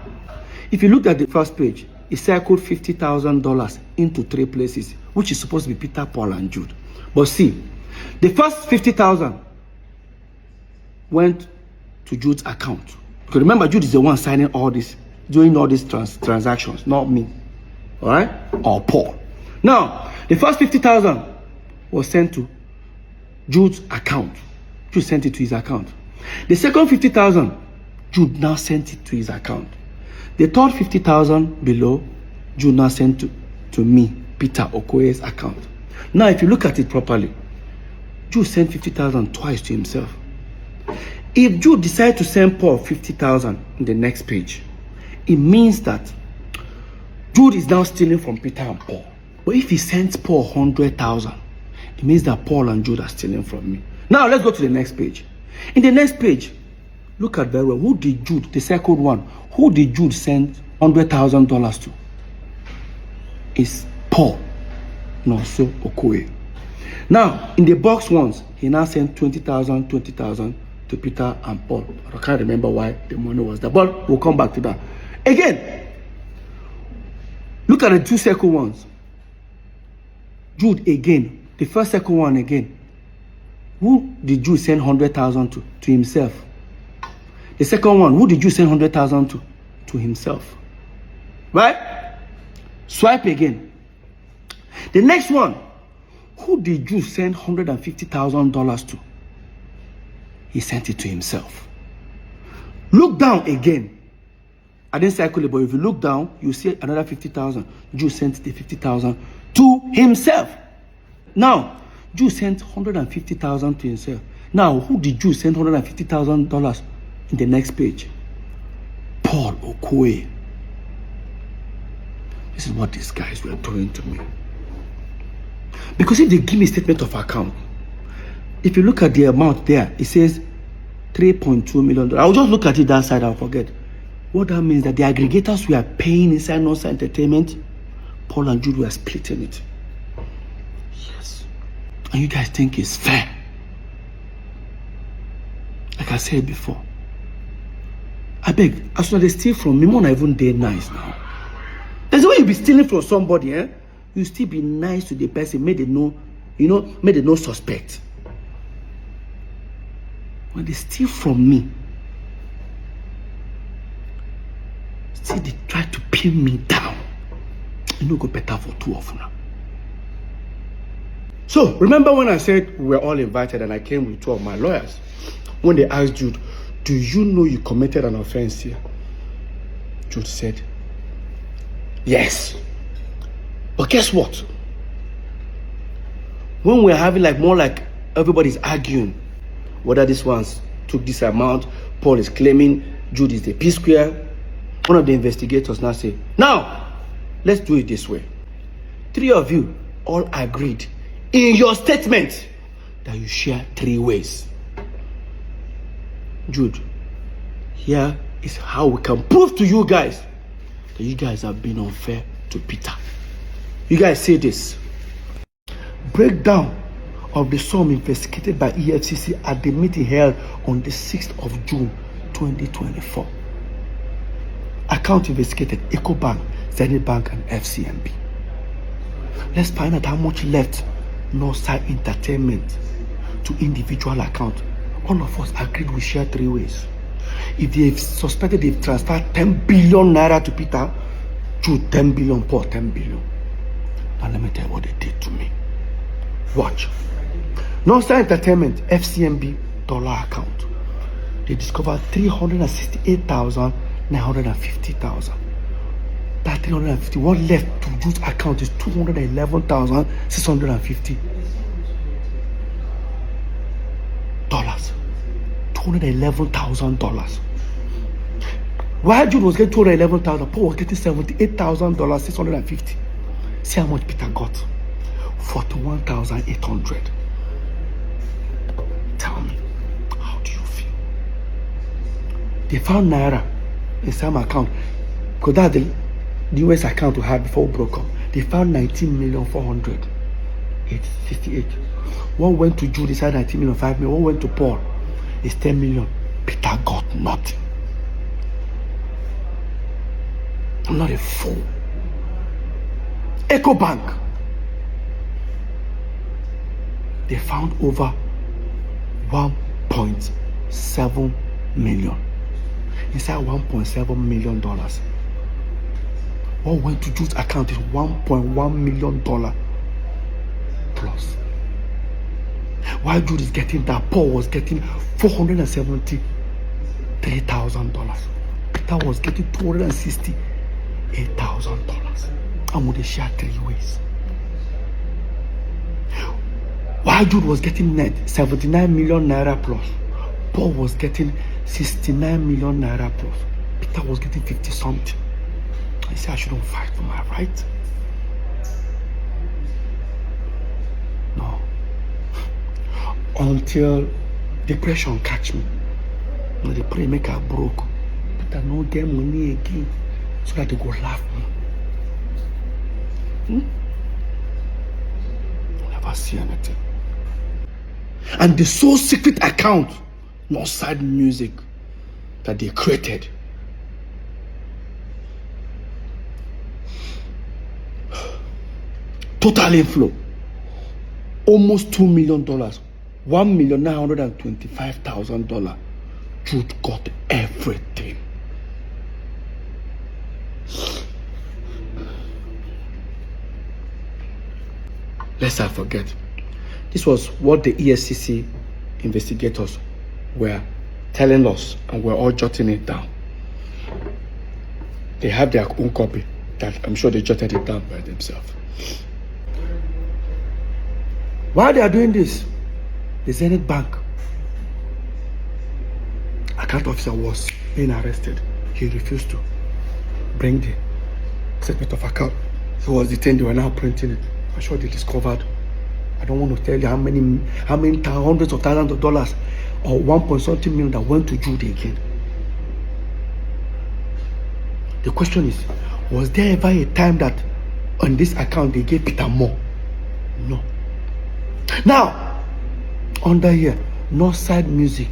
if you look at the first page, it circled $50,000 into 3 places, which is supposed to be Peter, Paul, and Jude. But see, the first 50,000 went to Jude's account. Because remember, Jude is the one signing all this, doing all these transactions, not me. All right? Or Paul. Now, the first 50,000 was sent to Jude's account. Jude sent it to his account. The second 50,000, Jude now sent it to his account. The third 50,000 below, Jude now sent to me, Peter Okoye's account. Now, if you look at it properly, Jude sent 50,000 twice to himself. If Jude decides to send Paul 50,000 in the next page, it means that Jude is now stealing from Peter and Paul. But if he sends Paul 100,000, it means that Paul and Jude are stealing from me. Now, let's go to the next page. In the next page, look at very well. Who did Jude, the second one, who did Jude send $100,000 to? It's Paul, Nonso Okoye. Now, in the box ones, he now sent 20,000 to Peter and Paul. I can't remember why the money was there, but we'll come back to that. Again, look at the 2 second ones. Jude again, the first second one again. Who did Jude send 100,000 to himself? The second one, who did Jude send 100,000 to himself? Right? Swipe again. The next one, who did Jude send $150,000 to? he sent it to himself. Look down again. I didn't circle it, but if you look down, you see another 50,000. Jude sent the 50,000 to himself. Now, Jude sent 150,000 to himself. Now, who did Jude send $150,000 in the next page? Paul Okoye. This is what these guys were doing to me. Because if they give me a statement of account, if you look at the amount there, it says $3.2 million. I'll just look at it that side, I'll forget. What that means that the aggregators were paying inside Nonsa Entertainment, Paul and Jude were splitting it. Yes. And you guys think it's fair? Like I said before, I beg, as soon as they steal from me, more not even day nice now. There's a way you be stealing from somebody, eh? You still be nice to the person, made they know, made they no suspect. When they steal from me, still they try to pin me down. It no go better for two of them. So, remember when I said we were all invited and I came with two of my lawyers? When they asked Jude, do you know you committed an offense here? Jude said, yes. But guess what? When we're having more like everybody's arguing whether this one's took this amount, Paul is claiming Jude is the PSquare. One of the investigators now say, now, let's do it this way. Three of you all agreed in your statement that you share 3 ways. Jude, here is how we can prove to you guys that you guys have been unfair to Peter. You guys say this. Breakdown of the sum investigated by EFCC at the meeting held on the 6th of June 2024. Account investigated EcoBank, Zenith Bank, and FCMB. Let's find out how much left Northside Entertainment to individual account. All of us agreed we share 3 ways. If they've suspected they've transferred 10 billion naira to Peter, Jude 10 billion, Paul 10 billion. Now let me tell you what they did to me. Watch. Northside Entertainment FCMB dollar account. They discovered 368,950,000. That 350, what left to Jude's account is 211,650 dollars. $211,000. While Jude was getting 211,000, Paul was getting $78,650. See how much Peter got? 41,800. Tell me, how do you feel? They found naira in some account, because that's the US account we had before we broke up. They found 19,400,858. One went to Jude, decided 19 million, 5 million. One went to Paul, it's 10 million. Peter got nothing. I'm not a fool. EcoBank, they found over 1.7 million. Inside $1.7 million. What went to Jude's account is $1.1 million plus. While Jude is getting that, Paul was getting $473,000. Peter was getting $268,000. And would they share 3 ways? While Jude was getting net 79 million naira plus, Paul was getting 69 million naira plus. Peter was getting 50 something. I said I shouldn't fight for my right. No. Until depression catch me. They pray make her broke. Peter no get money again, so that they go laugh me. Never see anything. And the sole secret account, Northside Music, that they created, total inflow almost $2 million, $1,925,000. Jude got everything. Lest I forget, this was what the EFCC investigators were telling us, and we're all jotting it down. They have their own copy that I'm sure they jotted it down by themselves. While they are doing this, the Zenith Bank account officer was being arrested. He refused to bring the statement of account. He was detained. They were now printing it. I'm sure they discovered. I don't want to tell you how many hundreds of thousands of dollars or 1.something million that went to Jude again. The question is, was there ever a time that on this account they gave Peter more? No. Now, under here, Northside Music.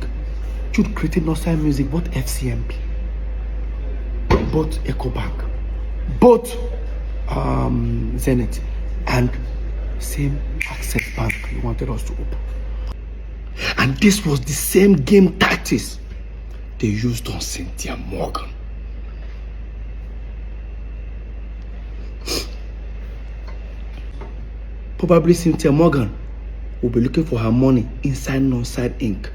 Jude created Northside Music, both FCMP, both EcoBank, both Zenith, and same Access Bank he wanted us to open. And this was the same game tactics they used on Cynthia Morgan. Probably Cynthia Morgan will be looking for her money inside Northside Inc.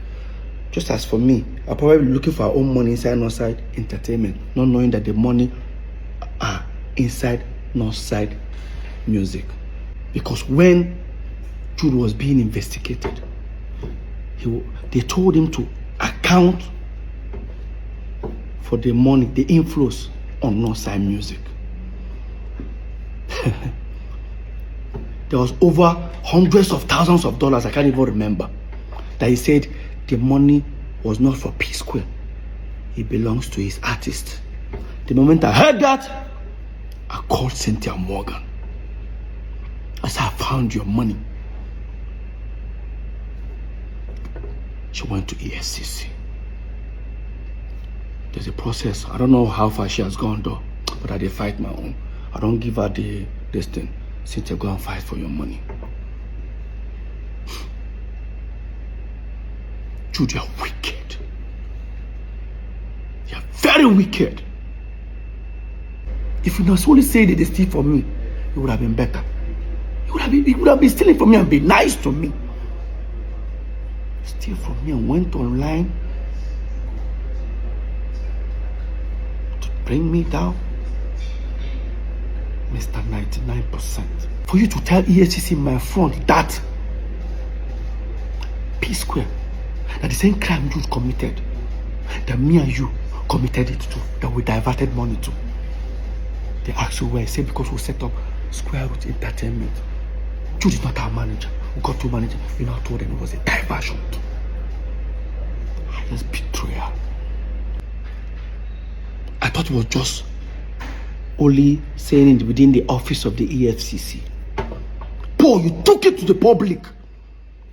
Just as for me, I'll probably be looking for her own money inside Northside Entertainment, not knowing that the money are inside Northside Music. Because when Jude was being investigated, they told him to account for the money, the inflows on Northside Music. There was over hundreds of thousands of dollars, I can't even remember, that he said the money was not for PSquare. It belongs to his artist. The moment I heard that, I called Cynthia Morgan. I said, I found your money. She went to EFCC. There's a process. I don't know how far she has gone though, but I did fight my own. I don't give her this thing. Cynthia, go and fight for your money. Jude, you're wicked. You're very wicked. If you not only say that they steal from me, it would have been better. It would have been stealing from me and be nice to me. Steal from me and went online to bring me down. Mr. 99%. For you to tell EFCC in my front that PSquare, that the same crime you committed, that me and you committed it to, that we diverted money to. They asked you where. I said because we set up Square Root Entertainment. Jude is not our manager. We got two managers. We now told them it was a diversion. Highest betrayal. I thought it was just only saying it within the office of the EFCC. Paul, you took it to the public.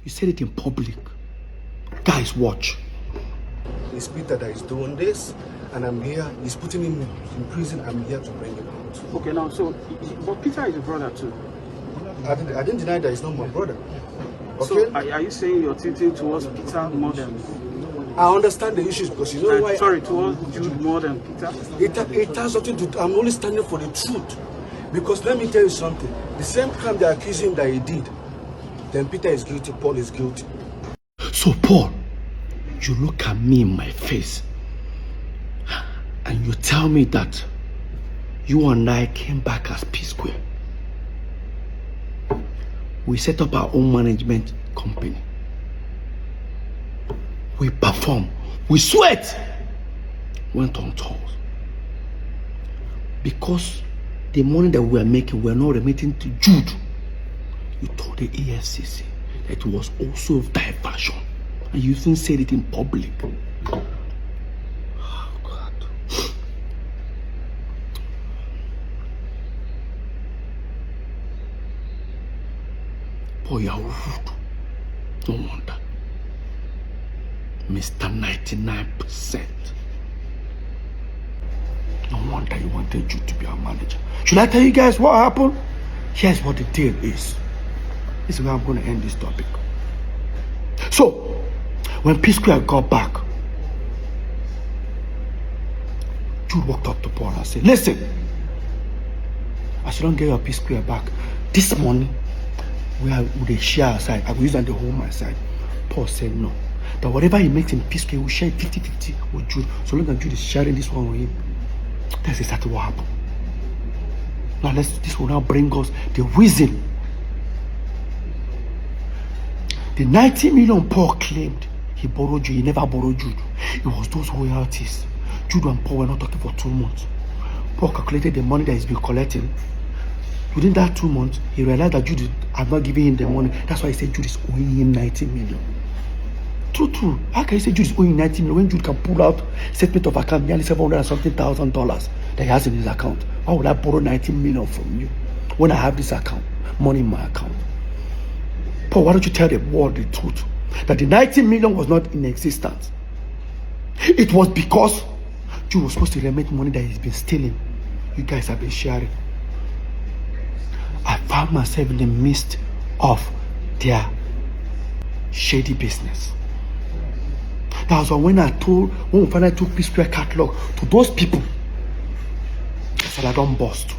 You said it in public. Guys, watch.
It's Peter that is doing this, and I'm here. He's putting him in prison. I'm here to bring him out.
Okay, now, so, but Peter is a brother too.
I didn't deny that he's not my brother. Okay?
So, are you saying you're tilting towards Peter more than...
I understand the issues because you know why...
Sorry, towards Jude more than Peter?
It has something to do... I'm only standing for the truth. Because let me tell you something. The same crime they accuse him that he did, then Peter is guilty, Paul is guilty.
So, Paul, you look at me in my face and you tell me that you and I came back as PSquare. We set up our own management company. We perform. We sweat. Went on tours. Because the money that we were making, we were not remitting to Jude. You told the EFCC that it was also diversion. And you even said it in public. Oh, God. Boy, you're rude. No wonder. Mr. 99%. No wonder you wanted you to be our manager. Should I tell you guys what happened? Here's what the deal is. This is where I'm going to end this topic. So, when PSquare got back, Jude walked up to Paul and said, listen, as you don't get your PSquare back, this money, we share aside. I will use that to hold my side. Paul said no. that whatever he makes in PSquare, he will share 50-50 with Jude. So long as Jude is sharing this one with him, that's exactly what happened. Now this will now bring us the reason. The 90 million Paul claimed he borrowed Jude, he never borrowed Jude. It was those royalties. Jude and Paul were not talking for 2 months. Paul calculated the money that he's been collecting. Within that 2 months, he realized that Jude had not given him the money. That's why he said Jude is owing him 90 million. True. How can you say Jude is owing 90 million when Jude can pull out statement of account nearly $700,000 that he has in his account? Why would I borrow 90 million from you when I have this account, money in my account? Paul, why don't you tell the world the truth? That the 90 million was not in existence. It was because Jude was supposed to remit money that he's been stealing. You guys have been sharing. I found myself in the midst of their shady business. That was when we finally took PSquare catalog to those people. I said, I don't bust.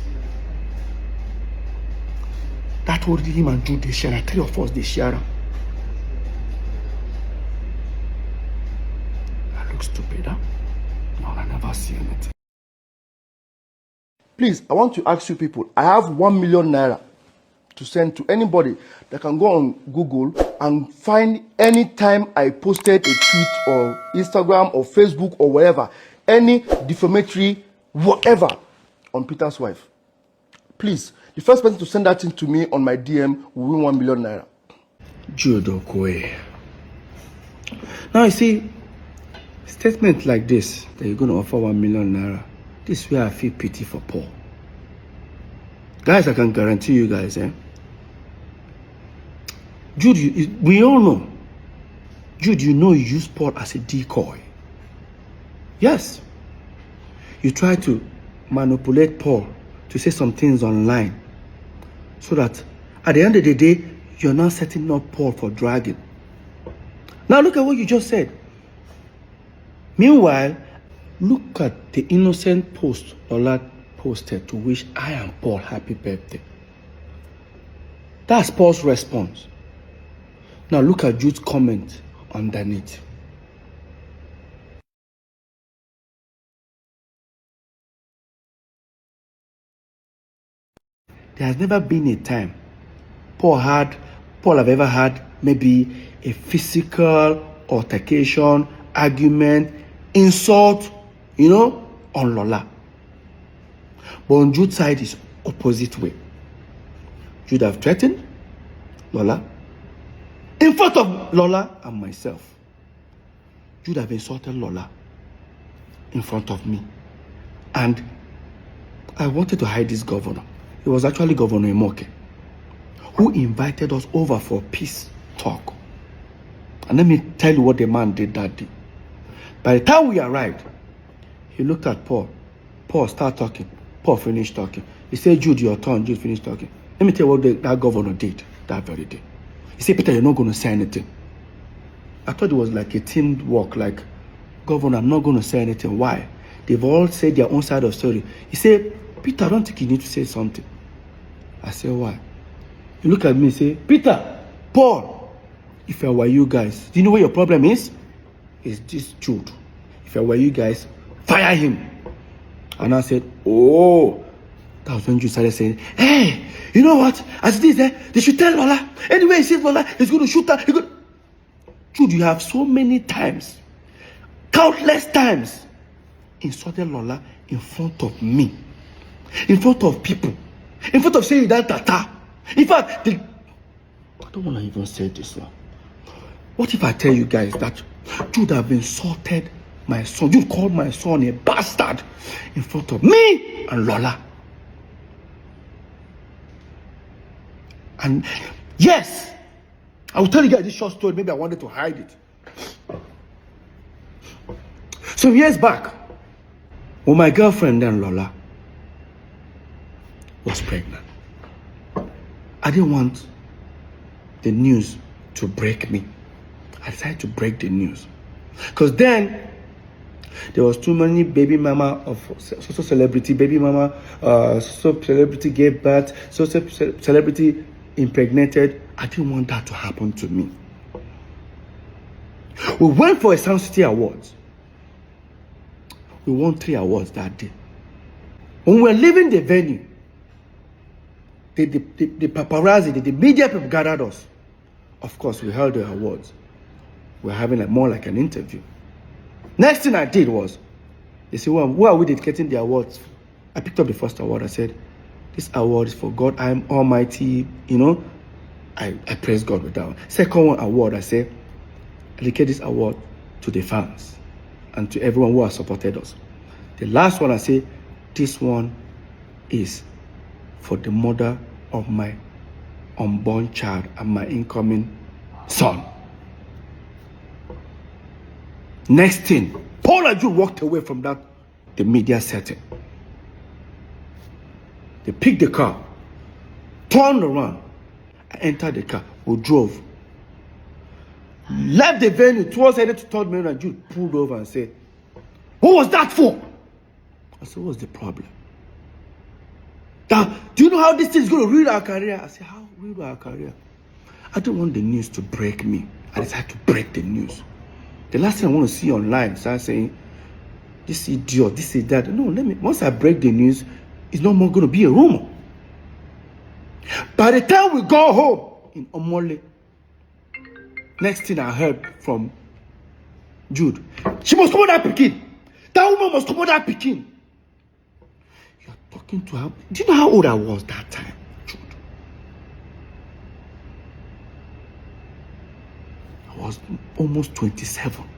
That would him and Jude, they share. 3 of us, they share. I look stupid, huh? No, I never see anything.
Please, I want to ask you people, I have 1 million naira to send to anybody that can go on Google and find any time I posted a tweet or Instagram or Facebook or wherever, any defamatory whatever on Peter's wife. Please, the first person to send that thing to me on my DM will win 1 million naira.
Jude Okoye. Now you see, statement like this, that you're going to offer 1 million naira, this is where I feel pity for Paul. Guys, I can guarantee you guys, Jude, we all know. Jude, you know you use Paul as a decoy. Yes. You try to manipulate Paul to say some things online so that at the end of the day, you're not setting up Paul for dragging. Now look at what you just said. Meanwhile, look at the innocent post Ola posted to wish I and Paul happy birthday. That's Paul's response. Now look at Jude's comment underneath. There has never been a time Paul have ever had maybe a physical altercation, argument, insult, on Lola. But on Jude's side is opposite way. Jude have threatened Lola in front of Lola and myself. Jude have insulted Lola in front of me. And I wanted to hide this governor. It was actually Governor Imoke who invited us over for peace talk. And let me tell you what the man did that day. By the time we arrived, he looked at Paul. Paul started talking. Paul finished talking. He said, Jude, your turn. Jude finished talking. Let me tell you what that governor did that very day. He said, Peter, you're not going to say anything. I thought it was like a team work, like, Governor, I'm not going to say anything. Why? They've all said their own side of the story. He said, Peter, I don't think you need to say something. I said, why? He looked at me and said, Peter, Paul, if I were you guys, do you know what your problem is? It's this Jude. If I were you guys, fire him. And I said, oh. That was when Jude started saying, hey, you know what? As it is, they should tell Lola. Anyway, he says Lola, he's going to shoot her. Jude, you have so many times, countless times, insulted Lola in front of me, in front of people, in front of saying that tata. In fact, I don't want to even say this now. What if I tell you guys that Jude have insulted my son? Jude called my son a bastard in front of me and Lola. And yes, I will tell you guys this short story. Maybe I wanted to hide it. Some years back, when my girlfriend then Lola was pregnant, I didn't want the news to break me. I decided to break the news. Because then, there was too many baby mama of so celebrity, baby mama, so celebrity gave birth, so celebrity impregnated. I didn't want that to happen to me. We went for a Sound City Awards. We won 3 awards that day. When we were leaving the venue, the paparazzi, the media people gathered us. Of course, we held the awards. We were having more like an interview. Next thing I did was, they said, well, who are we dedicating the awards? I picked up the first award. I said, this award is for God, I am Almighty. I praise God with that one. Second award, I said, I dedicate this award to the fans and to everyone who has supported us. The last one, I say, this one is for the mother of my unborn child and my incoming son. Next thing, Paul Okoye walked away from the media setting. They picked the car, turned around, and entered the car. We drove. Left the venue towards headed to 3rd Main, and Jude pulled over and said, what was that for? I said, what's the problem? Now, do you know how this thing is going to ruin our career? I said, how ruin our career? I don't want the news to break me. I decided to break the news. The last thing I want to see online, start saying, this idiot, this is that. No, once I break the news, it's no more going to be a rumor. By the time we go home in Omole, next thing I heard from Jude, she must come out that Pekin. That woman must come out that Pekin. You're talking to her. Do you know how old I was that time, Jude? I was almost 27.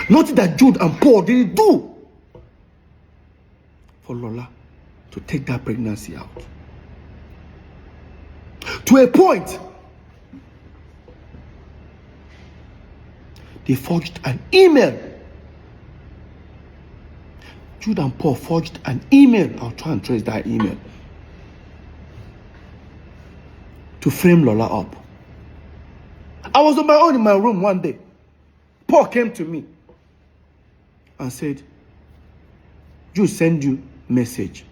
Nothing that Jude and Paul didn't do for Lola to take that pregnancy out. To a point, they forged an email. Jude and Paul forged an email. I'll try and trace that email. To frame Lola up. I was on my own in my room one day. Paul came to me and said, Jude send you message.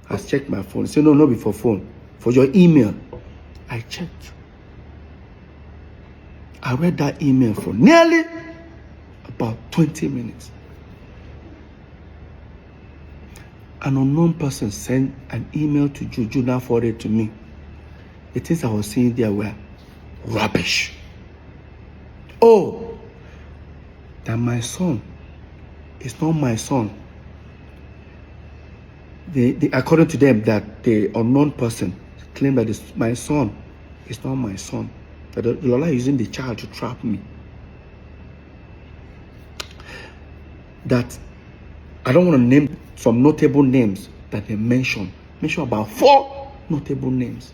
I checked my phone. He said, no, not before phone. For your email. I checked. I read that email for nearly about 20 minutes. An unknown person sent an email to Jude. Jude now forwarded to me. The things I was seeing there were rubbish. Oh, that my son is not my son. According to them, that the unknown person claimed that my son is not my son. That Lola is using the child to trap me. That I don't want to name some notable names that they mention. Mention about 4 notable names.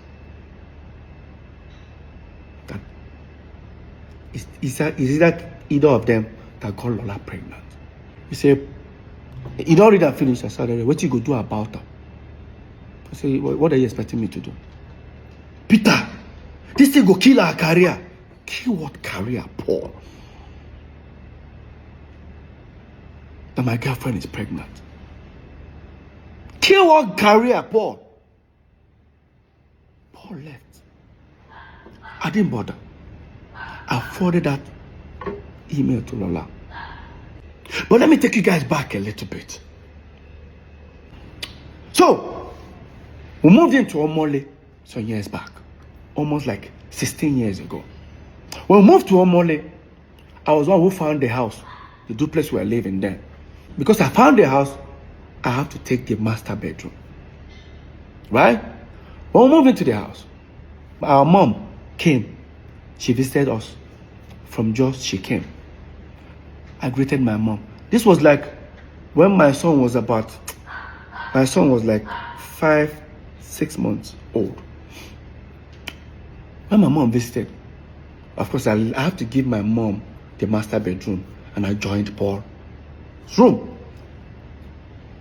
That is that either of them that got Lola pregnant? He said, you don't read and finish. I said, what you go do about her? I said, what are you expecting me to do? Peter, this thing go kill our career. Kill what career, Paul? That my girlfriend is pregnant. Kill what career, Paul? Paul left. I didn't bother. I forwarded that email to Lola. But let me take you guys back a little bit. So, we moved into Omole some years back. Almost like 16 years ago. When we moved to Omole, I was one who found the house, the duplex we were living there. Because I found the house, I have to take the master bedroom. Right? When we moved into the house, our mom came. She visited us. From Jos, she came. I greeted my mom. This was like when my son was like 5-6 months old. When my mom visited, of course, I have to give my mom the master bedroom, and I joined Paul's room.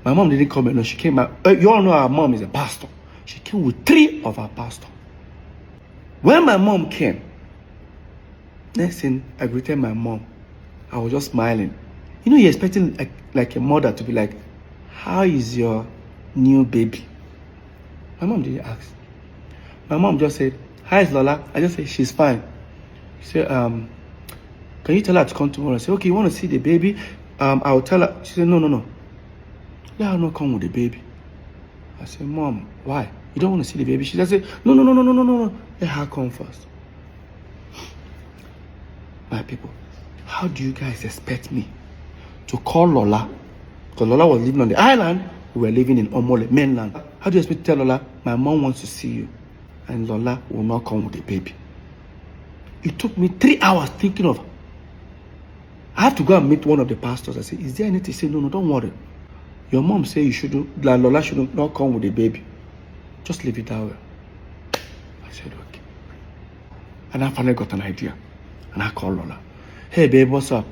My mom didn't come alone. She came out. You all know our mom is a pastor. She came with 3 of our pastors. When my mom came, next thing, I greeted my mom. I was just smiling. You know, you're expecting like a mother to be like, how is your new baby? My mom didn't ask. My mom just said, How is Lola? I just said, she's fine. She said, can you tell her to come tomorrow? I said, okay, you want to see the baby? I'll tell her. She said, no. Let her not come with the baby. I said, Mom, why? You don't want to see the baby? She just said, no. Let her come first. My people, how do you guys expect me to call Lola? Because Lola was living on the island, we were living in Omole, mainland. How do you expect me to tell Lola, my mom wants to see you, and Lola will not come with the baby? It took me 3 hours thinking of, I have to go and meet one of the pastors. I said, is there anything? He said, no, don't worry. Your mom said you shouldn't, like Lola should not come with the baby. Just leave it that way. I said, okay. And I finally got an idea. And I called Lola. Hey, babe, what's up?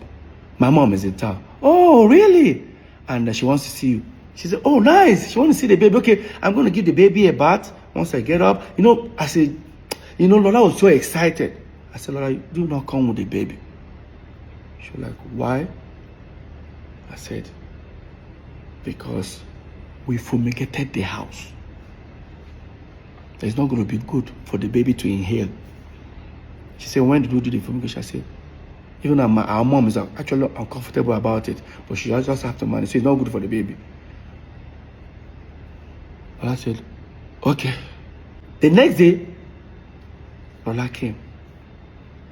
My mom is in town. Oh, really? And she wants to see you. She said, oh, nice. She wants to see the baby. Okay, I'm going to give the baby a bath once I get up. I said, Lola was so excited. I said, Lola, do not come with the baby. She was like, why? I said, because we fumigated the house. It's not going to be good for the baby to inhale. She said, when did we do the fumigation? I said, even our mom is actually uncomfortable about it, but she just have to manage. So it's not good for the baby. Lola said, okay. The next day, Lola came.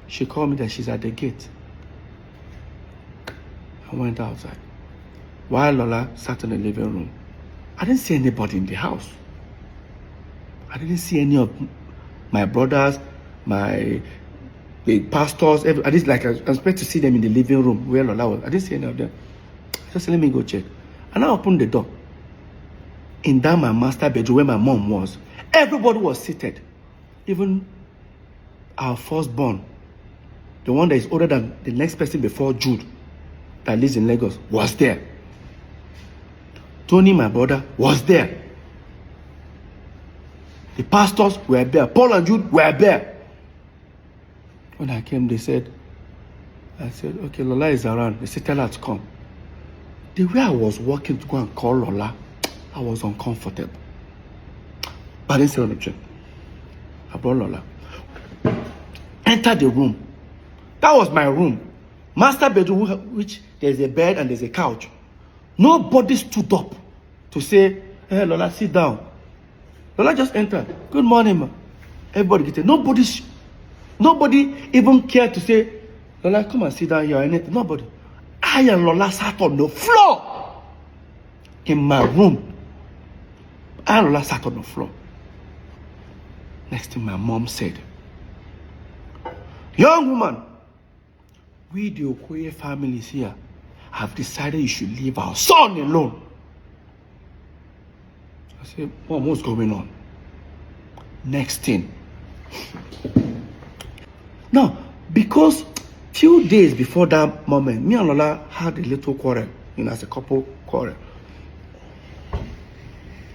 She called me that she's at the gate. I went outside. While Lola sat in the living room, I didn't see anybody in the house. I didn't see any of my brothers, the pastors. I expect to see them in the living room where Lola was. I didn't see any of them. I just said, let me go check. And I opened the door. In that my master bedroom where my mom was, everybody was seated. Even our firstborn, the one that is older than the next person before Jude, that lives in Lagos, was there. Tony, my brother, was there. The pastors were there. Paul and Jude were there. When I came, I said, okay, Lola is around. They said, tell her to come. The way I was walking to go and call Lola, I was uncomfortable. But I didn't say anything. I brought Lola. Entered the room. That was my room. Master bedroom, which there's a bed and there's a couch. Nobody stood up to say, hey, Lola, sit down. Lola just entered. Good morning, ma. Everybody get it. Nobody even cared to say, Lola, come and sit down here or anything. Nobody. I and Lola sat on the floor in my room. I and Lola sat on the floor. Next thing my mom said, young woman, we the Okoye families here have decided you should leave our son alone. I said, Mom, what's going on? Next thing. Now, because few days before that moment, me and Lola had a little quarrel, as a couple quarrel.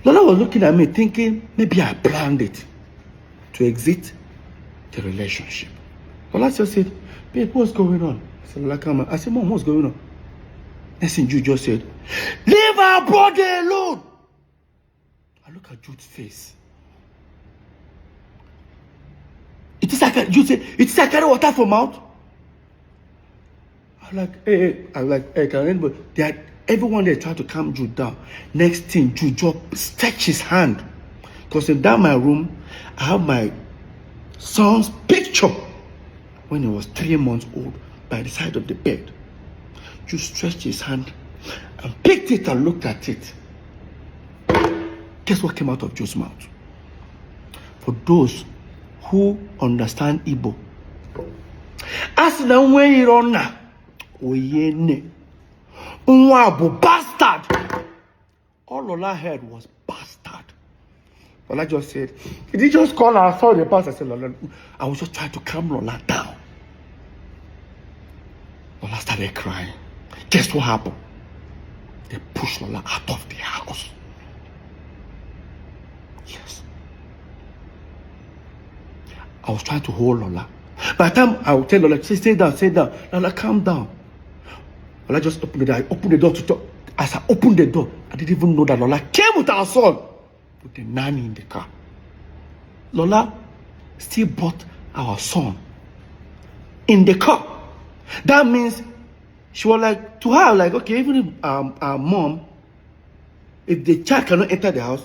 Lola was looking at me thinking, maybe I planned it to exit the relationship. Lola just said, babe, what's going on? I said, Lola, come on. I said, Mom, what's going on? Next thing Jude just said, leave our brother alone. I look at Jude's face. Jude said, it's like carry water from mouth. I'm like, hey, can anybody? Everyone there tried to calm Jude down. Next thing, Jude just stretched his hand. Because in that my room, I have my son's picture when he was 3 months old by the side of the bed. Jude stretched his hand and picked it and looked at it. Guess what came out of Jude's mouth? For those who understand Igbo, as the way you run now, oyene, unwabu bastard. All Lola heard was bastard. Lola just said, did he just call her? I saw the pastor. I said, Lola, I was just trying to calm Lola down. Lola started crying. Guess what happened? They pushed Lola out of the house. Yes. I was trying to hold Lola. By the time I would tell Lola, stay down. Lola, calm down. Lola just opened the door. I opened the door to talk. As I opened the door, I didn't even know that Lola came with our son, with the nanny in the car. Lola still brought our son in the car. That means she was like, to her, like, okay, even if our mom, if the child cannot enter the house,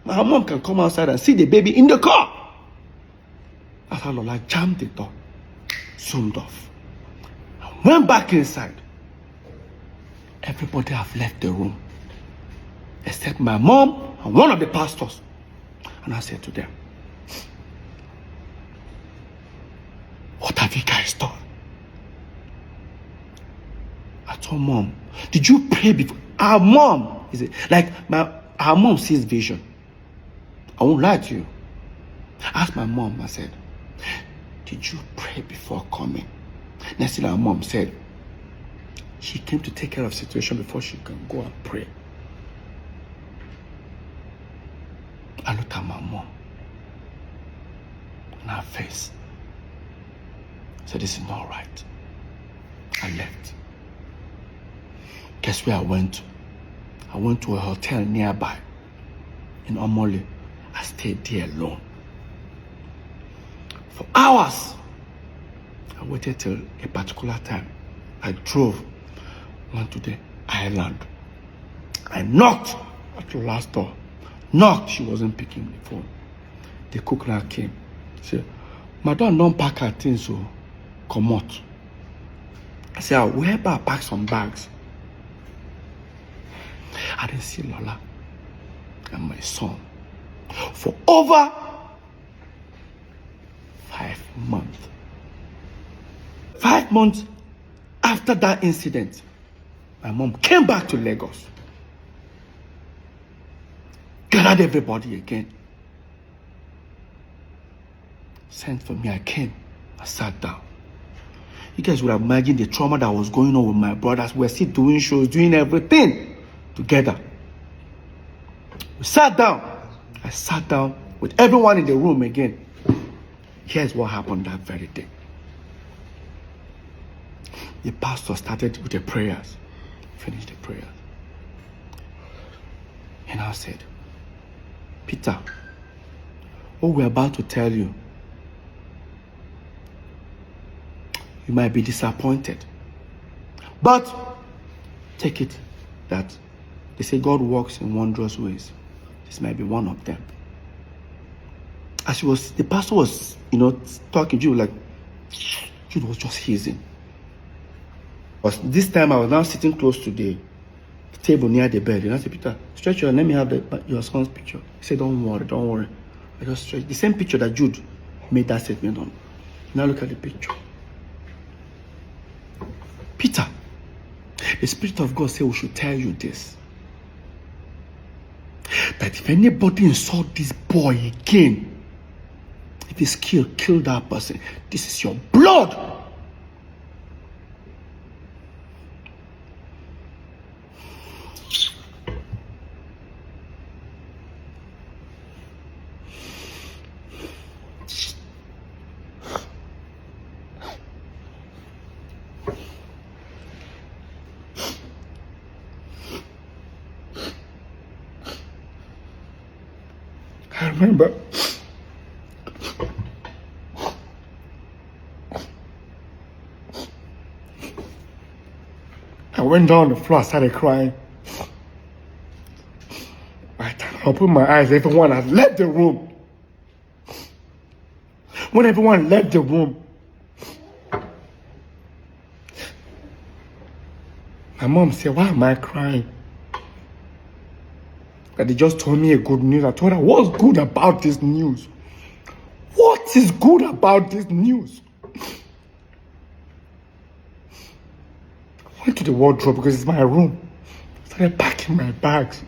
her mom can come outside and see the baby in the car. That's how Lola jammed the door, zoomed off, and went back inside. Everybody have left the room, except my mom and one of the pastors. And I said to them, what have you guys done? I told mom, did you pray before? Our mom, is it like our mom sees vision. I won't lie to you. I asked my mom, I said, did you pray before coming? Next thing our mom said, she came to take care of the situation before she can go and pray. I looked at my mom and her face. I said, this is not right. I left. Guess where I went to? I went to a hotel nearby in Omole. I stayed there alone. For hours. I waited till a particular time. I drove, went to the island. I knocked at the last door. Knocked, she wasn't picking the phone. The cook now came. She said, Madam, don't pack her things, so come out. I said, I'll help her pack some bags. I didn't see Lola and my son for over 5 months. 5 months after that incident, my mom came back to Lagos. Gathered everybody again. Sent for me, I came. I sat down. You guys would have imagined the trauma that was going on with my brothers. We were still doing shows, doing everything together. We sat down. I sat down with everyone in the room again. Here's what happened that very day. The pastor started with the prayers. Finished the prayers. And I said, Peter, what we're about to tell you, you might be disappointed. But take it that they say God works in wondrous ways. This might be one of them. As the pastor was, talking to you, like, Jude was just hissing. But this time I was now sitting close to the table near the bed. And I said, Peter, stretch your, let me have your son's picture. He said, don't worry. I just stretched. The same picture that Jude made that statement on. Now look at the picture. Peter, the Spirit of God said we should tell you this. That if anybody insult this boy again, if he's killed, kill that person. This is your blood. I remember I went down on the floor, I started crying. By the time I opened my eyes, everyone had left the room. When everyone left the room, my mom said, why am I crying? That they just told me a good news. I told her, what's good about this news? What is good about this news? I went to the wardrobe because it's my room. I started packing my bags.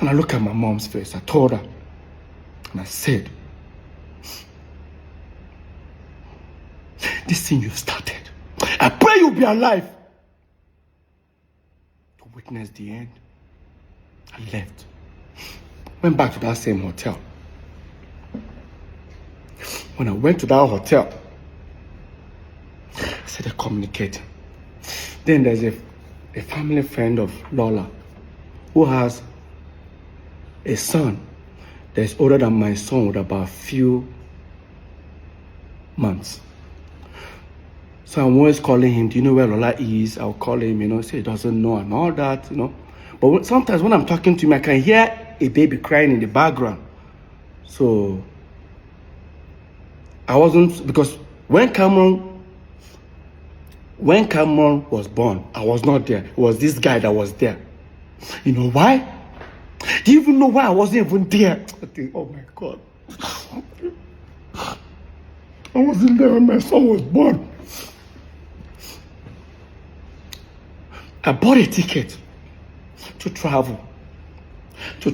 And I looked at my mom's face. I told her, and I said, this thing you've started, I pray you'll be alive to witness the end. I left. Went back to that same hotel. When I went to that hotel, I started communicating. Then there's a a family friend of Lola who has a son that's older than my son with about a few months. So I'm always calling him, do you know where Lola is? I'll call him, say he doesn't know and all that, But sometimes when I'm talking to him, I can hear a baby crying in the background. So I wasn't, because when Cameron was born, I was not there. It was this guy that was there. You know why? Do you even know why I wasn't even there? I think, oh my God. I wasn't there when my son was born. I bought a ticket to travel to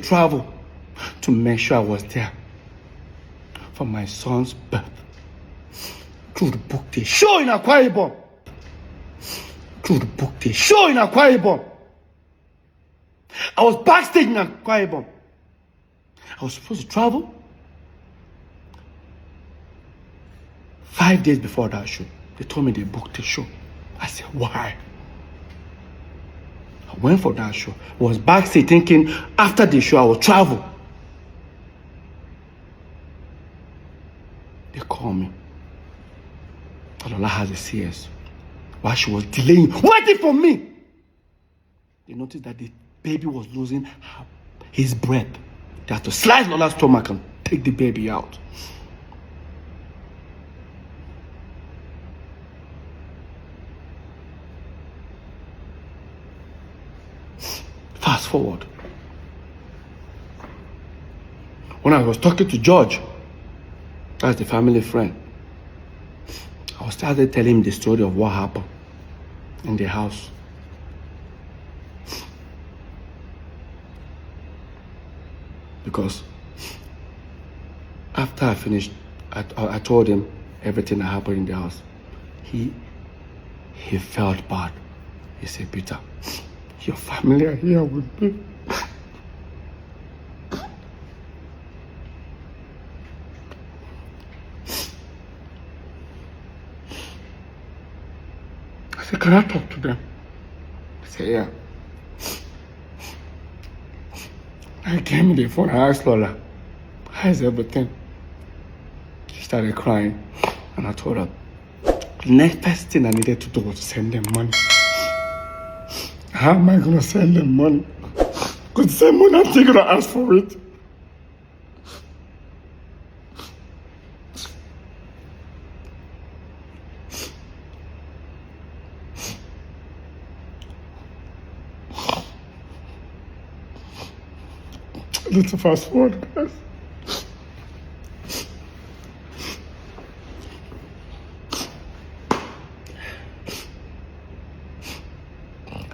make sure I was there for my son's birth. Could book the show in Akwa Ibom. I was backstage in Akwa Ibom. I was supposed to travel 5 days before that show. They told me they booked the show. I said, why? I went for that show. I was backstage thinking after the show I would travel. They called me. Lola has a CS. While she was delaying, waiting for me. They noticed that the baby was losing his breath. They had to slice Lola's stomach and take the baby out. Fast forward. When I was talking to George, that's the family friend, I started telling him the story of what happened in the house. Because after I finished, I told him everything that happened in the house. He felt bad. He said, Peter, your family are here with me. I said, can I talk to them? He said, yeah. I came in the phone, I asked Lola, how is everything? She started crying, and I told her, the next first thing I needed to do was to send them money. How am I going to send them money? Because the same money I'm still going to ask for it. Let's fast forward, guys.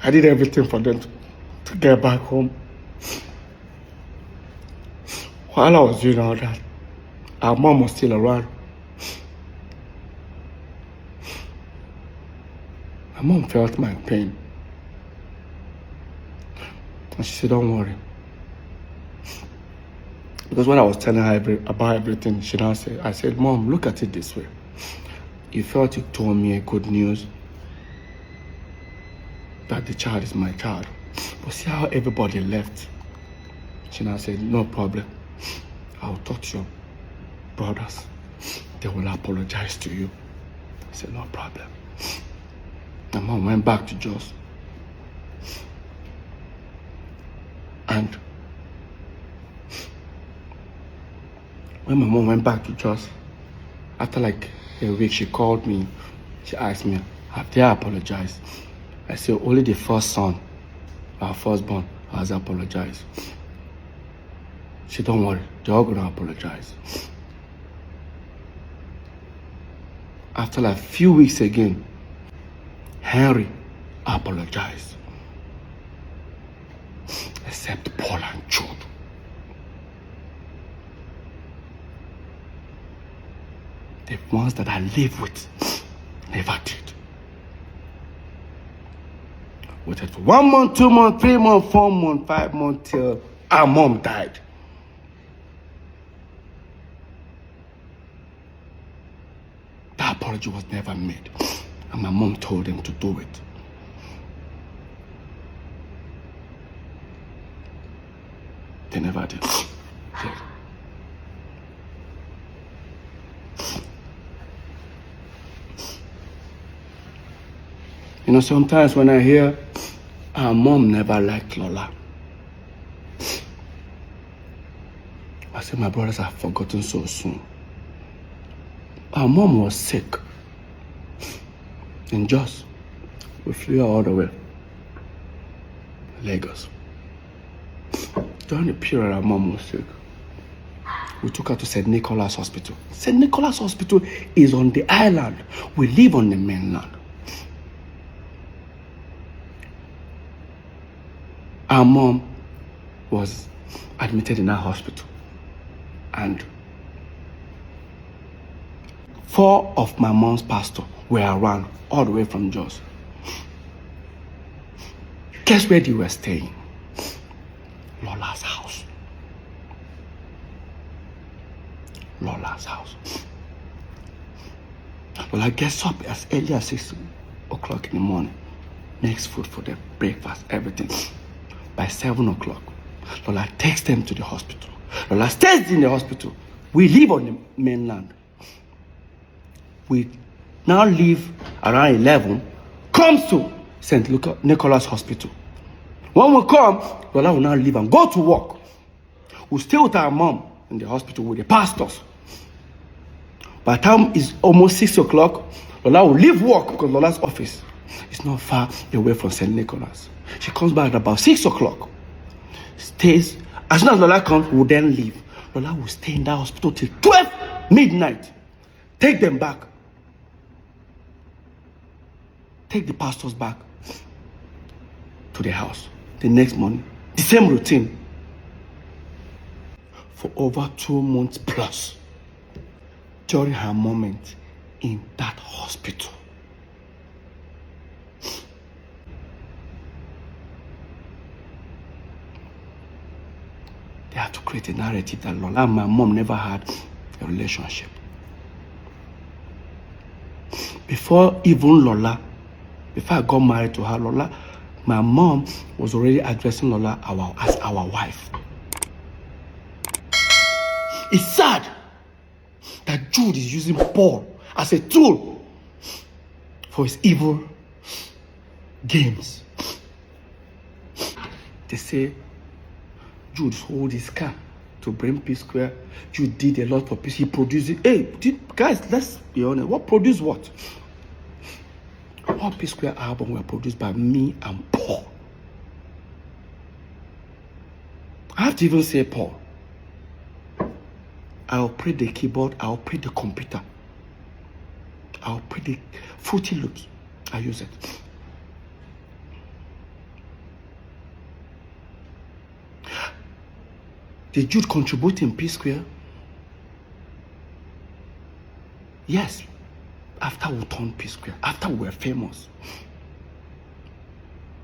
I did everything for them to get back home. While I was doing all that, our mom was still around. My mom felt my pain. And she said, don't worry. Because when I was telling her about everything, she now said, I said, Mom, look at it this way. You felt you told me a good news that the child is my child. But see how everybody left. She now said, no problem. I'll talk to your brothers. They will apologize to you. I said, no problem. My mom went back to Jos. And when my mom went back to Jos, after like a week, she called me. She asked me, have they apologized? I said, only the first son, our firstborn, has apologized. She said, don't worry, they're all gonna apologize. After like a few weeks again, Henry apologized. Except Paul and Jude. The ones that I live with never did. Waited for 1 month, 2 months, 3 months, 4 months, 5 months till our mom died. The apology was never made, and my mom told them to do it. I never did. You know, sometimes when I hear our mom never liked Lola, I say my brothers have forgotten so soon. Our mom was sick. In Jos, we flew her all the way to Lagos. During the period our mom was sick, we took her to St. Nicholas Hospital. St. Nicholas Hospital is on the island. We live on the mainland. Our mom was admitted in our hospital, and 4 of my mom's pastors were around all the way from Jos. Guess where they were staying? Lola's house. Lola's house. Lola gets up as early as 6 o'clock in the morning, makes food for them, breakfast, everything. By 7 o'clock, Lola takes them to the hospital. Lola stays in the hospital. We live on the mainland. We now leave around 11, comes to St. Nicholas Hospital. When we come, Lola will now leave and go to work. We'll stay with our mom in the hospital with the pastors. By the time it's almost 6 o'clock, Lola will leave work because Lola's office is not far away from St. Nicholas. She comes back at about 6 o'clock. Stays. As soon as Lola comes, we'll then leave. Lola will stay in that hospital till 12 midnight. Take them back. Take the pastors back to the house. The next morning, the same routine. For over 2 months plus, during her moment in that hospital. They had to create a narrative that Lola and my mom never had a relationship. Before even Lola, before I got married to her, Lola, my mom was already addressing Lola as our wife. It's sad that Jude is using Paul as a tool for his evil games. They say Jude sold his car to bring PSquare. Jude did a lot for peace. He produced it. Hey, guys, let's be honest. What produced what? All PSquare albums were produced by me and Paul. I have to even say Paul. I operate the keyboard, I operate the computer. I operate the Fruity Loops. I use it. Did Jude contribute in PSquare? Yes. After we turned PSquare, after we were famous.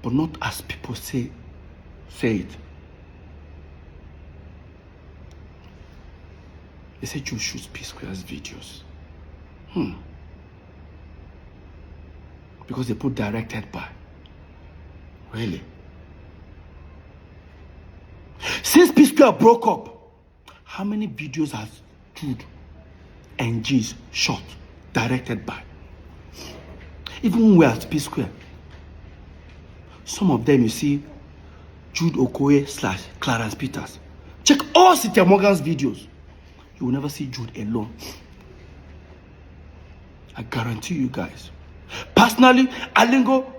But not as people say it. They say Jude shoots PSquare's videos. Because they put directed by. Really? Since PSquare broke up, how many videos has Jude and G's shot, directed by? Even when we are at PSquare, some of them you see Jude Okoye / Clarence Peters. Check all Cynthia Morgan's videos. You will never see Jude alone. I guarantee you guys. Personally, Alingo,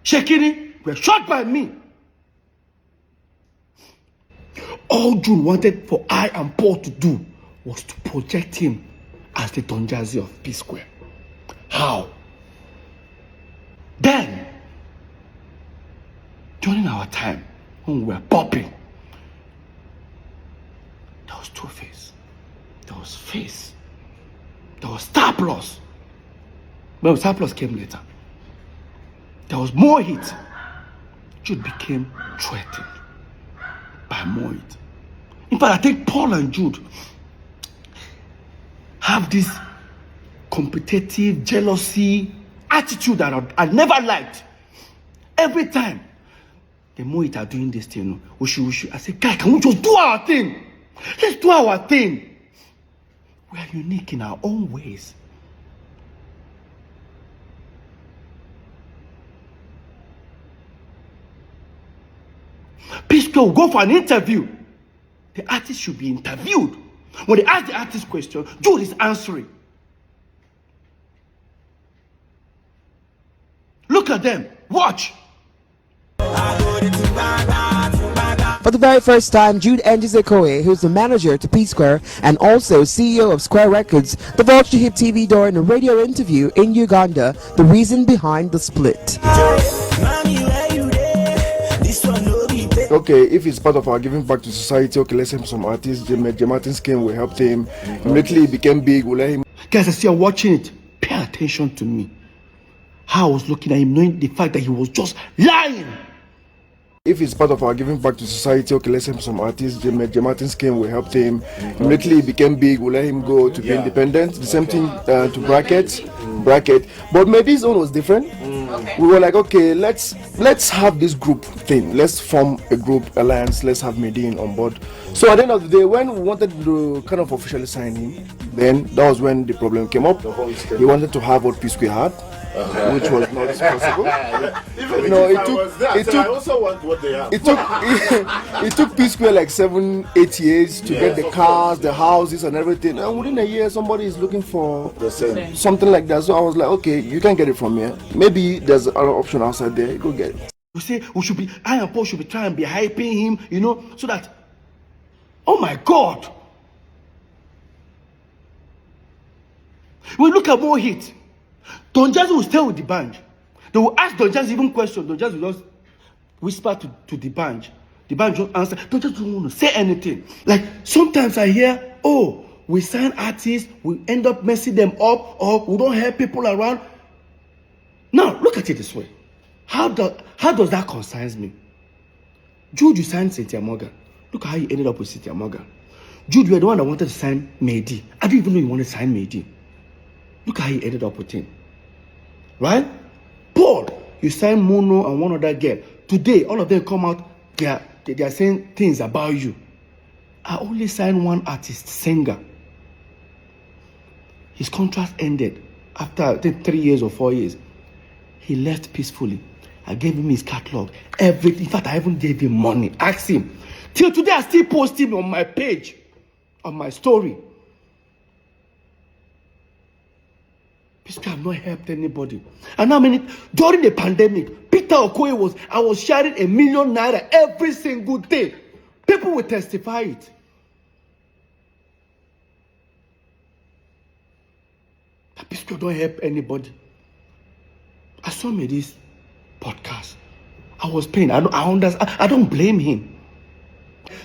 Shekini were shot by me. All Jude wanted for I and Paul to do was to project him as the Don Jazzy of PSquare. How? Then, during our time, when we were popping, there was Two-Face, there was Face, there was Star Plus. But Star Plus came later. There was more hits. Jude became threatened by more hits. In fact, I think Paul and Jude have this competitive, jealousy attitude that I never liked. Every time the more it are doing this thing, we should. I said, guy, can we just do our thing? Let's do our thing. We are unique in our own ways. PSquare will go for an interview. The artist should be interviewed. When they ask the artist question, Jude is answering. Look at them. Watch.
For the very first time, Jude Okoye, who's the manager to PSquare and also CEO of Square Records, divulged to Hip TV during a radio interview in Uganda the reason behind the split.
Okay, if it's part of our giving back to society, okay, let's help some artists. J Martin's came, we helped him. Immediately he became big, we let him.
Guys, as you're watching it, pay attention to me. How I was looking at him, knowing the fact that he was just lying.
If it's part of our giving back to society, okay, let's help some artists. J Martin's came, we helped him. Immediately he became big, we let him go to be independent. The same thing to Bracket. But maybe his own was different. We were like, okay, let's have this group thing. Let's form a group alliance. Let's have Medine on board. So at the end of the day, when we wanted to kind of officially sign him, then that was when the problem came up. He wanted to have what PSquare had. Which was not possible. No, it took PSquare like 7-8 years to get the cars, the houses, and everything. And within a year, somebody is looking for something like that. So I was like, okay, you can get it from here. Maybe there's another option outside there. Go get it.
You see, I and Paul should be trying to be hyping him, so that, oh my God, we look at more hits. Don Jazzy will stay with the band. They will ask Don Jazzy even questions. Don Jazzy will just whisper to the band. The band won't answer. Don Jazzy don't want to say anything. Like sometimes I hear, oh, we sign artists, we end up messing them up, or we don't help people around. Now look at it this way. How does that concern me? Jude, you signed Cynthia Morgan. Look how you ended up with Cynthia Morgan. Jude, you were the one that wanted to sign Mehdi. I didn't even know you wanted to sign Mehdi. Look how he ended up with him. Right? Paul, you signed Mono and one other girl. Today, all of them come out, they are saying things about you. I only signed one artist, singer. His contract ended after, I think, 3 years or 4 years. He left peacefully. I gave him his catalog. Everything. In fact, I even gave him money. Ask him. Till today, I still post him on my page, on my story. PSquare have not helped anybody. And during the pandemic, Peter Okoye I was sharing ₦1 million every single day. People will testify it. That PSquare don't help anybody. I saw me this podcast. I was paying. I don't blame him.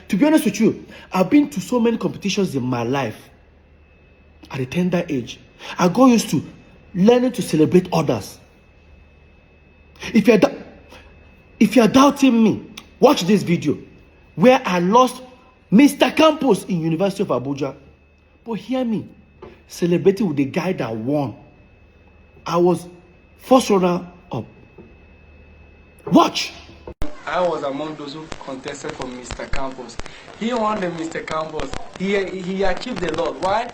To be honest with you, I've been to so many competitions in my life at a tender age. I got used to learning to celebrate others. If you're doubting me, watch this video where I lost Mr. Campos in University of Abuja. But hear me, celebrating with the guy that won. I was first runner up. Watch.
I was among those who contested for Mr. Campos. He won the Mr. Campos. He achieved a lot. Why?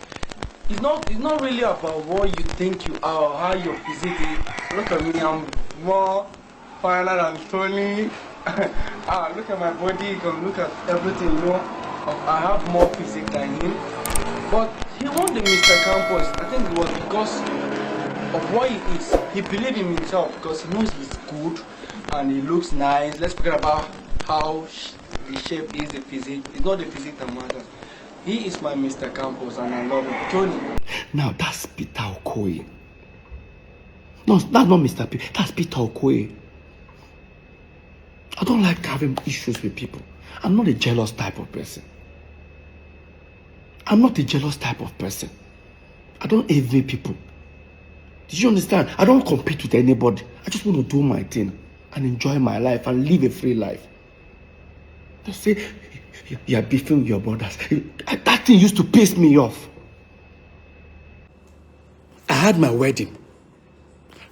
It's not really about what you think you are or how your physique is. Look at me, I'm more finer than Tony. Look at my body, you can look at everything, I have more physique than him. But he won the Mr. Campos. I think it was because of what he is. He believed in himself because he knows he's good and he looks nice. Let's forget about how the shape is, the physique. It's not the physique that matters. He is my Mr. Campos and I love him. Tony.
Now that's Peter Okoye. No, that's not Mr. P. That's Peter Okoye. I don't like having issues with people. I'm not a jealous type of person. I'm not a jealous type of person. I don't envy people. Did you understand? I don't compete with anybody. I just want to do my thing and enjoy my life and live a free life. They say, you are beefing with your brothers. That thing used to piss me off. I had my wedding.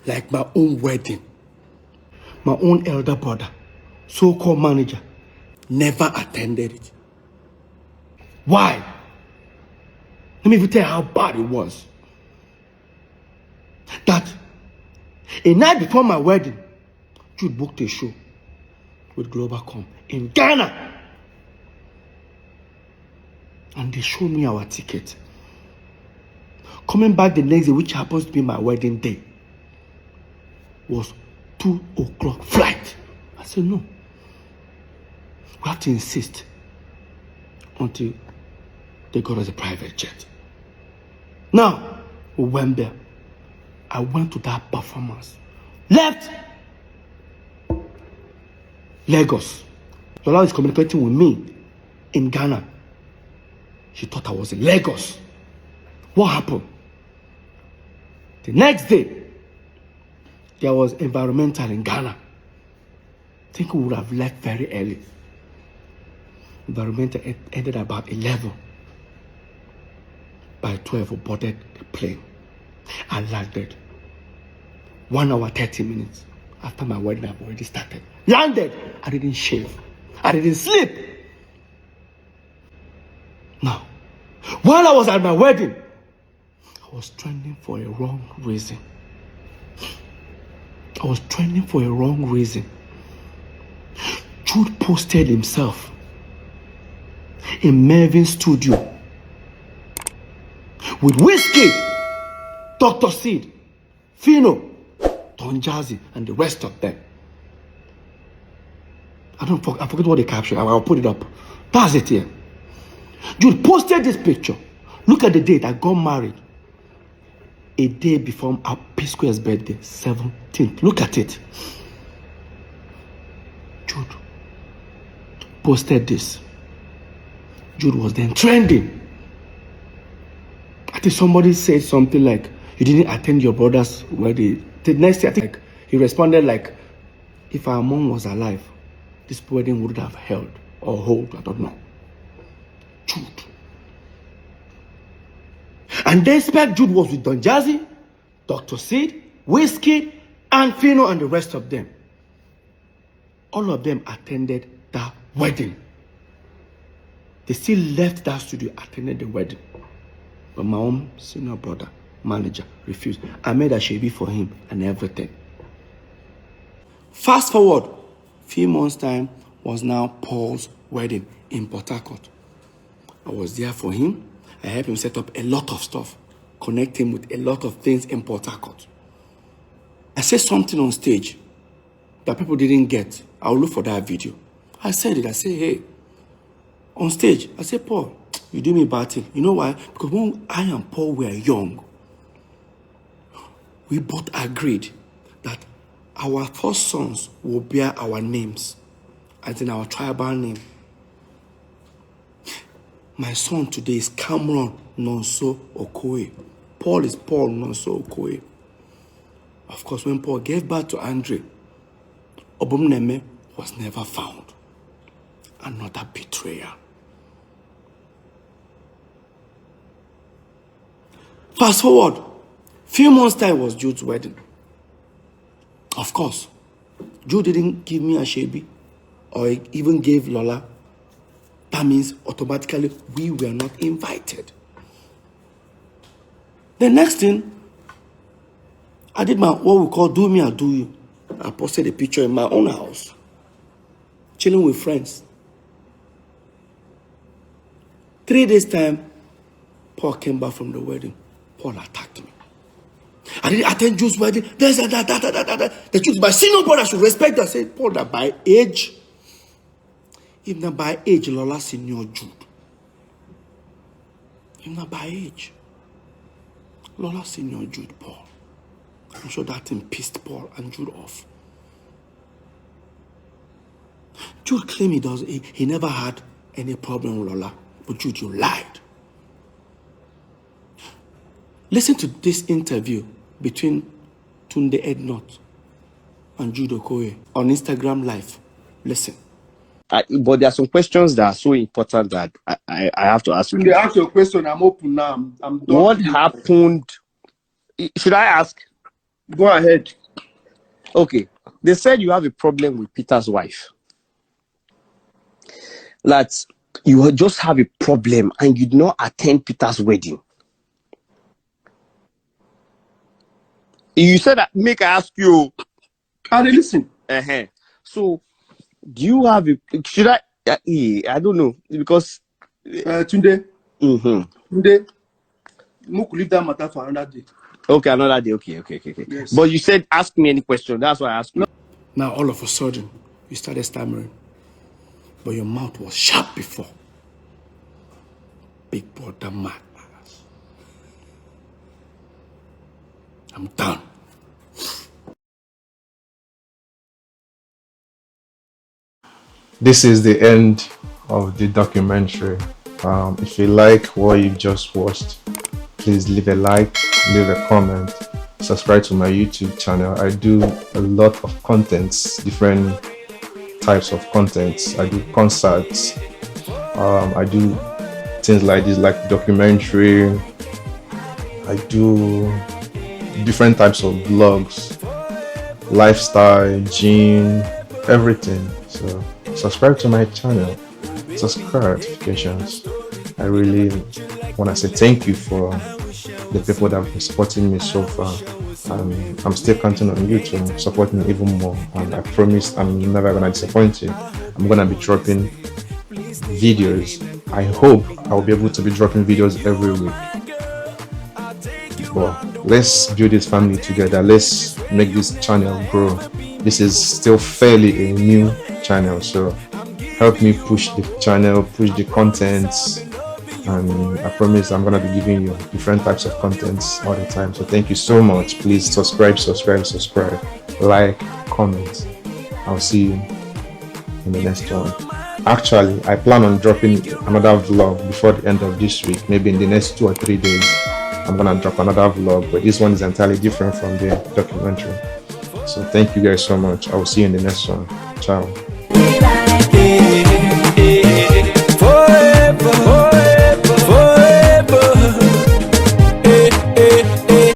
Like my own wedding. My own elder brother so-called manager never attended it. Why? Let me even tell you how bad it was. That a night before my wedding, Jude booked a show with Globalcom in Ghana. And they showed me our ticket. Coming back the next day, which happens to be my wedding day, was 2 o'clock flight. I said, no. We have to insist until they got us a private jet. Now, we went there. I went to that performance. Left Lagos. Lola is communicating with me in Ghana. She thought I was in Lagos. What happened? The next day, there was environmental in Ghana. I think we would have left very early. Environmental ended about 11. By 12, we boarded the plane. I landed. 1 hour, 30 minutes after my wedding, I've already started. Landed. I didn't shave. I didn't sleep. Now, while I was at my wedding, I was trending for a wrong reason. I was trending for a wrong reason. Jude posted himself in Mervin's studio with Whiskey, Dr. Seed, Fino, Don Jazzy, and the rest of them. I forget what they captured. I'll put it up. That's it here. Jude posted this picture. Look at the date. I got married a day before our PSquare's birthday, 17th. Look at it. Jude posted this. Jude was then trending. I think somebody said something like, you didn't attend your brother's wedding. The next day, I think he responded like, if our mom was alive, this wedding would have held or hold, I don't know. Jude. And despite Jude was with Don Jazzy, Dr. Seed, Whiskey, and Fino, and the rest of them, all of them attended that wedding. They still left that studio, attended the wedding. But my own senior brother, manager, refused. I made a shabby for him and everything. Fast forward, few months' time was now Paul's wedding in Port Harcourt. I was there for him. I helped him set up a lot of stuff, connect him with a lot of things in Port Harcourt. I said something on stage that people didn't get. I'll look for that video. I said it. I said, hey, on stage, I said, Paul, you do me bad thing. You know why? Because when I and Paul were young, we both agreed that our first sons will bear our names, as in our tribal name. My son today is Cameron Nonso Okoye. Paul is Paul Nonso Okoye. Of course, when Paul gave birth to Andre, Obumneme was never found. Another betrayer. Fast forward, few months time was Jude's wedding. Of course, Jude didn't give me a shebi or even gave Lola. That means automatically we were not invited. The next thing, I did what we call do me or do you. I posted a picture in my own house, chilling with friends. 3 days time, Paul came back from the wedding. Paul attacked me. I didn't attend Jude's wedding. The Jude, my senior brother should respect that. I said, Paul, that by age, if not by age, Lola senior Jude. If not by age, Lola senior Jude, Paul. I'm sure that thing pissed Paul and Jude off. Jude claimed he never had any problem with Lola. But Jude, you lied. Listen to this interview between Tunde Ednot and Jude Okoye on Instagram Live. Listen.
But there are some questions that are so important that I have to ask you.
Tunde, ask your question. I'm open now. I'm done.
What happened? Should I ask?
Go ahead.
Okay. They said you have a problem with Peter's wife. that you just have a problem and you did not attend Peter's wedding. You said that, make I ask you.
I listen.
So, do you have a, should I don't know, because
Tunde. Tunde, we could leave that matter for another day.
Okay, another day. Okay.
Yes.
But you said ask me any question. That's why I asked you.
Now all of a sudden, you started stammering. But your mouth was sharp before. Big brother mad. I'm done.
This is the end of the documentary. If you like what you just watched, please leave a like, leave a comment, subscribe to my YouTube channel. I do a lot of contents, different types of contents. I do concerts, I do things like this, like documentary. I do different types of blogs, lifestyle, gym, everything. So subscribe to my channel, subscribe notifications. I really want to say thank you for the people that have been supporting me so far. I'm still counting on you to support me even more, and I promise I'm never gonna disappoint you. I'm gonna be dropping videos. I hope I'll be able to be dropping videos every week. But let's build this family together. Let's make this channel grow. This is still fairly a new channel, so help me push the channel, push the contents, and I promise I'm gonna be giving you different types of contents all the time. So thank you so much. Please subscribe, like, comment. I'll see you in the next one. Actually, I plan on dropping another vlog before the end of this week. Maybe in the next 2 or 3 days I'm gonna drop another vlog, but this one is entirely different from the documentary. So thank you guys so much. I will see you in the next one. Ciao.